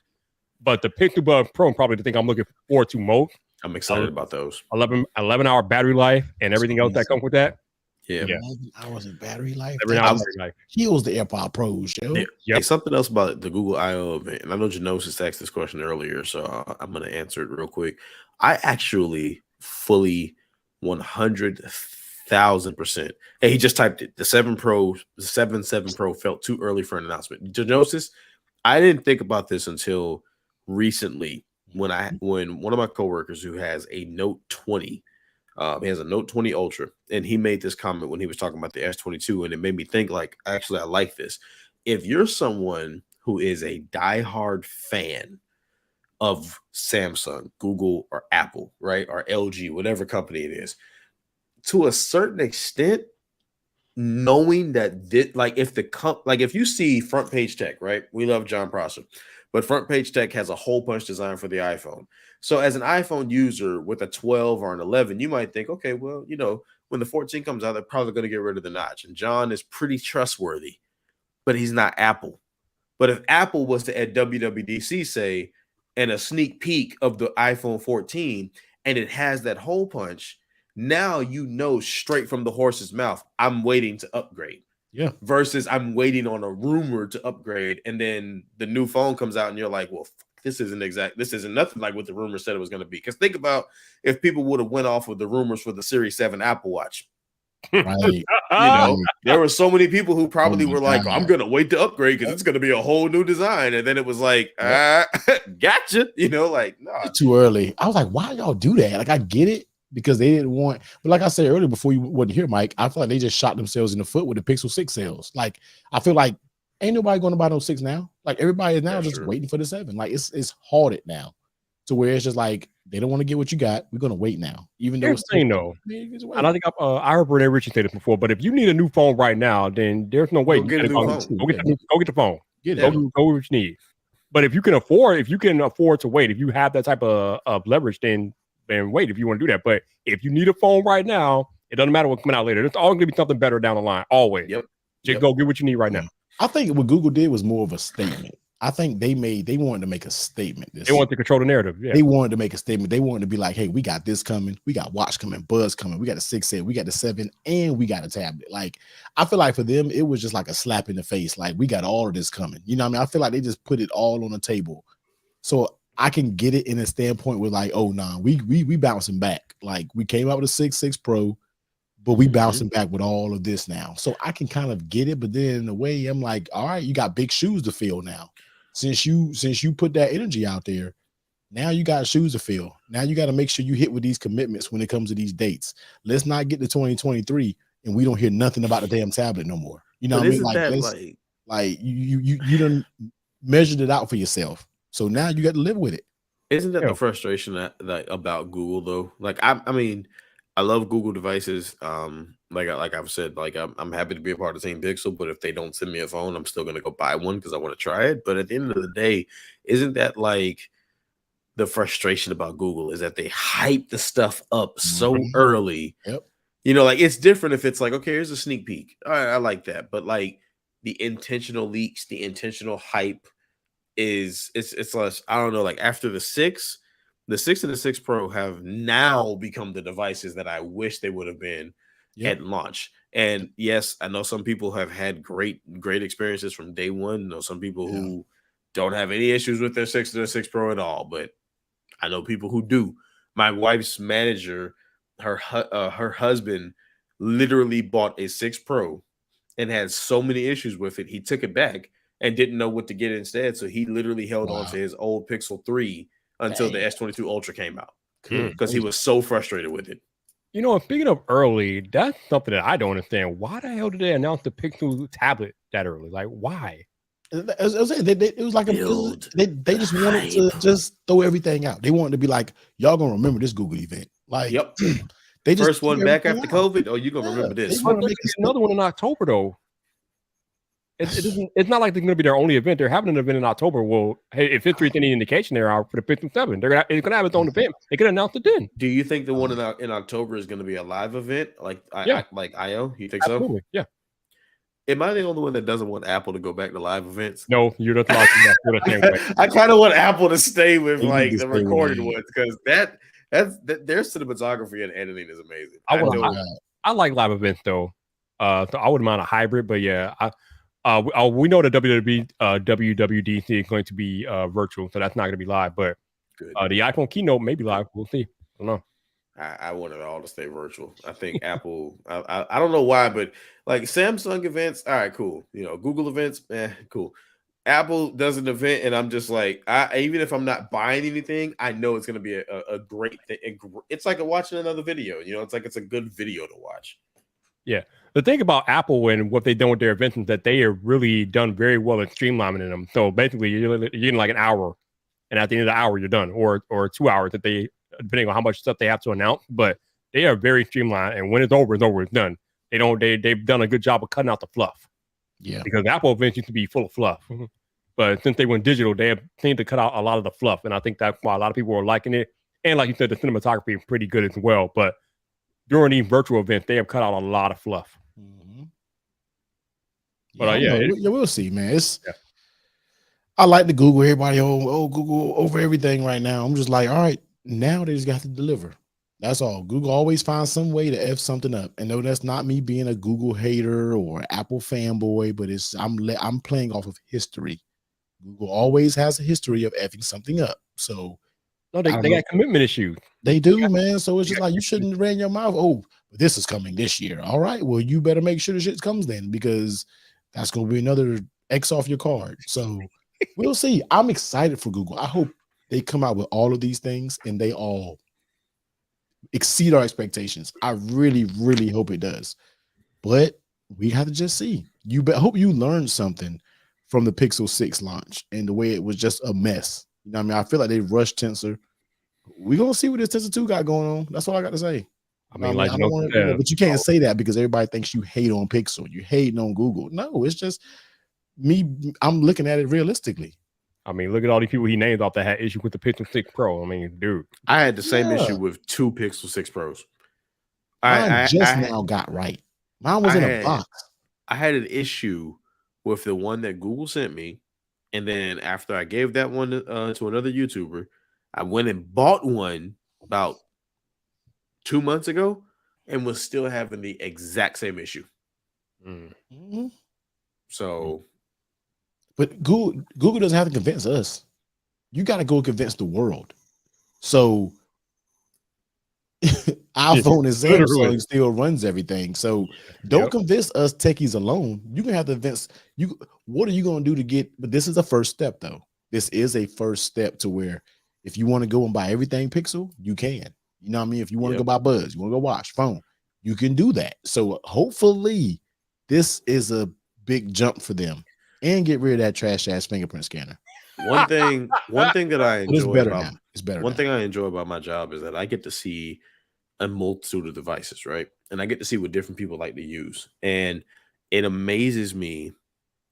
But the Pixel Buds Pro is probably the thing I'm looking forward to most. I'm excited about those. 11-hour battery life and everything else that comes with that. Yeah. 11 hours of battery life. Kills the AirPod Pros, yo. Hey, something else about the Google I/O event, and I know Genosis asked this question earlier, so I'm going to answer it real quick. I actually fully 100,000%. Hey, he just typed it. The 7 Pro felt too early for an announcement. Genosis, I didn't think about this until recently when one of my coworkers who has a Note 20. He has a Note 20 Ultra, and he made this comment when he was talking about the S22, and it made me think, like, actually, I like this. If you're someone who is a diehard fan of Samsung, Google, or Apple, right, or LG, whatever company it is, to a certain extent, knowing that if you see Front Page Tech, right, we love John Prosser, but Front Page Tech has a hole punch design for the iPhone. So as an iPhone user with a 12 or an 11, you might think, okay, well, when the 14 comes out, they're probably going to get rid of the notch. And John is pretty trustworthy, but he's not Apple. But if Apple was to at WWDC say, and a sneak peek of the iPhone 14, and it has that hole punch, now straight from the horse's mouth, I'm waiting to upgrade. Yeah. Versus I'm waiting on a rumor to upgrade, and then the new phone comes out, and you're like, well, this isn't nothing like what the rumor said it was going to be. Because think about if people would have went off of the rumors for the Series 7 Apple Watch. Right. There were so many people who probably were like, I'm going to wait to upgrade because it's going to be a whole new design. And then it was like, gotcha. Nah. Too early. I was like, why y'all do that? Like, I get it. Because they didn't want, but like I said earlier, before you wasn't here, Mike, I feel like they just shot themselves in the foot with the Pixel 6 sales. Like, I feel like ain't nobody going to buy no 6 now. Like, everybody is now just waiting for the 7. Like, it's halted now to where it's just like they don't want to get what you got. We're going to wait now, even though it's and I think I heard Renee Ritchie say this before. But if you need a new phone right now, then there's no way. Go get a new phone. Go get the phone. Go what you need. But if you can afford to wait, if you have that type of leverage, then wait if you want to do that. But if you need a phone right now, it doesn't matter what's coming out later. There's always going to be something better down the line. Always. Just go get what you need right now. I think what Google did was more of a statement. I think they wanted to make a statement. They wanted to control the narrative. Yeah. They wanted to make a statement. They wanted to be like, hey, we got this coming. We got watch coming, Buzz coming. We got a 6, we got the 7, and we got a tablet. Like, I feel like for them, it was just like a slap in the face. Like, we got all of this coming. You know what I mean? I feel like they just put it all on the table. So I can get it in a standpoint with like, oh, nah, we bouncing back. Like, we came out with a 6 Pro, but we bouncing back with all of this now. So I can kind of get it, but then in a way, I'm like, all right, you got big shoes to fill now. Since you put that energy out there, now you got shoes to fill. Now you got to make sure you hit with these commitments when it comes to these dates. Let's not get to 2023 and we don't hear nothing about the damn tablet no more. You know what I mean? Like you done measured it out for yourself. So now you got to live with it. Isn't that the frustration about Google though? Like I mean, I love Google devices. Like I've said, like I'm happy to be a part of Team Pixel, but if they don't send me a phone, I'm still gonna go buy one because I want to try it. But at the end of the day, isn't that like the frustration about Google is that they hype the stuff up so early? Yep. Like it's different if it's like, okay, here's a sneak peek. All right, I like that. But like the intentional leaks, the intentional hype it's less, I don't know, like after the 6 and the 6 Pro have now become the devices that I wish they would have been at launch. And yes, I know some people have had great experiences from day one. I know some people who don't have any issues with their 6 and their 6 Pro at all, but I know people who do. My wife's manager, her husband literally bought a 6 Pro and had so many issues with it. He took it back and didn't know what to get instead. So he literally held on to his old Pixel 3 until the S22 Ultra came out because he was so frustrated with it. Speaking of early, that's something that I don't understand. Why the hell did they announce the Pixel tablet that early? Like, why? It was like they just wanted to just throw everything out. They wanted to be like, y'all gonna remember this Google event. Like, They just first one keep back everything after out. COVID. Oh, you're gonna remember They this. But want to there's make it another one in October though. It's not like they're going to be their only event. They're having an event in October. Well, hey, if history is any indication, they're out for the 5th and 7th. It's going to have its own event. They could announce it then. Do you think the one in October is going to be a live event like like IO? You think Absolutely. so? Yeah. Am I the only one that doesn't want Apple to go back to live events? No, you're not allowed to do that. I kind of want Apple to stay with They like need to the stay recorded with ones because that's their cinematography and editing is amazing. I like live events though. So I wouldn't mind a hybrid, but yeah, we know the WWDC is going to be virtual, so that's not going to be live. But the iPhone keynote may be live. We'll see. I don't know. I want it all to stay virtual. I think Apple. I don't know why, but like Samsung events, all right, cool. You know, Google events, cool. Apple does an event, and I'm just like, even if I'm not buying anything, I know it's going to be a great thing. It's like watching another video. You know, it's like it's a good video to watch. Yeah. The thing about Apple and what they've done with their events is that they have really done very well in streamlining them. So basically, you're getting like an hour, and at the end of the hour, you're done, or 2 hours that they, depending on how much stuff they have to announce. But they are very streamlined, and when it's over, it's done. They've done a good job of cutting out the fluff. Yeah. Because Apple events used to be full of fluff, but since they went digital, they have seemed to cut out a lot of the fluff, and I think that's why a lot of people are liking it. And like you said, the cinematography is pretty good as well. But during these virtual events, they have cut out a lot of fluff. Mm-hmm. But we'll see, man. I like the Google. Everybody, Google over everything right now. I'm just like, all right, now they just got to deliver. That's all. Google always finds some way to F something up. And no, that's not me being a Google hater or Apple fanboy, but I'm playing off of history. Google always has a history of effing something up. So no, they got commitment issues. They do, man. So it's just like you shouldn't have ran your mouth. Oh, this is coming this year. All right. Well, you better make sure the shit comes then, because that's going to be another X off your card. So we'll see. I'm excited for Google. I hope they come out with all of these things and they all exceed our expectations. I really, really hope it does. But we have to just see. I hope you learned something from the Pixel 6 launch and the way it was just a mess. You know what I mean? I feel like they rushed Tensor. We're going to see what this Tensor 2 got going on. That's all I got to say. I mean, but you can't say that because everybody thinks you hate on Pixel. You hating on Google. No, it's just me. I'm looking at it realistically. I mean, look at all these people he named off that had issue with the Pixel 6 Pro. I mean, dude. I had the same issue with 2 Pixel 6 Pros. I now got right. Mine was in a box. I had an issue with the one that Google sent me. And then after I gave that one to another YouTuber, I went and bought one about 2 months ago and was still having the exact same issue. Mm-hmm. So, but Google doesn't have to convince us. You got to go convince the world. So iPhone and Samsung still runs everything. So don't convince us techies alone. You're gonna have to convince you. What are you gonna do to get? But this is a first step, though. This is a first step to where if you want to go and buy everything Pixel, you can. You know what I mean? If you want to go buy Buzz, you want to go watch phone, you can do that. So hopefully this is a big jump for them and get rid of that trash ass fingerprint scanner. One thing that I enjoy I enjoy about my job is that I get to see a multitude of devices, right? And I get to see what different people like to use. And it amazes me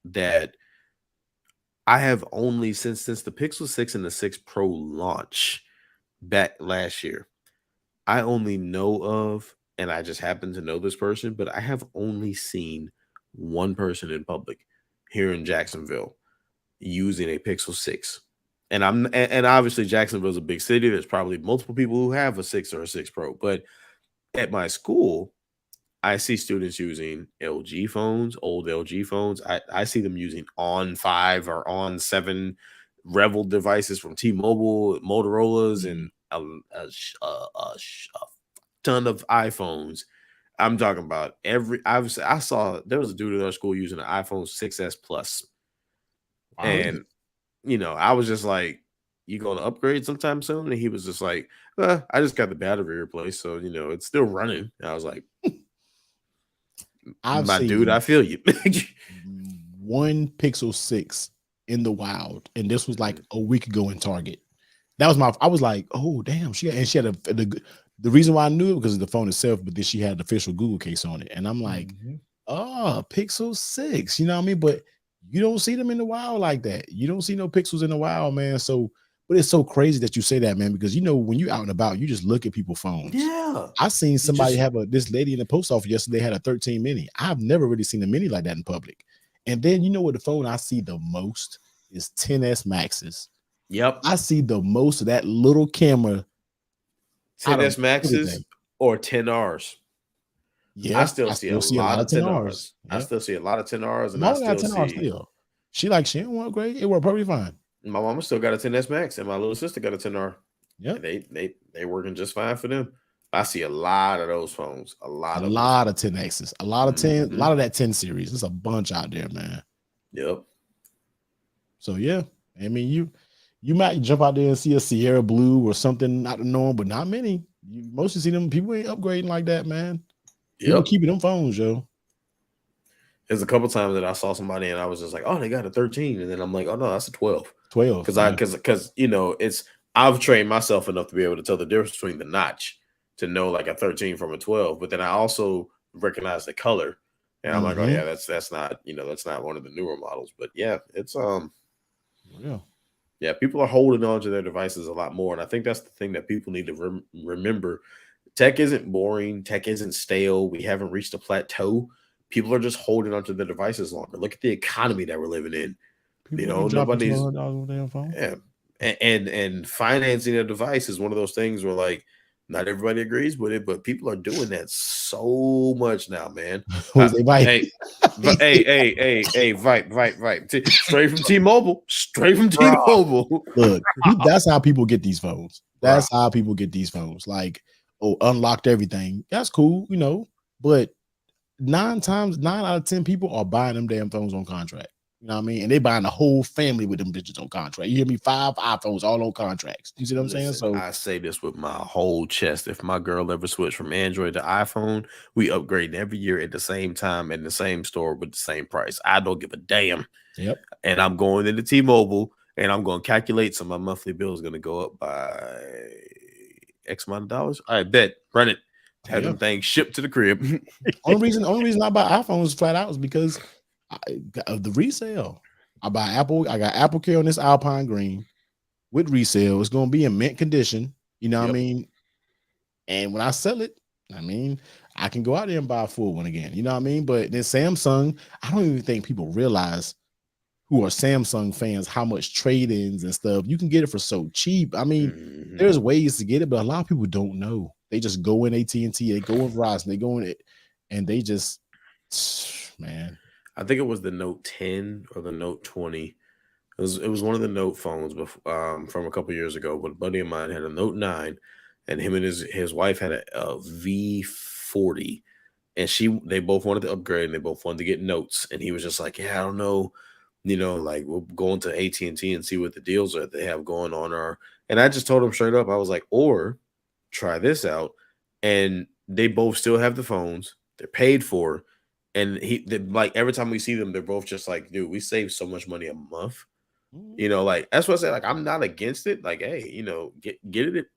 that I have only since the Pixel 6 and the 6 Pro launch back last year, I only know of, and I just happen to know this person, but I have only seen one person in public here in Jacksonville using a Pixel 6. And obviously Jacksonville's a big city. There's probably multiple people who have a 6 or a 6 Pro, but at my school, I see students using LG phones, old LG phones. I see them using On 5 or On 7 Revel devices from T-Mobile, Motorola's, and a ton of iPhones. I'm talking about I saw there was a dude at our school using an iPhone 6S Plus. Wow. And, you know, I was just like, you going to upgrade sometime soon? And he was just like, I just got the battery replaced. So, you know, it's still running. And I was like, I feel you. One Pixel 6 in the wild. And this was like a week ago in Target. That was I was like, oh damn, she had the reason why I knew it because of the phone itself, but then she had the official Google case on it, and I'm like, oh, Pixel 6, you know what I mean? But you don't see them in the wild like that. You don't see no Pixels in the wild, man. So, but it's so crazy that you say that, man, because when you're out and about, you just look at people's phones. Yeah, I seen somebody have this lady in the post office yesterday had a 13 mini. I've never really seen a mini like that in public. And then what the phone I see the most is 10s Maxes. Yep, I see the most of that little camera. 10s Maxes or 10Rs. Yeah, I still see a lot of 10Rs. Yep. I still see a lot of 10Rs, and Mama I still got 10Rs see. still. She don't want upgrade. It worked perfectly fine. My mama still got a 10s Max, and my little sister got a 10R. Yeah, they working just fine for them. I see a lot of those phones. A lot of 10Xs, a lot of 10, a lot of that 10 series. There's a bunch out there, man. Yep. So yeah, I mean you might jump out there and see a Sierra Blue or something out the norm, but not many. You mostly see them people ain't upgrading like that, man. People keeping them phones, yo. There's a couple times that I saw somebody and I was just like, oh, they got a 13, and then I'm like, oh no, that's a 12. 12. Because I've trained myself enough to be able to tell the difference between the notch to know like a 13 from a 12, but then I also recognize the color, and I'm like, oh yeah, that's not that's not one of the newer models, but yeah, it's yeah, people are holding on to their devices a lot more, and I think that's the thing that people need to remember. Tech isn't boring. Tech isn't stale. We haven't reached a plateau. People are just holding onto their devices longer. Look at the economy that we're living in. Nobody's and financing a device is one of those things where like not everybody agrees with it, but people are doing that so much now, man. Hey, Vipe. Straight from T-Mobile. Look, that's how people get these phones. That's how people get these phones. Like, unlocked everything. That's cool, but 9 out of 10 people are buying them damn phones on contract. You know what I mean? And they buying the whole family with them bitches on contract. You hear me? 5 iPhones all on contracts. You see what I'm saying? So I say this with my whole chest. If my girl ever switched from Android to iPhone, we upgrade every year at the same time in the same store with the same price. I don't give a damn. Yep. And I'm going into T-Mobile and I'm going to calculate, so my monthly bill is going to go up by X amount of dollars. I bet. Run it. Have them things shipped to the crib. only reason I buy iPhones flat out is because of the resale. I buy Apple. I got Apple Care on this Alpine Green with resale. It's going to be in mint condition. You know what I mean? And when I sell it, I can go out there and buy a full one again. You know what I mean? But then Samsung, I don't even think people realize who are Samsung fans how much trade-ins and stuff. You can get it for so cheap. There's ways to get it, but a lot of people don't know. They just go in AT&T, they go in Verizon, they go in it, and they just, man. I think it was the Note 10 or the Note 20. It was one of the Note phones from a couple years ago. But a buddy of mine had a Note 9, and him and his wife had a V40, and they both wanted to upgrade, and they both wanted to get Notes, and he was just like, yeah, I don't know, like we'll go into AT&T and see what the deals are they have going on and I just told him straight up, I was like, or try this out, and they both still have the phones, they're paid for. And like every time we see them, they're both just like, dude, we save so much money a month. Like that's what I say. Like, I'm not against it. Like, hey, get it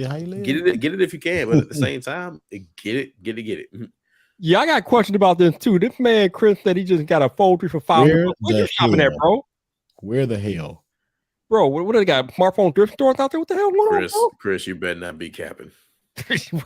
how you live. Get it if you can, but at the same time, get it. Yeah, I got a question about this too. This man Chris said he just got a fold 3 for $500. Where you shopping at, bro? Where the hell, bro? What do they got? Smartphone thrift stores out there? What the hell going on, bro? Chris, you better not be capping.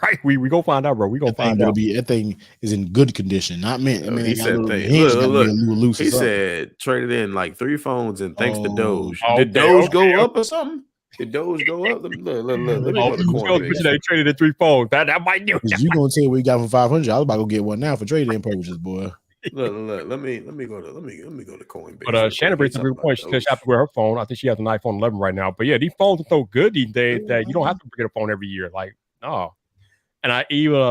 Right, we go find out, bro. We gonna find out. That thing is in good condition, not mint. He said, look. He said trade it in like 3 phones, and thanks to Doge. Did Doge go up or something? Did Doge go up? Look. Let me go to Coinbase. They traded in 3 phones. That might do. You gonna tell what you got for 500? I was about to go get one now for trading purposes, boy. Look. Let me go to Coinbase. But Shannon brings a good point. She says she has to wear her phone. I think she has an iPhone 11 right now. But yeah, these phones are so good these days that you don't have to get a phone every year. Like, no. And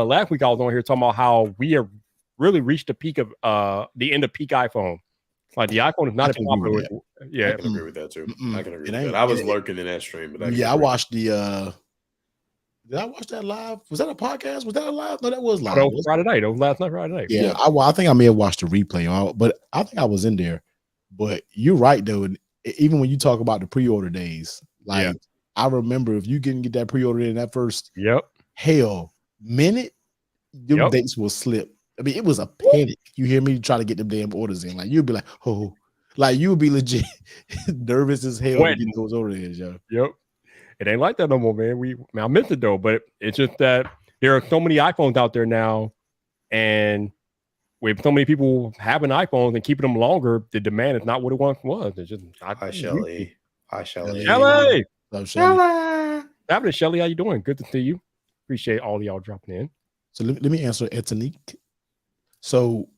last week I was on here talking about how we have really reached the peak of the end of peak iPhone. Like the iPhone is not as popular. Yeah, I can agree with that too. I can agree with that. I was lurking in that stream, but I watched the. Did I watch that live? Was that a podcast? Was that a live? No, that was live. That was Friday night. That was last night, Friday night. Yeah, I think I may have watched the replay, but I think I was in there. But you're right, though. Even when you talk about the pre-order days, like I remember if you didn't get that pre-order in that first minute, them dates will slip. I mean, it was a panic. You hear me try to get them damn orders in. Like you'd be like, oh, like you would be legit nervous as hell to get those orders in, yo. Yep. It ain't like that no more, man. I meant it though, but it's just that there are so many iPhones out there now, and with so many people having iPhones and keeping them longer, the demand is not what it once was. It's just Hi, Shelly. Hi, Shelly. Shelly. Love Shelly. Happening, Shelly? How you doing? Good to see you. Appreciate all of y'all dropping in. So let me answer Etanique. So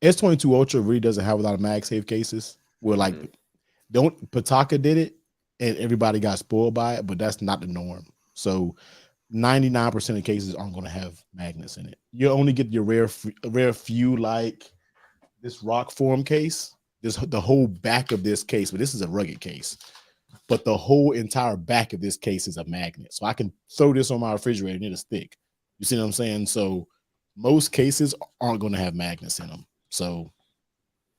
S22 Ultra really doesn't have a lot of MagSafe cases. Where like Pataka did it, and everybody got spoiled by it, but that's not the norm. So 99% of cases aren't going to have magnets in it. You only get your rare few, like this rock form case. The whole back of this case, but this is a rugged case. But the whole entire back of this case is a magnet. So I can throw this on my refrigerator and it'll stick. You see what I'm saying? So most cases aren't going to have magnets in them. So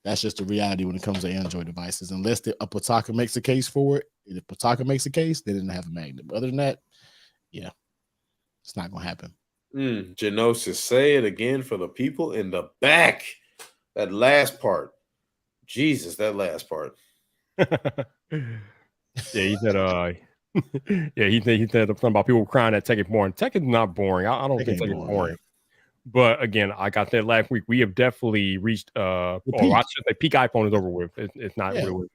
that's just the reality when it comes to Android devices. Unless a Pataka makes a case for it. If Pataka makes a case, they didn't have a magnet. But other than that, yeah, it's not going to happen. Genosis, say it again for the people in the back. That last part. Jesus, that last part. He said, he said something about people crying that Tech is boring. Tech is not boring. I don't think Tech is boring. But again, like I said last week, we have definitely reached I should say peak iPhone is over with. It's not really.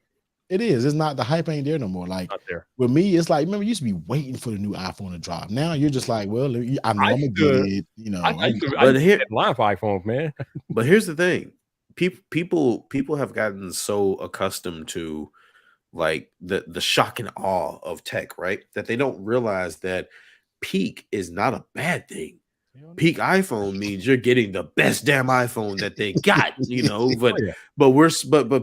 It is. It's not, the hype ain't there no more. Like not there. With me, it's like, remember, you used to be waiting for the new iPhone to drop. Now you're just like, well, I know I'm gonna get it. You know, but here line for iPhones, man. But here's the thing: people have gotten so accustomed to like the shock and awe of tech, right? That they don't realize that peak is not a bad thing. Peak iPhone means you're getting the best damn iPhone that they got, you know. But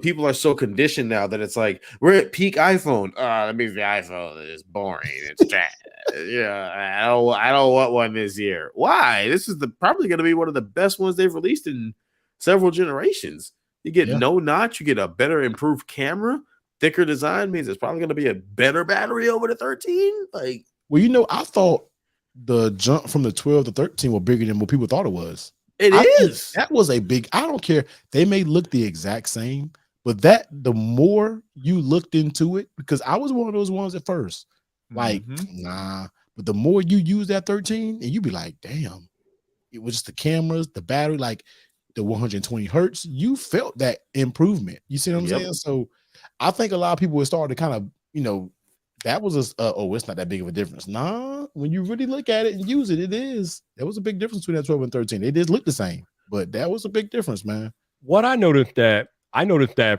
people are so conditioned now that it's like we're at peak iPhone. That means the iPhone is boring. It's trash. I don't want one this year. Why? This is probably going to be one of the best ones they've released in several generations. You get no notch. You get a better, improved camera. Thicker design means it's probably going to be a better battery over the 13. Like, well, you know, I thought the jump from the 12 to 13 were bigger than what people thought it was. It is. That was a big, I don't care. They may look the exact same, but the more you looked into it, because I was one of those ones at first, like, nah, but the more you use that 13 and you be like, damn, it was just the cameras, the battery, like the 120 hertz, you felt that improvement. You see what I'm saying? So I think a lot of people would start to kind of, you know, that was it's not that big of a difference. Nah, when you really look at it and use it, it is. There was a big difference between that 12 and 13. They did look the same, but that was a big difference, man. What I noticed that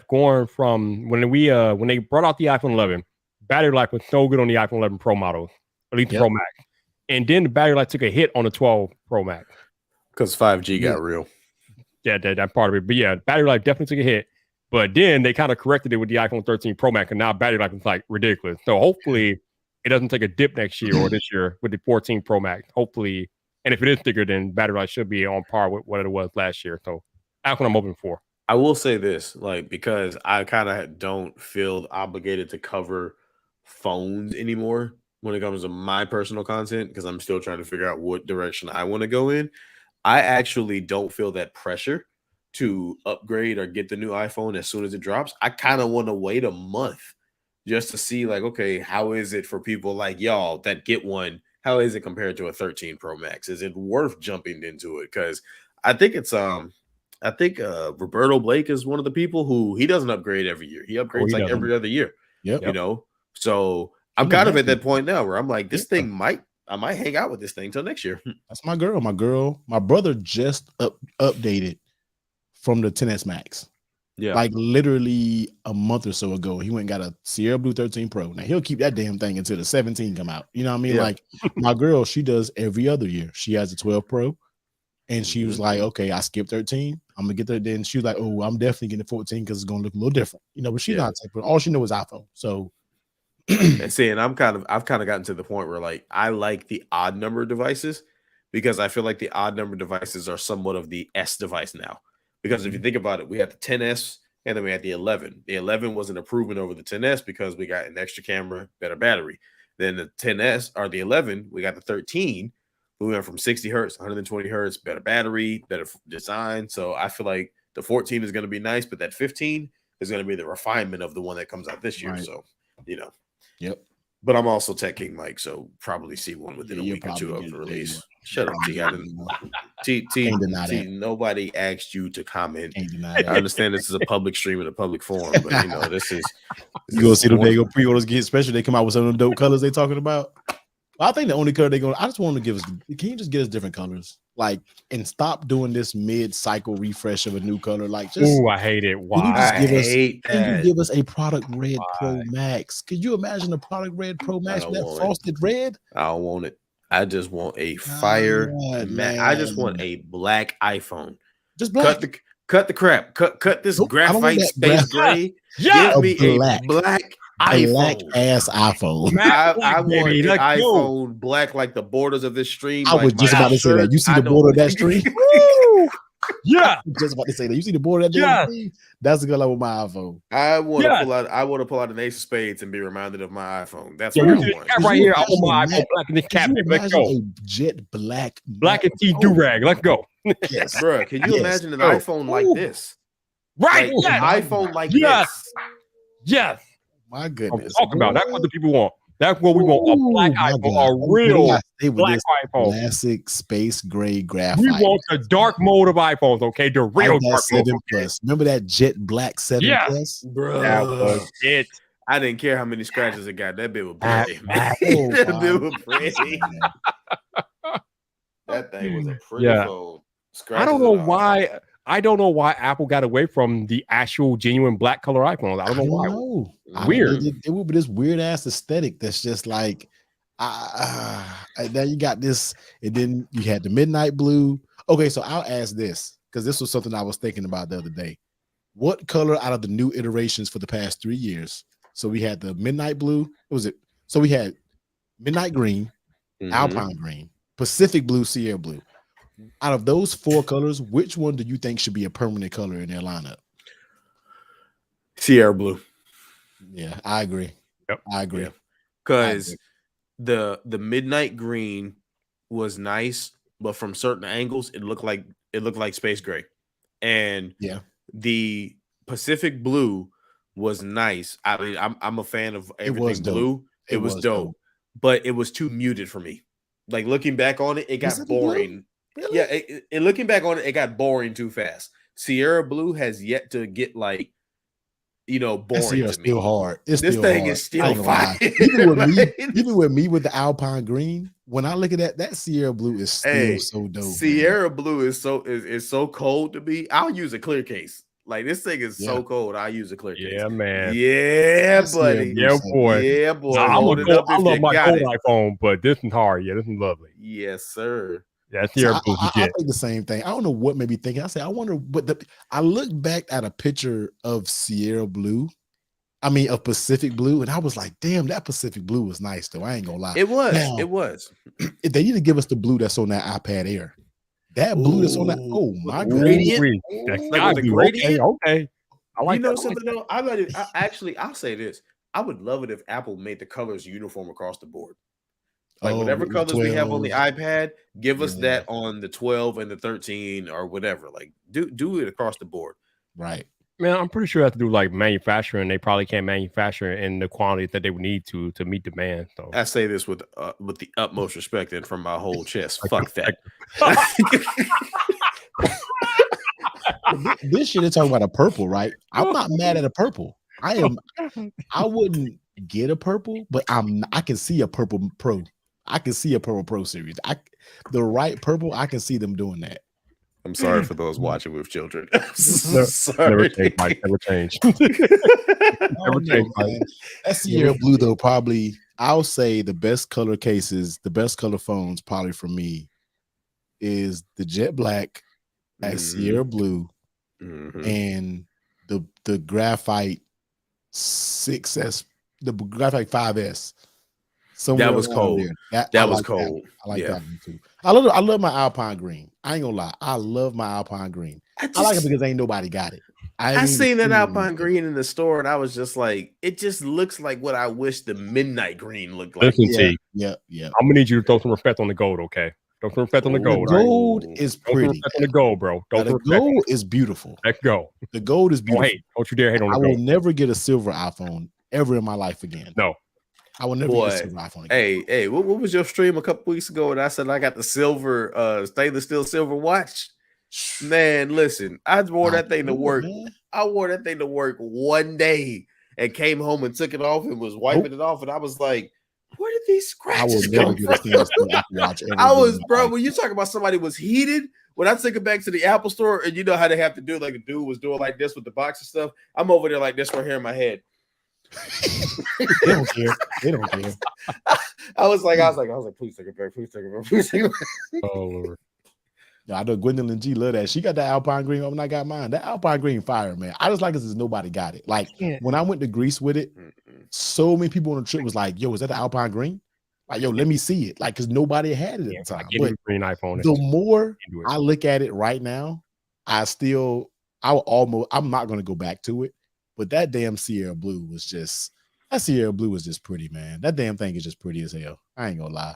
going from when they brought out the iPhone 11, battery life was so good on the iPhone 11 Pro models, at least the Pro Max, and then the battery life took a hit on the 12 Pro Max because 5G got real. Yeah, that part of it. But yeah, battery life definitely took a hit. But then they kind of corrected it with the iPhone 13 Pro Max, and now battery life is like ridiculous. So hopefully it doesn't take a dip next year or this year with the 14 Pro Max. Hopefully, and if it is thicker, then battery life should be on par with what it was last year. So that's what I'm hoping for. I will say this, like, because I kind of don't feel obligated to cover phones anymore when it comes to my personal content, because I'm still trying to figure out what direction I want to go in. I actually don't feel that pressure to upgrade or get the new iPhone as soon as it drops. I kind of want to wait a month just to see, like, okay, how is it for people like y'all that get one? How is it compared to a 13 Pro Max? Is it worth jumping into it? Because I think it's Roberto Blake is one of the people who he doesn't upgrade every year. He upgrades every other year. Yep. You know, so I'm kind of at that point now where I'm like, this thing I might hang out with this thing till next year. That's my girl. My brother just updated from the 10S Max. Yeah. Like literally a month or so ago, he went and got a Sierra Blue 13 Pro. Now he'll keep that damn thing until the 17 come out. You know what I mean? Yeah. Like my girl, she does every other year. She has a 12 Pro. And she was like, okay, I skipped 13. I'm gonna get there. Then she was like, oh, I'm definitely getting 14 because it's gonna look a little different. You know, but she's not type, all she knows is iPhone. So and see, and I've kind of gotten to the point where like I like the odd number devices because I feel like the odd number devices are somewhat of the S device now. Because if you think about it, we have the 10S and then we had the 11. The 11 was an improvement over the 10S because we got an extra camera, better battery. Then the 10S or the 11, we got the 13. We went from 60 hertz, 120 hertz, better battery, better design. So I feel like the 14 is going to be nice, but that 15 is going to be the refinement of the one that comes out this year. Right. So, you know. Yep. But I'm also Tech King Mike, so probably see one within a week or two of the release. Shut up, T. I didn't. T. Nobody asked you to comment. I understand this is a public stream and a public forum, but you know this is. You gonna see them? They go pre-orders get special. They come out with some of the dope colors they talking about. I think the only color they're going to, I just want to give us, can you just get us different colors? Like, and stop doing this mid-cycle refresh of a new color. Like, just. Ooh, I hate it. Why? Can you give us a product red Pro Max? Could you imagine a product red Pro Max with that frosted red? I don't want it. I just want a fire. I just want a black iPhone. Just black. Cut the crap. Cut this graphite space gray. Yeah. Give me a black iPhone. Black ass iPhone. I want an iPhone black like the borders of this stream. I was just about to say that. You see the border of that stream? Yeah. Just about to say that. You see the border of that stream? That's the color with my iPhone. I want to pull out an Ace of Spades and be reminded of my iPhone. That's what I want. Right here. I want my iPhone black in this cabinet. Let's go. A jet black and tea do-rag. Let's go. Yes, bro. Can you imagine an iPhone like this? Right. Like, an iPhone like this. Yes. My goodness. Talk about that's what the people want. That's what we want. A black iPhone, a real black iPhone. Classic space gray graphite. We want the dark mode of iPhones, okay? The real dark mode. 7 Plus. Remember that jet black 7 Plus? Bro. That was it. I didn't care how many scratches it got. That bit was pretty. That bit was pretty. That thing was a pretty phone. I don't know why. I don't know why Apple got away from the actual genuine black color iPhones. I don't know why. Weird. It would be this weird ass aesthetic that's just like, now you got this, and then you had the midnight blue. Okay, so I'll ask this because this was something I was thinking about the other day. What color out of the new iterations for the past 3 years? So we had the midnight blue. What was it? So we had midnight green, Alpine green, Pacific blue, Sierra blue. Out of those 4 colors, which one do you think should be a permanent color in their lineup? Sierra blue. Yeah, I agree. Yep. I agree. Because the midnight green was nice, but from certain angles, it looked like space gray. And the Pacific blue was nice. I mean, I'm a fan of everything blue. It was dope, but it was too muted for me. Like looking back on it, it got boring. Really? Yeah, looking back on it, it got boring too fast. Sierra blue has yet to get like, boring to me. Still hard. This thing is still fire. Even with me with the Alpine green, when I look at that Sierra blue is still so dope. Sierra blue is so cold to me. I'll use a clear case. Like this thing is so cold. I use a clear case. Yeah, man. Yeah, buddy. Yeah, boy. Yeah, boy. I love my cold iPhone, but this is hard. Yeah, this is lovely. Yes, sir. Yeah, Sierra blue. I think the same thing. I don't know what made me think. I wonder what I looked back at a picture of Sierra blue. I mean, of Pacific blue, and I was like, damn, that Pacific blue was nice though. I ain't gonna lie. It was. Now, it was. They need to give us the blue that's on that iPad Air. That blue that's on that. Oh my god. Gradient. That's gradient. Okay. I like something though. I'll say this. I would love it if Apple made the colors uniform across the board. Like whatever colors 12. We have on the iPad, give us that on the 12 and the 13 or whatever. Like do it across the board. Right. Man, I'm pretty sure they have to do like manufacturing. They probably can't manufacture in the quantity that they would need to meet demand. So I say this with the utmost respect and from my whole chest. Fuck that. This shit is talking about a purple, right? I'm not mad at a purple. I wouldn't get a purple, but I can see a purple pro. I can see a purple pro series. The right purple, I can see them doing that. I'm sorry for those watching with children. Never change, Mike. Never change. Never change, Mike. That Sierra blue, though, probably I'll say the best color cases, the best color phones, probably for me, is the jet black at Sierra blue and the graphite 6S, the graphite 5S. That was cold. That was cold. I like that one too. I love my Alpine green. I ain't gonna lie. I love my Alpine green. I like it because ain't nobody got it. I seen that Alpine green in the store, and I was just like, it just looks like what I wish the midnight green looked like. Listen, T, yeah. I'm gonna need you to throw some respect on the gold, okay? Throw some respect on the gold. The gold is throw pretty. Some respect on the gold, bro. The gold is beautiful. Let's go. The gold is beautiful. Don't you dare hate on the gold. I will never get a silver iPhone ever in my life again. No. I will never get a silver iPhone again. Hey, what was your stream a couple weeks ago? And I said I got the silver, stainless steel silver watch. Man, listen, I wore that thing to work. Man. I wore that thing to work one day and came home and took it off and was wiping it off. And I was like, where did these scratches come from? I was, bro, when you talk about somebody was heated, when I took it back to the Apple store, and you know how they have to do, like the dude was doing like this with the box and stuff. I'm over there like this right here in my head. They don't care. They don't care. I was like, please take it back, please take it back, please take it back. Oh Lord. I know Gwendolyn G love that. She got that Alpine green when I got mine. That Alpine green fire, man. I just like it since nobody got it. Like when I went to Greece with it, so many people on the trip was like, "Yo, is that the Alpine green?" Like, "Yo, let me see it." Like, because nobody had it at the time. But green iPhone. The more I look at it right now, I'm not going to go back to it. But that damn Sierra Blue was just pretty, man. That damn thing is just pretty as hell. I ain't gonna lie.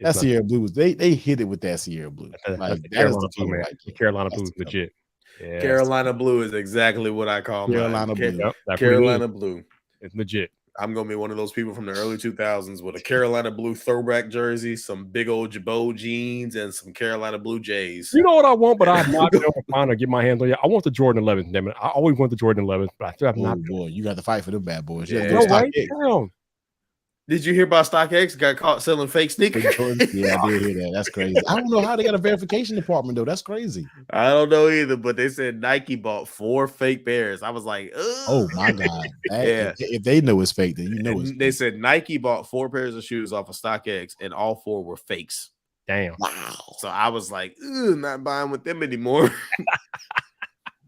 That Sierra Blue was they hit it with that Sierra Blue. Like that is the Blue, man. Carolina Blue is legit. Yeah, Carolina Blue is exactly what I call Carolina Blue. Carolina Blue. It's legit. I'm gonna be one of those people from the early 2000s with a Carolina Blue throwback jersey, some big old Jabot jeans, and some Carolina Blue Jays. You know what I want, but I've not been able to find or get my hands on it. I want the Jordan 11. Damn it, I always want the Jordan 11, but I still have not. Boy, you got to fight for them bad boys. Yeah, right down. Did you hear about StockX got caught selling fake sneakers? Yeah, I did hear that. That's crazy. I don't know how they got a verification department though. That's crazy. I don't know either, but they said Nike bought 4 fake pairs. I was like, ugh. Oh my god! If they know it's fake, then you know it's. They said Nike bought 4 pairs of shoes off of StockX, and all 4 were fakes. Damn! Wow! So I was like, not buying with them anymore.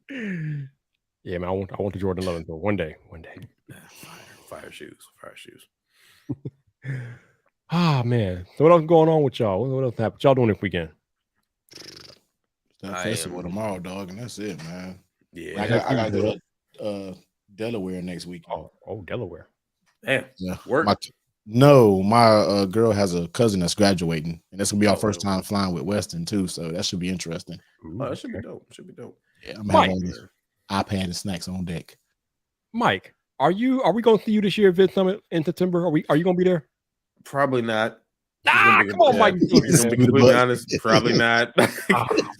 Yeah, man, I want the Jordan 11 though. One day. Fire shoes. Ah, man. So what else going on with y'all? What else happened? What y'all doing this weekend? Festival tomorrow, dog, and that's it, man. Yeah, I gotta go to Delaware next week. Oh, Delaware. Damn. Yeah. Work. My girl has a cousin that's graduating, and that's gonna be our first time flying with Weston too. So that should be interesting. That should be dope. Yeah, I'm having all this iPad and snacks on deck. Mike, are we going to see you this year at Vid Summit in September? Are you going to be there? Probably not. Come on, Mike. To be completely honest, probably not.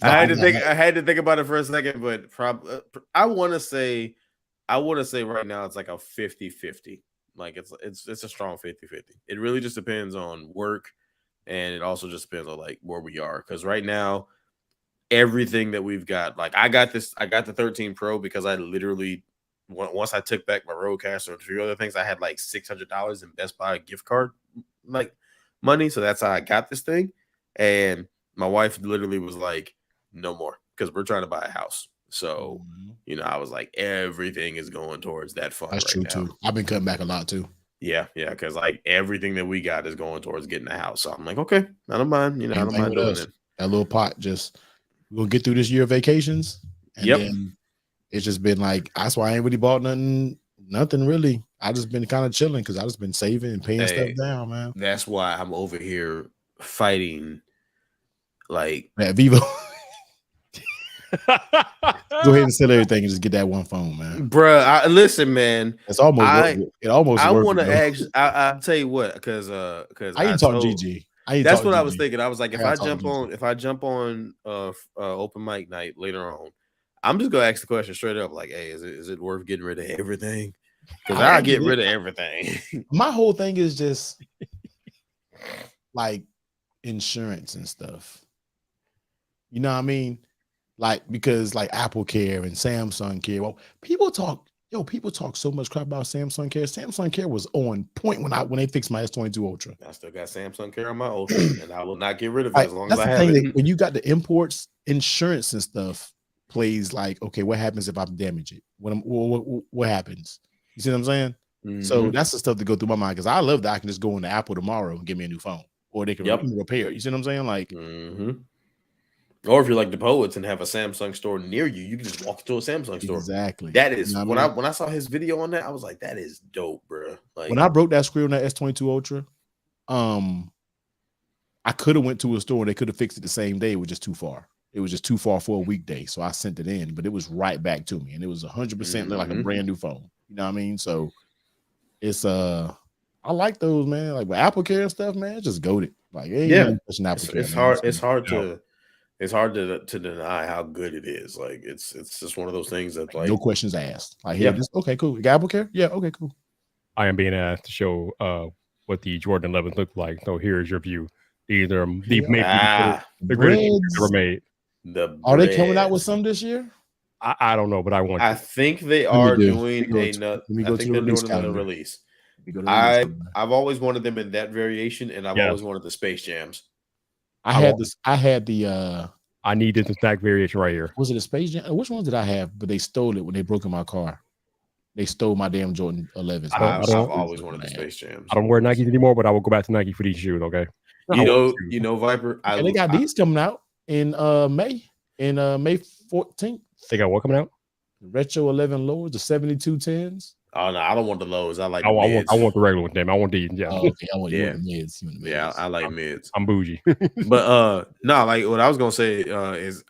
I had to think about it for a second, but I want to say right now it's like a 50-50. Like it's a strong 50-50. It really just depends on work, and it also just depends on like where we are. Because right now, everything that we've got, like I got the 13 Pro because I literally once I took back my Rodecaster and a few other things, I had like $600 in Best Buy gift card like money. So that's how I got this thing. And my wife literally was like, no more, because we're trying to buy a house. So, I was like, everything is going towards that fund. That's true too. I've been cutting back a lot too. Yeah, because like everything that we got is going towards getting a house. So I'm like, okay, I don't mind. I don't mind doing it. That little pot, we're gonna get through this year of vacations. And then it's just been like, that's why I ain't really bought nothing really. I just been kind of chilling because I just been saving and paying stuff down, man. That's why I'm over here fighting like at Vivo. Go ahead and sell everything and just get that one phone, man. Bruh, listen, man. It's almost I want to actually I'll tell you what, because I ain't talking GG. That's what I was thinking. I was like, if I jump on open mic night later on, I'm just gonna ask the question straight up, like, hey, is it worth getting rid of everything? Because I get rid of everything. My whole thing is just like insurance and stuff. You know what I mean? Like, because like Apple Care and Samsung Care. Well, people talk so much crap about Samsung Care. Samsung Care was on point when they fixed my S22 Ultra. I still got Samsung Care on my Ultra, and I will not get rid of it as long as I have it. When you got the imports, insurance and stuff plays like, okay, what happens if I damage it? What happens? You see what I'm saying? Mm-hmm. So that's the stuff that go through my mind, because I love that I can just go into Apple tomorrow and get me a new phone, or they can repair it. You see what I'm saying? Like, Or if you're like the Poets and have a Samsung store near you, you can just walk into a Samsung store. Exactly. That is You know when what I mean? when I saw his video on that, I was like, that is dope, bro. Like When I broke that screen on that S22 Ultra, I could have went to a store and they could have fixed it the same day. It was just too far. It was just too far for a weekday. So I sent it in, but it was right back to me. And it was 100% like a brand new phone. You know what I mean? So it's I like those, man. Like with Apple Care and stuff, man, it's just goated. Like it's hard to deny how good it is. Like it's just one of those things that like no questions asked. Like just okay, cool. You got Apple Care? Yeah, okay, cool. I am being asked to show what the Jordan 11 look like. So here's your view. These are the greatest ever made. Are they coming out with some this year? I don't know, but I want. I think they are doing another. I think they're doing another release. I've always wanted them in that variation, and I've always wanted the Space Jams. I had the I needed the stack variation right here. Was it a Space Jam? Which ones did I have? But they stole it when they broke in my car. They stole my damn Jordan 11s. I've always wanted the Space Jams. I don't wear Nikes anymore, but I will go back to Nike for these shoes. Okay. You know, Viper. They got these coming out in May. In May 14th. They got what coming out? Retro 11 lows, the 7210s. Oh no, I don't want the lows. I like. I want the regular one, damn. I want these. Yeah. Oh, okay. I want the mids. Yeah, I like mids. I'm bougie. But no, like what I was gonna say is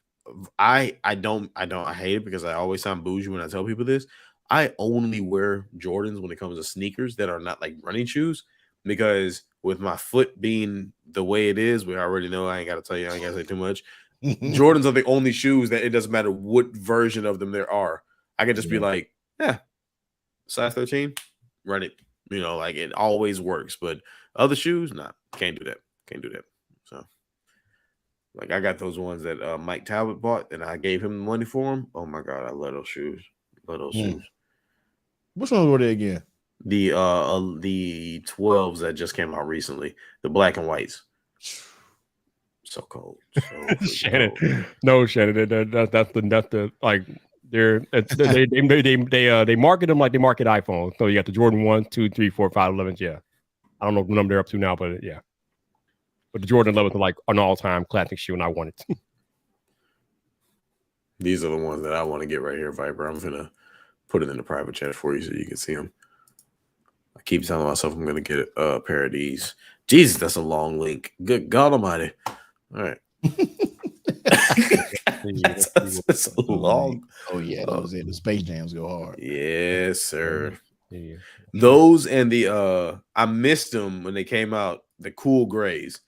I hate it because I always sound bougie when I tell people this. I only wear Jordans when it comes to sneakers that are not like running shoes, because with my foot being the way it is, we already know. I ain't gotta tell you. I ain't gotta say too much. Jordans are the only shoes that it doesn't matter what version of them there are. I can just be like, yeah, size 13, run it. You know, like it always works. But other shoes, nah, can't do that. Can't do that. So, like, I got those ones that Mike Talbot bought, and I gave him the money for them. Oh my god, I love those shoes. Love those shoes. Which ones were they again? The 12s that just came out recently, the black and whites. So cold. So Shannon. cold. No, Shannon. That's the like they market them like they market iPhones. So you got the Jordan 1, 2, 3, 4, 5, 11s. Yeah. I don't know what number they're up to now, but yeah. But the Jordan 11s are like an all-time classic shoe, and I want it. These are the ones that I want to get right here, Viper. I'm gonna put it in the private chat for you so you can see them. I keep telling myself I'm gonna get a pair of these. Jesus, that's a long link. Good God Almighty! All right. that's a long. Oh yeah, the Space Jams go hard. Yes, sir. Yeah. Those and the I missed them when they came out. The cool grays.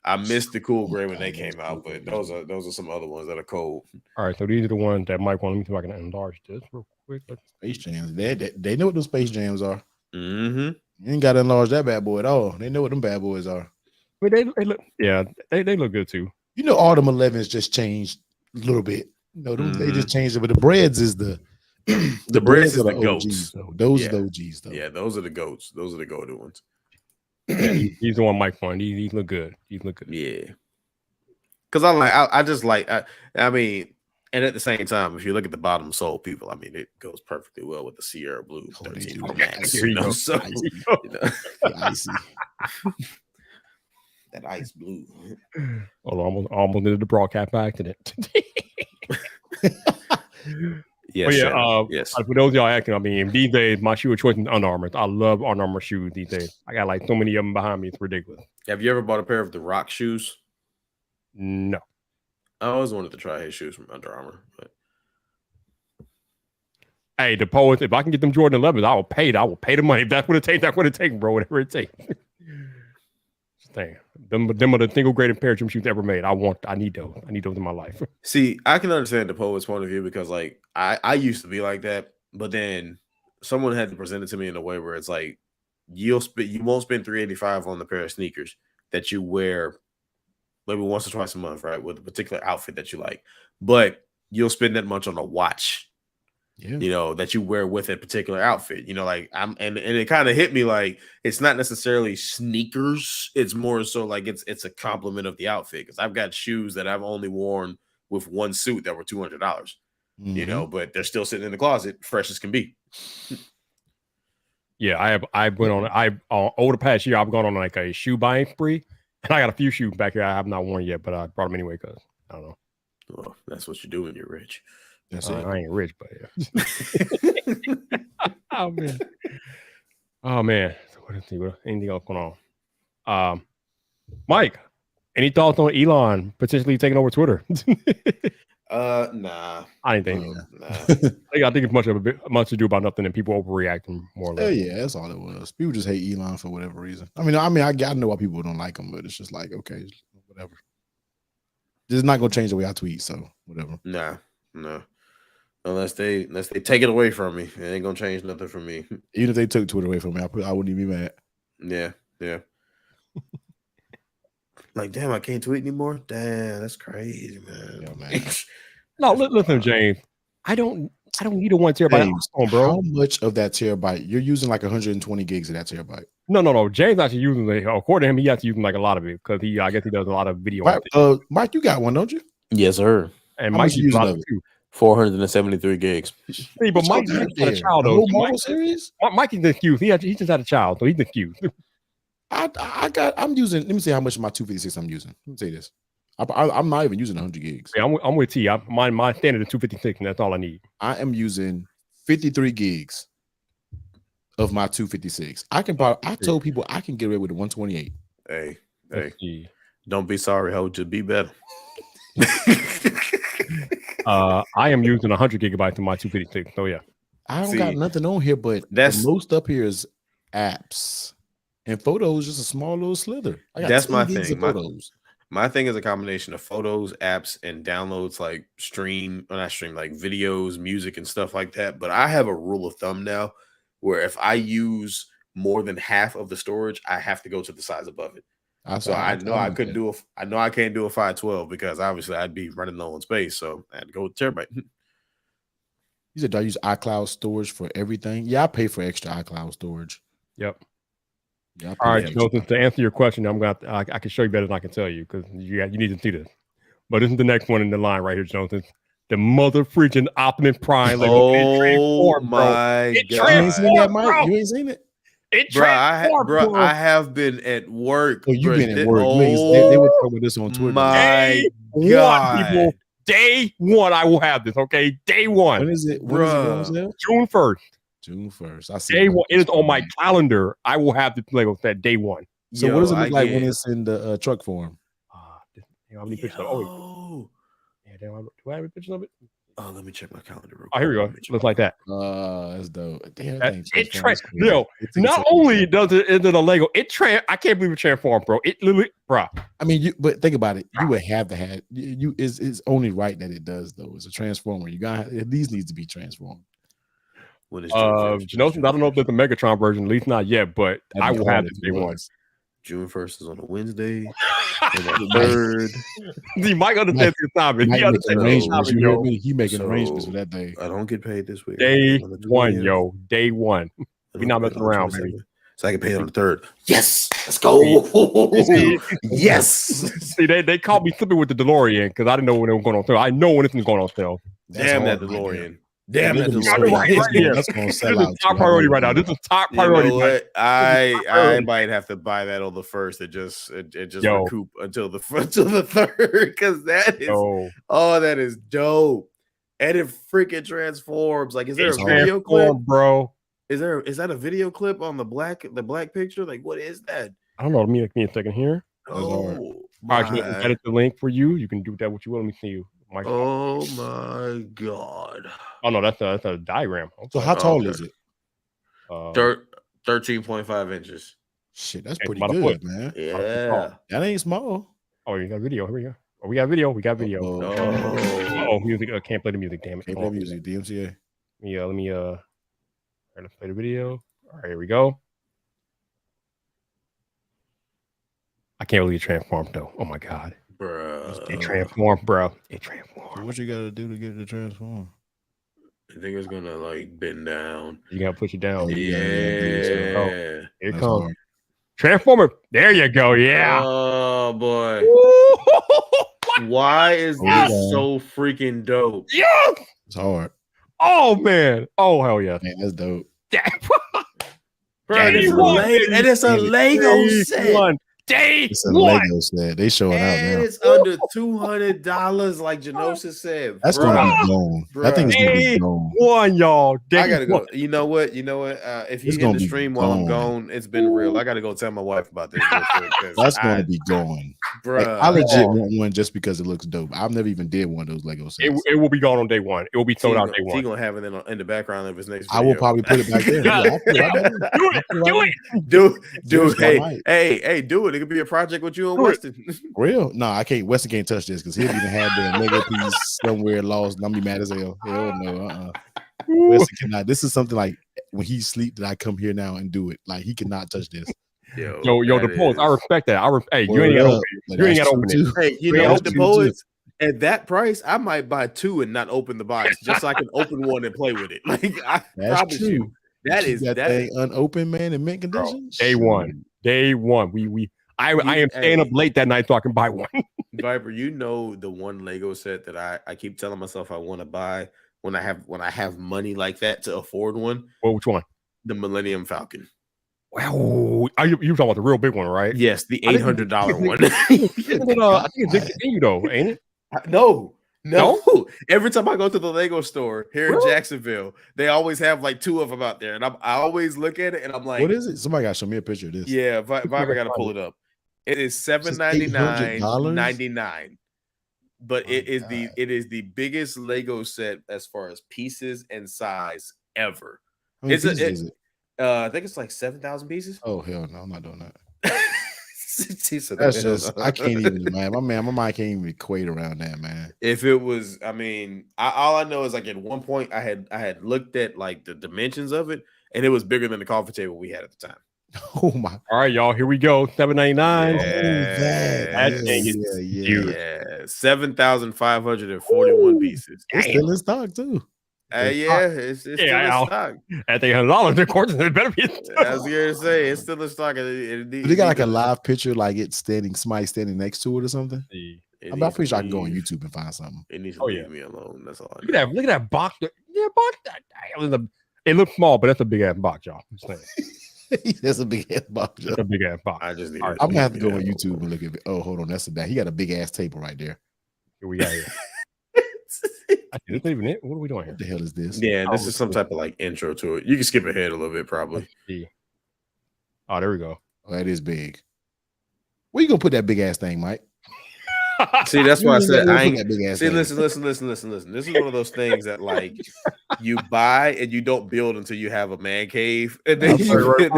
I missed the cool gray when they came out, but those are some other ones that are cold. All right, so these are the ones that Mike wanted me to. I can enlarge this real quick. Space Jams. They know what those Space Jams are. Mm-hmm. You ain't got to enlarge that bad boy at all. They know what them bad boys are. But they look, they look good too. You know, all them 11s just changed a little bit. You know, they just changed it, but the breads is the breads are the OGs, goats. though. Those are the OGs, though. Yeah, those are the goats. Those are the golden ones. He's the one Mike wanted. These look good. These look good. Yeah. Because I mean, and at the same time, if you look at the bottom sole, people, I mean, it goes perfectly well with the Sierra Blue 13 Pro Max. Here you go. So, Icy. that ice blue. Well, almost did the broadcast by accident. Yes, yes. For those of y'all asking, I mean, these days my shoe of choice is Under Armour. I love Under Armour shoes these days. I got like so many of them behind me. It's ridiculous. Have you ever bought a pair of the Rock shoes? No. I always wanted to try his shoes from Under Armour. But... Hey, the Poets, if I can get them Jordan 11s, I will pay it. I will pay the money. If that's what it takes, that's what it takes, bro. Whatever it takes. Damn. Them are the single greatest pair of gym shoes ever made. I need those. I need those in my life. See, I can understand the Poet's point of view because, like, I used to be like that, but then someone had to present it to me in a way where it's like you won't spend $385 on the pair of sneakers that you wear maybe once or twice a month, right? With a particular outfit that you like, but you'll spend that much on a watch, you know, that you wear with a particular outfit, you know, like and it kind of hit me like it's not necessarily sneakers. It's more so like it's a compliment of the outfit. Because I've got shoes that I've only worn with one suit that were $200, you know, but they're still sitting in the closet, fresh as can be. Yeah, over the past year, I've gone on like a shoe buying spree. And I got a few shoes back here I have not worn yet, but I brought them anyway because I don't know. Well, that's what you do when you're rich. That's it. I ain't rich, but yeah. Oh man. Oh man. Anything else going on? Mike, any thoughts on Elon potentially taking over Twitter? Nah. I didn't think. Nah. I think it's much to do about nothing, and people overreacting more or less. Yeah, that's all it was. People just hate Elon for whatever reason. I mean, I know why people don't like him, but it's just like, okay, whatever. It's not gonna change the way I tweet, so whatever. Nah, no. Unless they take it away from me, it ain't gonna change nothing for me. Even if they took Twitter away from me, I wouldn't even be mad. Yeah. Like, damn, I can't tweet anymore. Damn, that's crazy, man. Yeah, man. No, listen, James. I don't need a 1 terabyte James, phone, bro. How much of that terabyte? You're using like 120 gigs of that terabyte. No. James actually using according to him, he actually using like a lot of it because I guess he does a lot of video. Mike, you got one, don't you? Yes, sir. And How Mike much you uses a lot using of it too. 473 gigs. See, but Mike's had a child The though. whole Marvel series? Mike is excused. He just had a child, so he's excused. I'm using. Let me see how much of my 256 I'm using. Let me say this. I'm not even using 100 gigs. Yeah, I'm with T. My standard is 256, and that's all I need. I am using 53 gigs of my 256. I told people I can get away with the 128. Hey, don't be sorry, ho. Just be better. I am using 100 gigabytes of my 256. So yeah, I don't got nothing on here, but the most up here is apps and photos. Just a small little slither. That's my thing. My thing is a combination of photos, apps, and downloads like like videos, music, and stuff like that. But I have a rule of thumb now where if I use more than half of the storage, I have to go to the size above it. I know I can't do a 512 because obviously I'd be running low on space. So I had to go with terabyte. You said, do I use iCloud storage for everything? Yeah, I pay for extra iCloud storage. Yep. Yeah, all right, Joseph, to answer your question, I can show you better than I can tell you because you need to see this. But this is the next one in the line right here, Joseph. The mother freaking Optimus Prime. Oh my God! You ain't seen that, Mike? You ain't seen it? I have been at work. Oh, you've been at work. They were talking about this on Twitter. My God. People, day one, I will have this. Okay, day one. When is it? June 1st. June 1st. I see. Day one. It is on my calendar. I will have the Lego set day one. So what does it look like when it's in the truck form? How many pictures? Do I have a picture of it? Oh, let me check my calendar real quick. Oh, here we go. Looks like that. That's dope. Damn, not only does it a Lego, I can't believe it transformed, bro. It literally, bro. I mean, but think about it. You would have to have it's only right that it does though. It's a transformer. These needs to be transformed. What is I don't know if there's a Megatron version, at least not yet, but I will have this day one. June 1st is on a Wednesday. The 3rd. See, Mike understands his time. He making arrangements for that day. I don't get paid this week. Day one, yo. Day one. We're not messing around, baby. So I can pay it on the 3rd. Yes, let's go. Yes. See, they called me slipping with the DeLorean because I didn't know when it was going on sale. I know when this is going on sale. Damn that DeLorean. Damn that DeLorean. That's going to sell out. This is top priority right now. This is top priority. I might have to buy that on the 1st and just recoup until the 3rd because that is dope. And it freaking transforms. Like, is there a video clip, bro? Is that a video clip on the black picture? Like, what is that? I don't know. Let me a second here. Oh, I can edit the link for you. You can do that what you will. Let me see you. Oh my God! Oh no, that's a diagram. Okay. So how tall is it? 13.5 inches. Shit, that's pretty good, man. Yeah, that ain't small. Oh, you got video. Here we go. Oh, we got video. We got video. Oh, music. I can't play the music. Damn it. Can't play music. DMCA. Let me let's play the video. All right, here we go. I can't really transform though. Oh my God. Bro. It transformed, bro. It transformed. So what you gotta do to get it to transform? I think it's gonna like bend down. You gotta push it down. Yeah. Here it comes. Transformer. There you go. Yeah. Oh boy. Why is this so freaking dope? Yeah. It's hard. Oh man. Oh hell yeah. Man, that's dope. Bro, and it's a Lego set. day It's a one. Lego set. They showing out And now. it's under $200, like Janosis said. That's Bruh. gonna be gone. That thing's gonna be Day gone. one, y'all. Day I gotta one. go. You know what? If you It's end gonna the be stream while I'm gone. gone, it's been real. I gotta go tell my wife about this real quick. That's gonna be gone. Like, Bruh. I legit want one just because it looks dope. I've never even did one of those Lego sets. It will be gone on day one. It will be sold out day He one. gonna have it in the background of his next I video. will probably put it back there. Yeah, I'll put it right back there. Do it. Do it. Do Seriously, I might. hey, do it. It could be a project with you and Do it. Weston. Real? No, I can't. Weston can't touch this because he'll even have the Lego piece somewhere lost. And I'm be mad as hell. Hell no. Weston cannot. This is something like when he sleep that I come here now and do it. Like he cannot touch this. Yo, the poets. I respect that. Hey, you Word ain't gotta up. open But it. You ain't that's gotta open true, it. too. Hey, you Real, know that's what, the true, poets? At that price, I might buy two and not open the box, just so I can open one and play with it. Like I That's promise true. you, that Keep is that thing unopened, man, in mint Bro, condition. day one. Day one. I am staying up late that night so I can buy one. Viper, you know the one Lego set that I keep telling myself I want to buy when I have money like that to afford one. Well, which one? The Millennium Falcon. Wow. You talking about the real big one, right? Yes, the $800 one. I think it's discontinued though, ain't it? No. Every time I go to the Lego store here in Jacksonville, they always have like two of them out there, and I always look at it and I'm like, what is it? Somebody got to show me a picture of this. Yeah, Viper got to pull it up. It is $799.99, but it is the biggest Lego set as far as pieces and size ever. How many pieces is it? I think it's like 7,000 pieces. Oh hell no, I'm not doing that. That's just I can't even, man. My mind can't even equate around that, man. If it was, I mean, all I know is like at one point I had looked at like the dimensions of it, and it was bigger than the coffee table we had at the time. Oh my! All right, y'all, here we go. $799. Yeah, that thing is huge. Yeah, 7,541 pieces. It's still in stock too. It's still in stock. At $800, of course, it better be. I was gonna say it's still in stock. But they got like a live picture, like it's somebody standing next to it or something. I'm pretty sure I can go on YouTube and find something. It needs to leave me alone. That's all. Look at that box. Yeah, box. It looks small, but that's a big ass box, y'all. That's a big ass box. That's a big ass box. I just need. I'm gonna have to go on YouTube and look at it. Oh, hold on, that's he got a big ass table right there. Here we got here. That's not even it. What are we doing here? What the hell is this? Yeah, this is some type of like intro to it. You can skip ahead a little bit, probably. Oh, there we go. Oh, that is big. Where you gonna put that big ass thing, Mike? See, that's why I said I ain't. That big ass See, thing. listen. This is one of those things that like you buy and you don't build until you have a man cave, and then you build it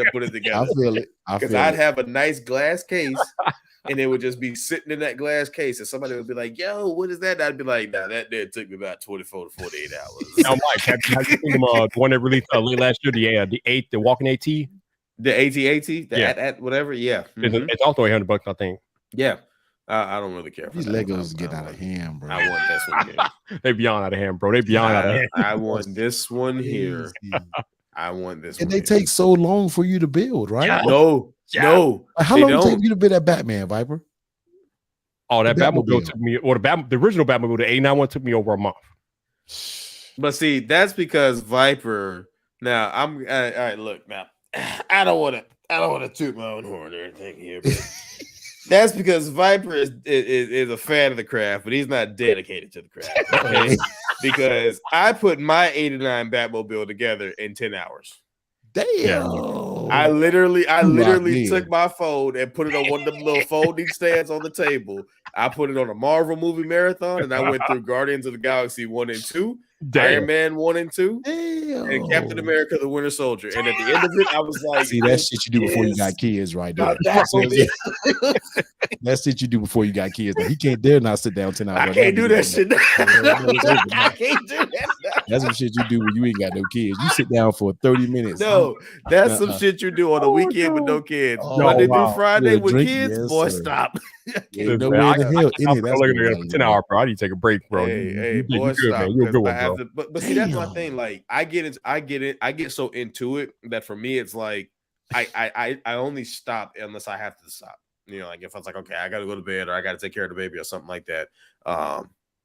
and put it together. I feel it. Because I'd have a nice glass case, and it would just be sitting in that glass case, and somebody would be like, "Yo, what is that?" I'd be like, "Nah, that did took me about 24 to 48 hours." Now, Mike, have you seen the one that released late last year? The walking AT. The AT, at whatever, yeah. Mm-hmm. It's also $800, I think. Yeah. I don't really care. These Legos get out of hand, bro. I want this one here. They beyond out of hand, bro. They beyond out of hand. I want this one here. I want this one. And they take so long for you to build, right? Yeah. No. How long did it take you to build that Batman, Viper? Oh, that Batmobile took me, or the original Batmobile, the '89 one took me over a month. But see, that's because Viper. Now I'm all right. Look, now I don't want to toot my own horn or anything here, but that's because Viper is a fan of the craft, but he's not dedicated to the craft. Okay? Because I put my '89 Batmobile together in 10 hours. Damn! I literally took my phone and put it on one of them little folding stands on the table. I put it on a Marvel movie marathon, and I went through Guardians of the Galaxy 1 and 2, Iron Man 1 and 2, and Captain America: The Winter Soldier. And at the end of it, I was like, "See, that's shit you do before you got kids, right there. That's shit you do before you got kids. He can't dare not sit down 10 hours. I can't do that shit. I can't do that. That's some shit you do when you ain't got no kids. You sit down for 30 minutes. No, that's some shit you do on the weekend with no kids. Monday through Friday with kids, boy, stop. No way in hell any of that's 10 hour, bro. I need to take a break, bro. Hey, boy, stop. Man. You're a good one, bro. But see, that's my thing. Like, I get it. I get so into it that for me, it's like I only stop unless I have to stop. You know, like if I was like, okay, I got to go to bed or I got to take care of the baby or something like that.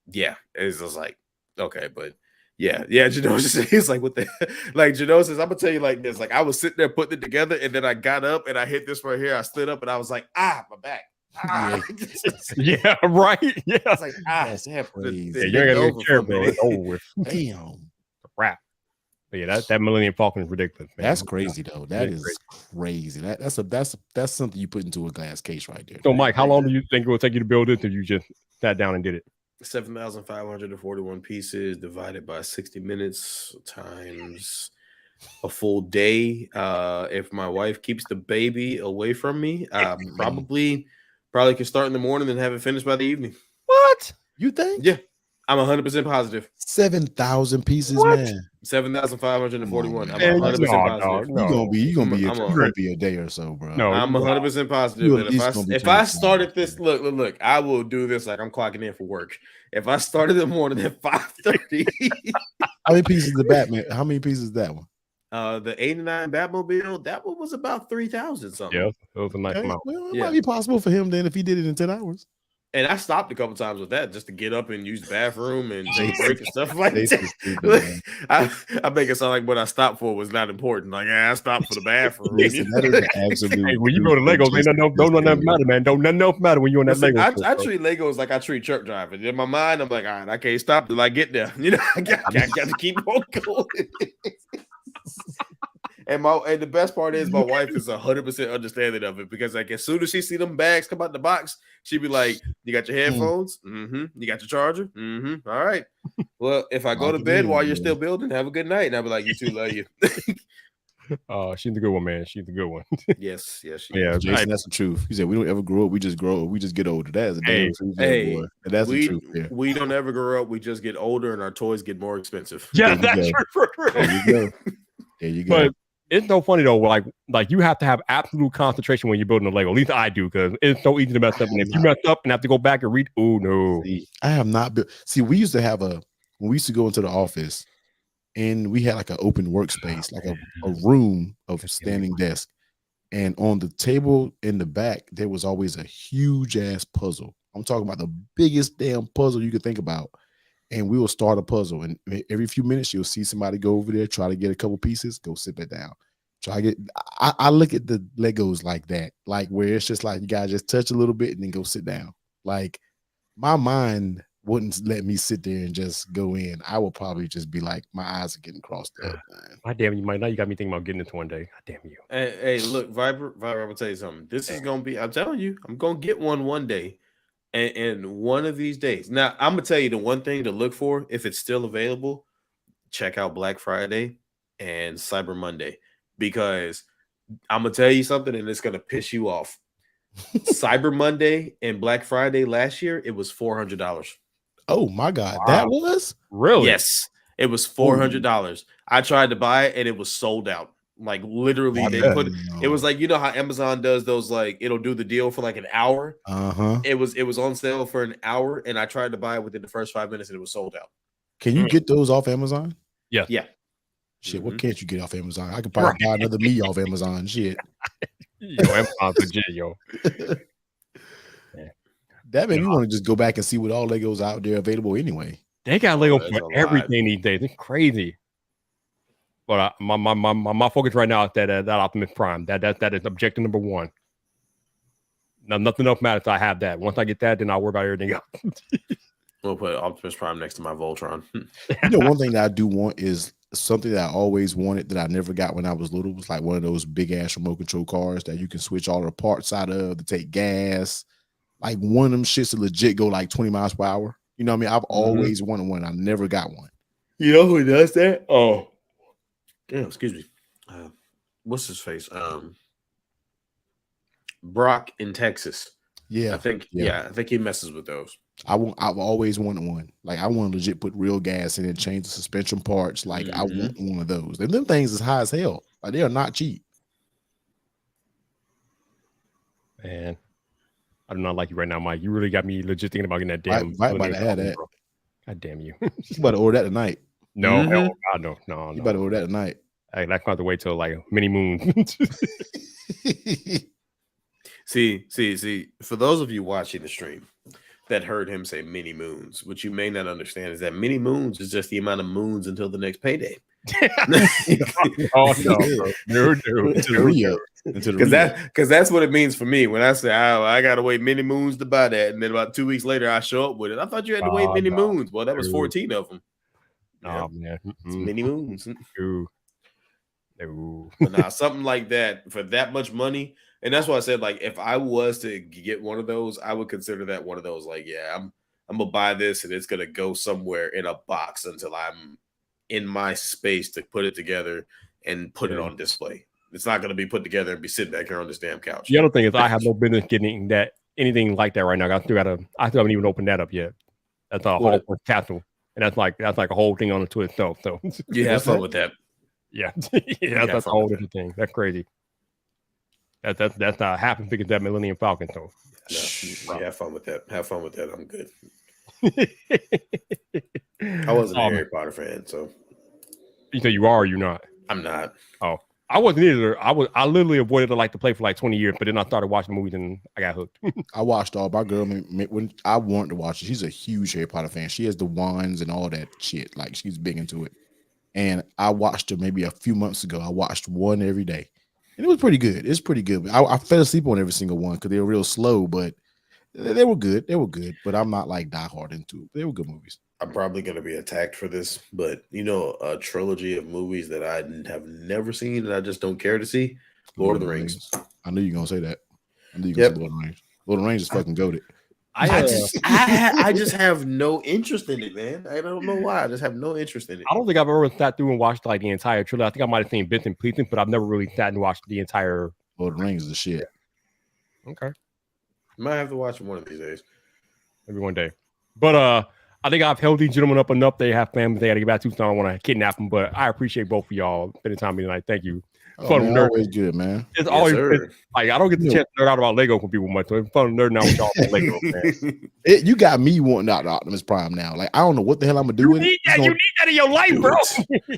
Yeah, it's just like okay, but Yeah, Genosis is like what the like Genosis. I'm gonna tell you like this. Like I was sitting there putting it together, and then I got up and I hit this right here. I stood up and I was like, my back. Yeah, right. Yeah, I was like, That's damn, crazy. yeah, you ain't got a chair, bro. It's over with. Damn. Wrap. But yeah, that Millennium Falcon is ridiculous, man. That's crazy though. That is is crazy. That's something you put into a glass case right there. So, Mike, how long do you think it will take you to build it? Or you just sat down and did it? 7,541 pieces divided by 60 minutes times a full day. If my wife keeps the baby away from me, probably can start in the morning and have it finished by the evening. What? You think? Yeah, I'm 100% positive. 7,000 pieces, What? man. 7,541. I'm Man, 100% positive. You gonna be a day or so, bro. No, I'm 100% positive that if I started this, look, I will do this like I'm clocking in for work. If I started in the morning at 5:30, how many pieces the Batman? How many pieces is that one? The 89 Batmobile, that one was about 3,000 something. Yeah, it was a nice amount. Well, it might be possible for him then if he did it in 10 hours. And I stopped a couple times with that just to get up and use the bathroom and take a break and stuff like that. I make it sound like what I stopped for was not important. Like, I stopped for the bathroom. Listen, that is absolute. Hey, when you go to Legos, don't nothing matter, man. Don't nothing else matter when you're on that Lego. I treat Legos like I treat truck drivers. In my mind, I'm like, all right, I can't stop till I get there. You know, I got to keep on going. And the best part is my wife is 100% understanding of it because like as soon as she see them bags come out the box, she be like, "You got your headphones? Mm-hmm. You got your charger? Mm-hmm. All right. Well, if I go to bed while you're still building, have a good night." And I'll be like, "You too, love you." She's the good one, man. She's the good one. Yes. Yeah, Jason, that's the truth. He said we don't ever grow up, we just grow up, we just get older. That is a damn truth. Boy. That's the truth. Yeah. We don't ever grow up, we just get older and our toys get more expensive. Yeah, that's true. There you go. There you go. But it's so funny though, like you have to have absolute concentration when you're building a Lego. At least I do, because it's so easy to mess up. And if you mess up and have to go back and read, oh no. I have not built. See, we used to have when we used to go into the office, and we had like an open workspace, like a room of standing desk, and on the table in the back there was always a huge ass puzzle. I'm talking about the biggest damn puzzle you could think about. And we will start a puzzle, and every few minutes you'll see somebody go over there, try to get a couple pieces, go sit back down. I look at the Legos like that, like where it's just like you gotta just touch a little bit and then go sit down. Like my mind wouldn't let me sit there and just go in. I would probably just be like, my eyes are getting crossed up. God damn you, Mike. Now you got me thinking about getting this one day. God damn you. Hey, look, Viper, I'm gonna tell you something. This is gonna be. I'm telling you, I'm gonna get one day. And one of these days. Now, I'm going to tell you the one thing to look for, if it's still available, check out Black Friday and Cyber Monday. Because I'm going to tell you something, and it's going to piss you off. Cyber Monday and Black Friday last year, it was $400. Oh, my God. Wow. That was? Really? Yes. It was $400. I tried to buy it, and it was sold out. Like literally, it was like, you know how Amazon does those, like it'll do the deal for like an hour. It was on sale for an hour, and I tried to buy it within the first 5 minutes, and it was sold out. Can you get those off Amazon? Yeah. Shit, what can't you get off Amazon? I could probably buy another me off Amazon. Shit. Yo, Amazon's legit, yo. That made me want to just go back and see what all Legos out there available anyway. They got Lego for everything these days. It's crazy. But my focus right now is that Optimus Prime. That is objective number one. Now nothing else matters. I have that. Once I get that, then I'll worry about everything else. We'll put Optimus Prime next to my Voltron. You know, one thing that I do want is something that I always wanted that I never got when I was little. Was like one of those big ass remote control cars that you can switch all the parts out of to take gas. Like one of them shits to legit go like 20 miles per hour. You know what I mean? I've always wanted one. I never got one. You know who does that? Oh. Damn, excuse me. What's his face? Brock in Texas. Yeah, I think he messes with those. I've always wanted one. Like I want to legit put real gas in it, change the suspension parts. Like I want one of those. And them things is high as hell. Like they are not cheap. Man, I do not like you right now, Mike. You really got me legit thinking about getting that damn. I about to have that. Bro. God damn you. You about to order that tonight. No, hell, God, no. You better order that tonight. Like, that's going to wait till like mini moon. See. For those of you watching the stream, that heard him say many moons. What you may not understand is that many moons is just the amount of moons until the next payday. Oh no, no. Because that's what it means for me when I say I gotta wait many moons to buy that, and then about 2 weeks later I show up with it. I thought you had to wait many moons. Well, that was 14 of them. Oh man, it's many moons. No. But now something like that for that much money, and that's why I said like if I was to get one of those, I would consider that one of those. Like, yeah, I'm gonna buy this, and it's gonna go somewhere in a box until I'm in my space to put it together and put it on display. It's not going to be put together and be sitting back here on this damn couch. The other thing is I have no business getting anything like that right now. I still haven't even opened that up yet. That's a whole capsule. And that's like a whole thing on to itself. So you have fun with that. Yeah. That's a whole different thing. That's crazy. That's not half as big as that Millennium Falcon. So have fun with that. Have fun with that. I'm good. I wasn't a Harry Potter fan, so you say you are or you're not? I'm not. Oh, I wasn't either. I literally avoided to play for like 20 years, but then I started watching movies and I got hooked. I watched all my girl when I wanted to watch it. She's a huge Harry Potter fan. She has the wands and all that shit. Like she's big into it. And I watched her maybe a few months ago. I watched one every day, and it was pretty good. It's pretty good. I fell asleep on every single one because they were real slow, but they were good. They were good, but I'm not like diehard into it. They were good movies. I'm probably going to be attacked for this, but a trilogy of movies that I have never seen and I just don't care to see. Lord of the Rings. I knew you were going to say that. I knew you were going to say Lord of the Rings. Lord of the Rings is fucking goated. I just have no interest in it, man. I don't know why. I just have no interest in it. I don't think I've ever sat through and watched like the entire trilogy. I think I might have seen bits and pieces, but I've never really sat and watched the entire. Lord of the Rings is the shit. Okay. Might have to watch it one of these days. Maybe one day. But I think I've held these gentlemen up enough. They have families they got to get back to, so I don't want to kidnap them. But I appreciate both of y'all spending time with me tonight. Thank you. Fun man, always good, man. It's always like I don't get the chance to nerd out about Lego from people much, so it's fun nerding out with y'all about Lego. Man. You got me wanting out the Optimus Prime now. Like I don't know what the hell I'm gonna do with it. You need that in your life, bro.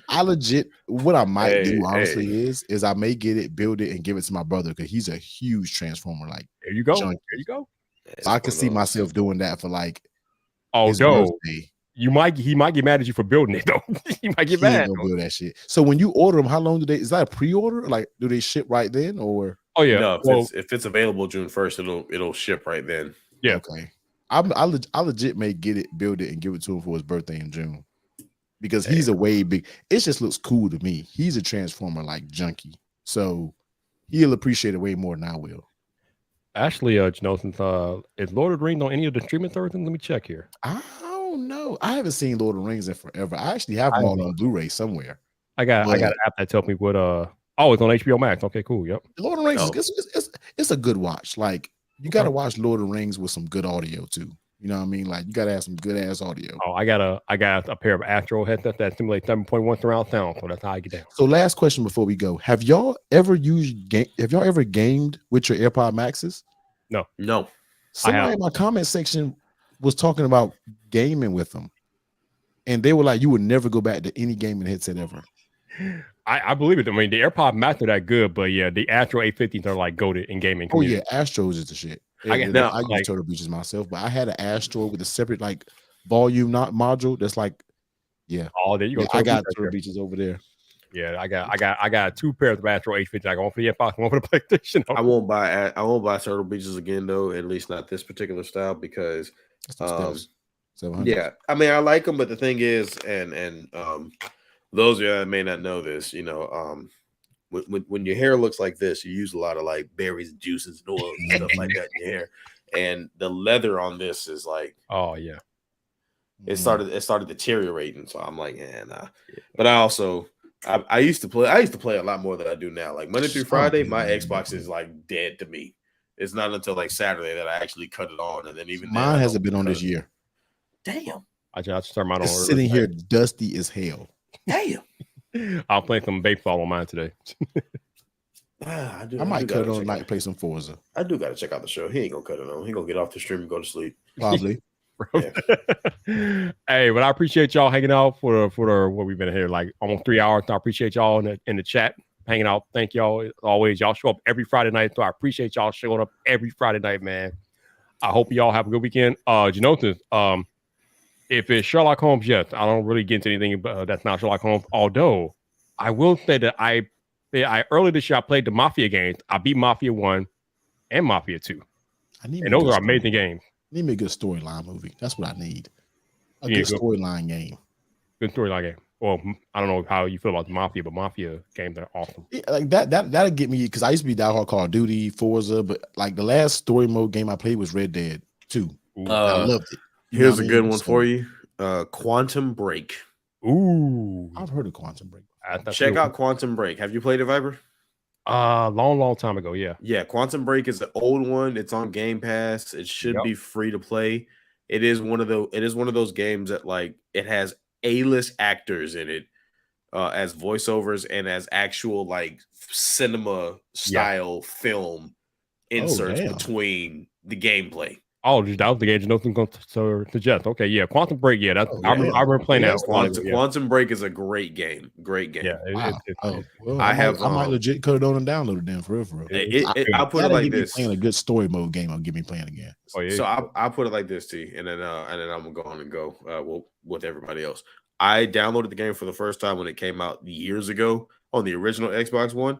I legit, what I might do honestly is I may get it, build it, and give it to my brother because he's a huge Transformer. Like there you go. Junkie. There you go. So I can see myself doing that for like. Oh no. He might get mad at you for building it though. He might get mad. Don't build that shit. So when you order them, how long is that a pre-order? Like, do they ship right then or? Oh yeah. No, if it's available June 1st, it'll ship right then. Yeah. Okay. I legit may get it, build it, and give it to him for his birthday in June because he's a way big. It just looks cool to me. He's a Transformer like junkie, so he'll appreciate it way more than I will. Actually, since is Lord of the Rings on any of the streaming services? Let me check here. I don't know. I haven't seen Lord of the Rings in forever. I actually have them all on Blu-ray somewhere. I got an app that tells me what oh, it's on HBO Max. Okay, cool. Yep. Lord of the Rings it's a good watch. Like you gotta watch Lord of the Rings with some good audio too. You know what I mean? Like you gotta have some good ass audio. Oh, I got a pair of Astro headsets that simulate 7.1 surround sound. So that's how I get down. So last question before we go. Have y'all ever gamed with your AirPod Maxes? No. Somebody in my comment section was talking about gaming with them. And they were like, you would never go back to any gaming headset ever. I believe it. I mean, the AirPod Max are that good, but yeah, the Astro 850s are like goated in gaming community. Oh yeah, Astros is the shit. I use Turtle Beaches myself, but I had an Astro with a separate like volume module that's like, yeah. Oh, there you go. I got Turtle Beaches over there. Yeah, I got two pairs of Astro 850. I got one for the Xbox, one for the PlayStation. I won't buy Turtle Beaches again though, at least not this particular style because yeah, I mean I like them, but the thing is, and those of you that may not know this, when your hair looks like this, you use a lot of like berries, juices, and oils and stuff like that in your hair, and the leather on this is like, oh yeah, it started deteriorating. So I'm like, nah. But I used to play a lot more than I do now. Like Monday through Friday, my Xbox is like dead to me. It's not until like Saturday that I actually cut it on, and then even mine hasn't been on this year. Damn, I just start mine on. Sitting here dusty as hell. Damn. I'll play some baseball on mine today. I might cut it on tonight and play some Forza. I do got to check out the show. He ain't gonna cut it on. He gonna get off the stream and go to sleep. Probably. Yeah. Hey, but I appreciate y'all hanging out for what we've been here like almost 3 hours. I appreciate y'all in the chat hanging out. Thank y'all as always. Y'all show up every Friday night, so I appreciate y'all showing up every Friday night, man. I hope y'all have a good weekend. Jonathan, if it's Sherlock Holmes, yes, I don't really get into anything that's not Sherlock Holmes. Although I will say that I earlier this year I played the Mafia games. I beat Mafia 1 and Mafia 2. And those are amazing games. Need me a good storyline movie. That's what I need. A good storyline game. Good storyline game. Well, I don't know how you feel about the Mafia, but Mafia games are awesome. Yeah, like that'll get me because I used to be diehard Call of Duty, Forza, but like the last story mode game I played was Red Dead 2. I loved it. Here's a good one for you. Quantum Break. Ooh. I've heard of Quantum Break. Check out Quantum Break. Have you played it, Viper? Long time ago, yeah. Yeah, Quantum Break is an old one. It's on Game Pass. It should be free to play. It is one of those games that like it has A-list actors in it as voiceovers and as actual like cinema style film inserts between the gameplay. Oh, that was the game Jonathan going to suggest. Okay, yeah, Quantum Break. Yeah, that's I remember playing that. Quantum Break is a great game. Great game. Yeah, I might legit cut it on and download it then for real. I'll put it like this: playing a good story mode game, I'll get me playing again. So I'll put it like this to you, and then I'm gonna go on and go with everybody else. I downloaded the game for the first time when it came out years ago on the original Xbox One,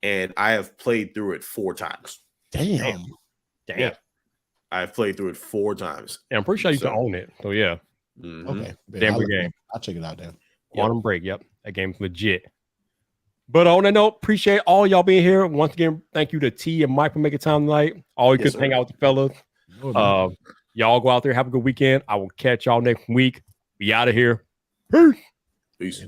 and I have played through it 4 times. Damn. Yeah. I've played through it 4 times. And I'm pretty sure you can own it. So yeah. Mm-hmm. Okay. Damn good game. I'll check it out then. Quantum Break. Yep. That game's legit. But on that note, appreciate all y'all being here. Once again, thank you to T and Mike for making time tonight. Always good to hang out with the fellas. Y'all go out there, have a good weekend. I will catch y'all next week. Be out of here. Peace. Peace.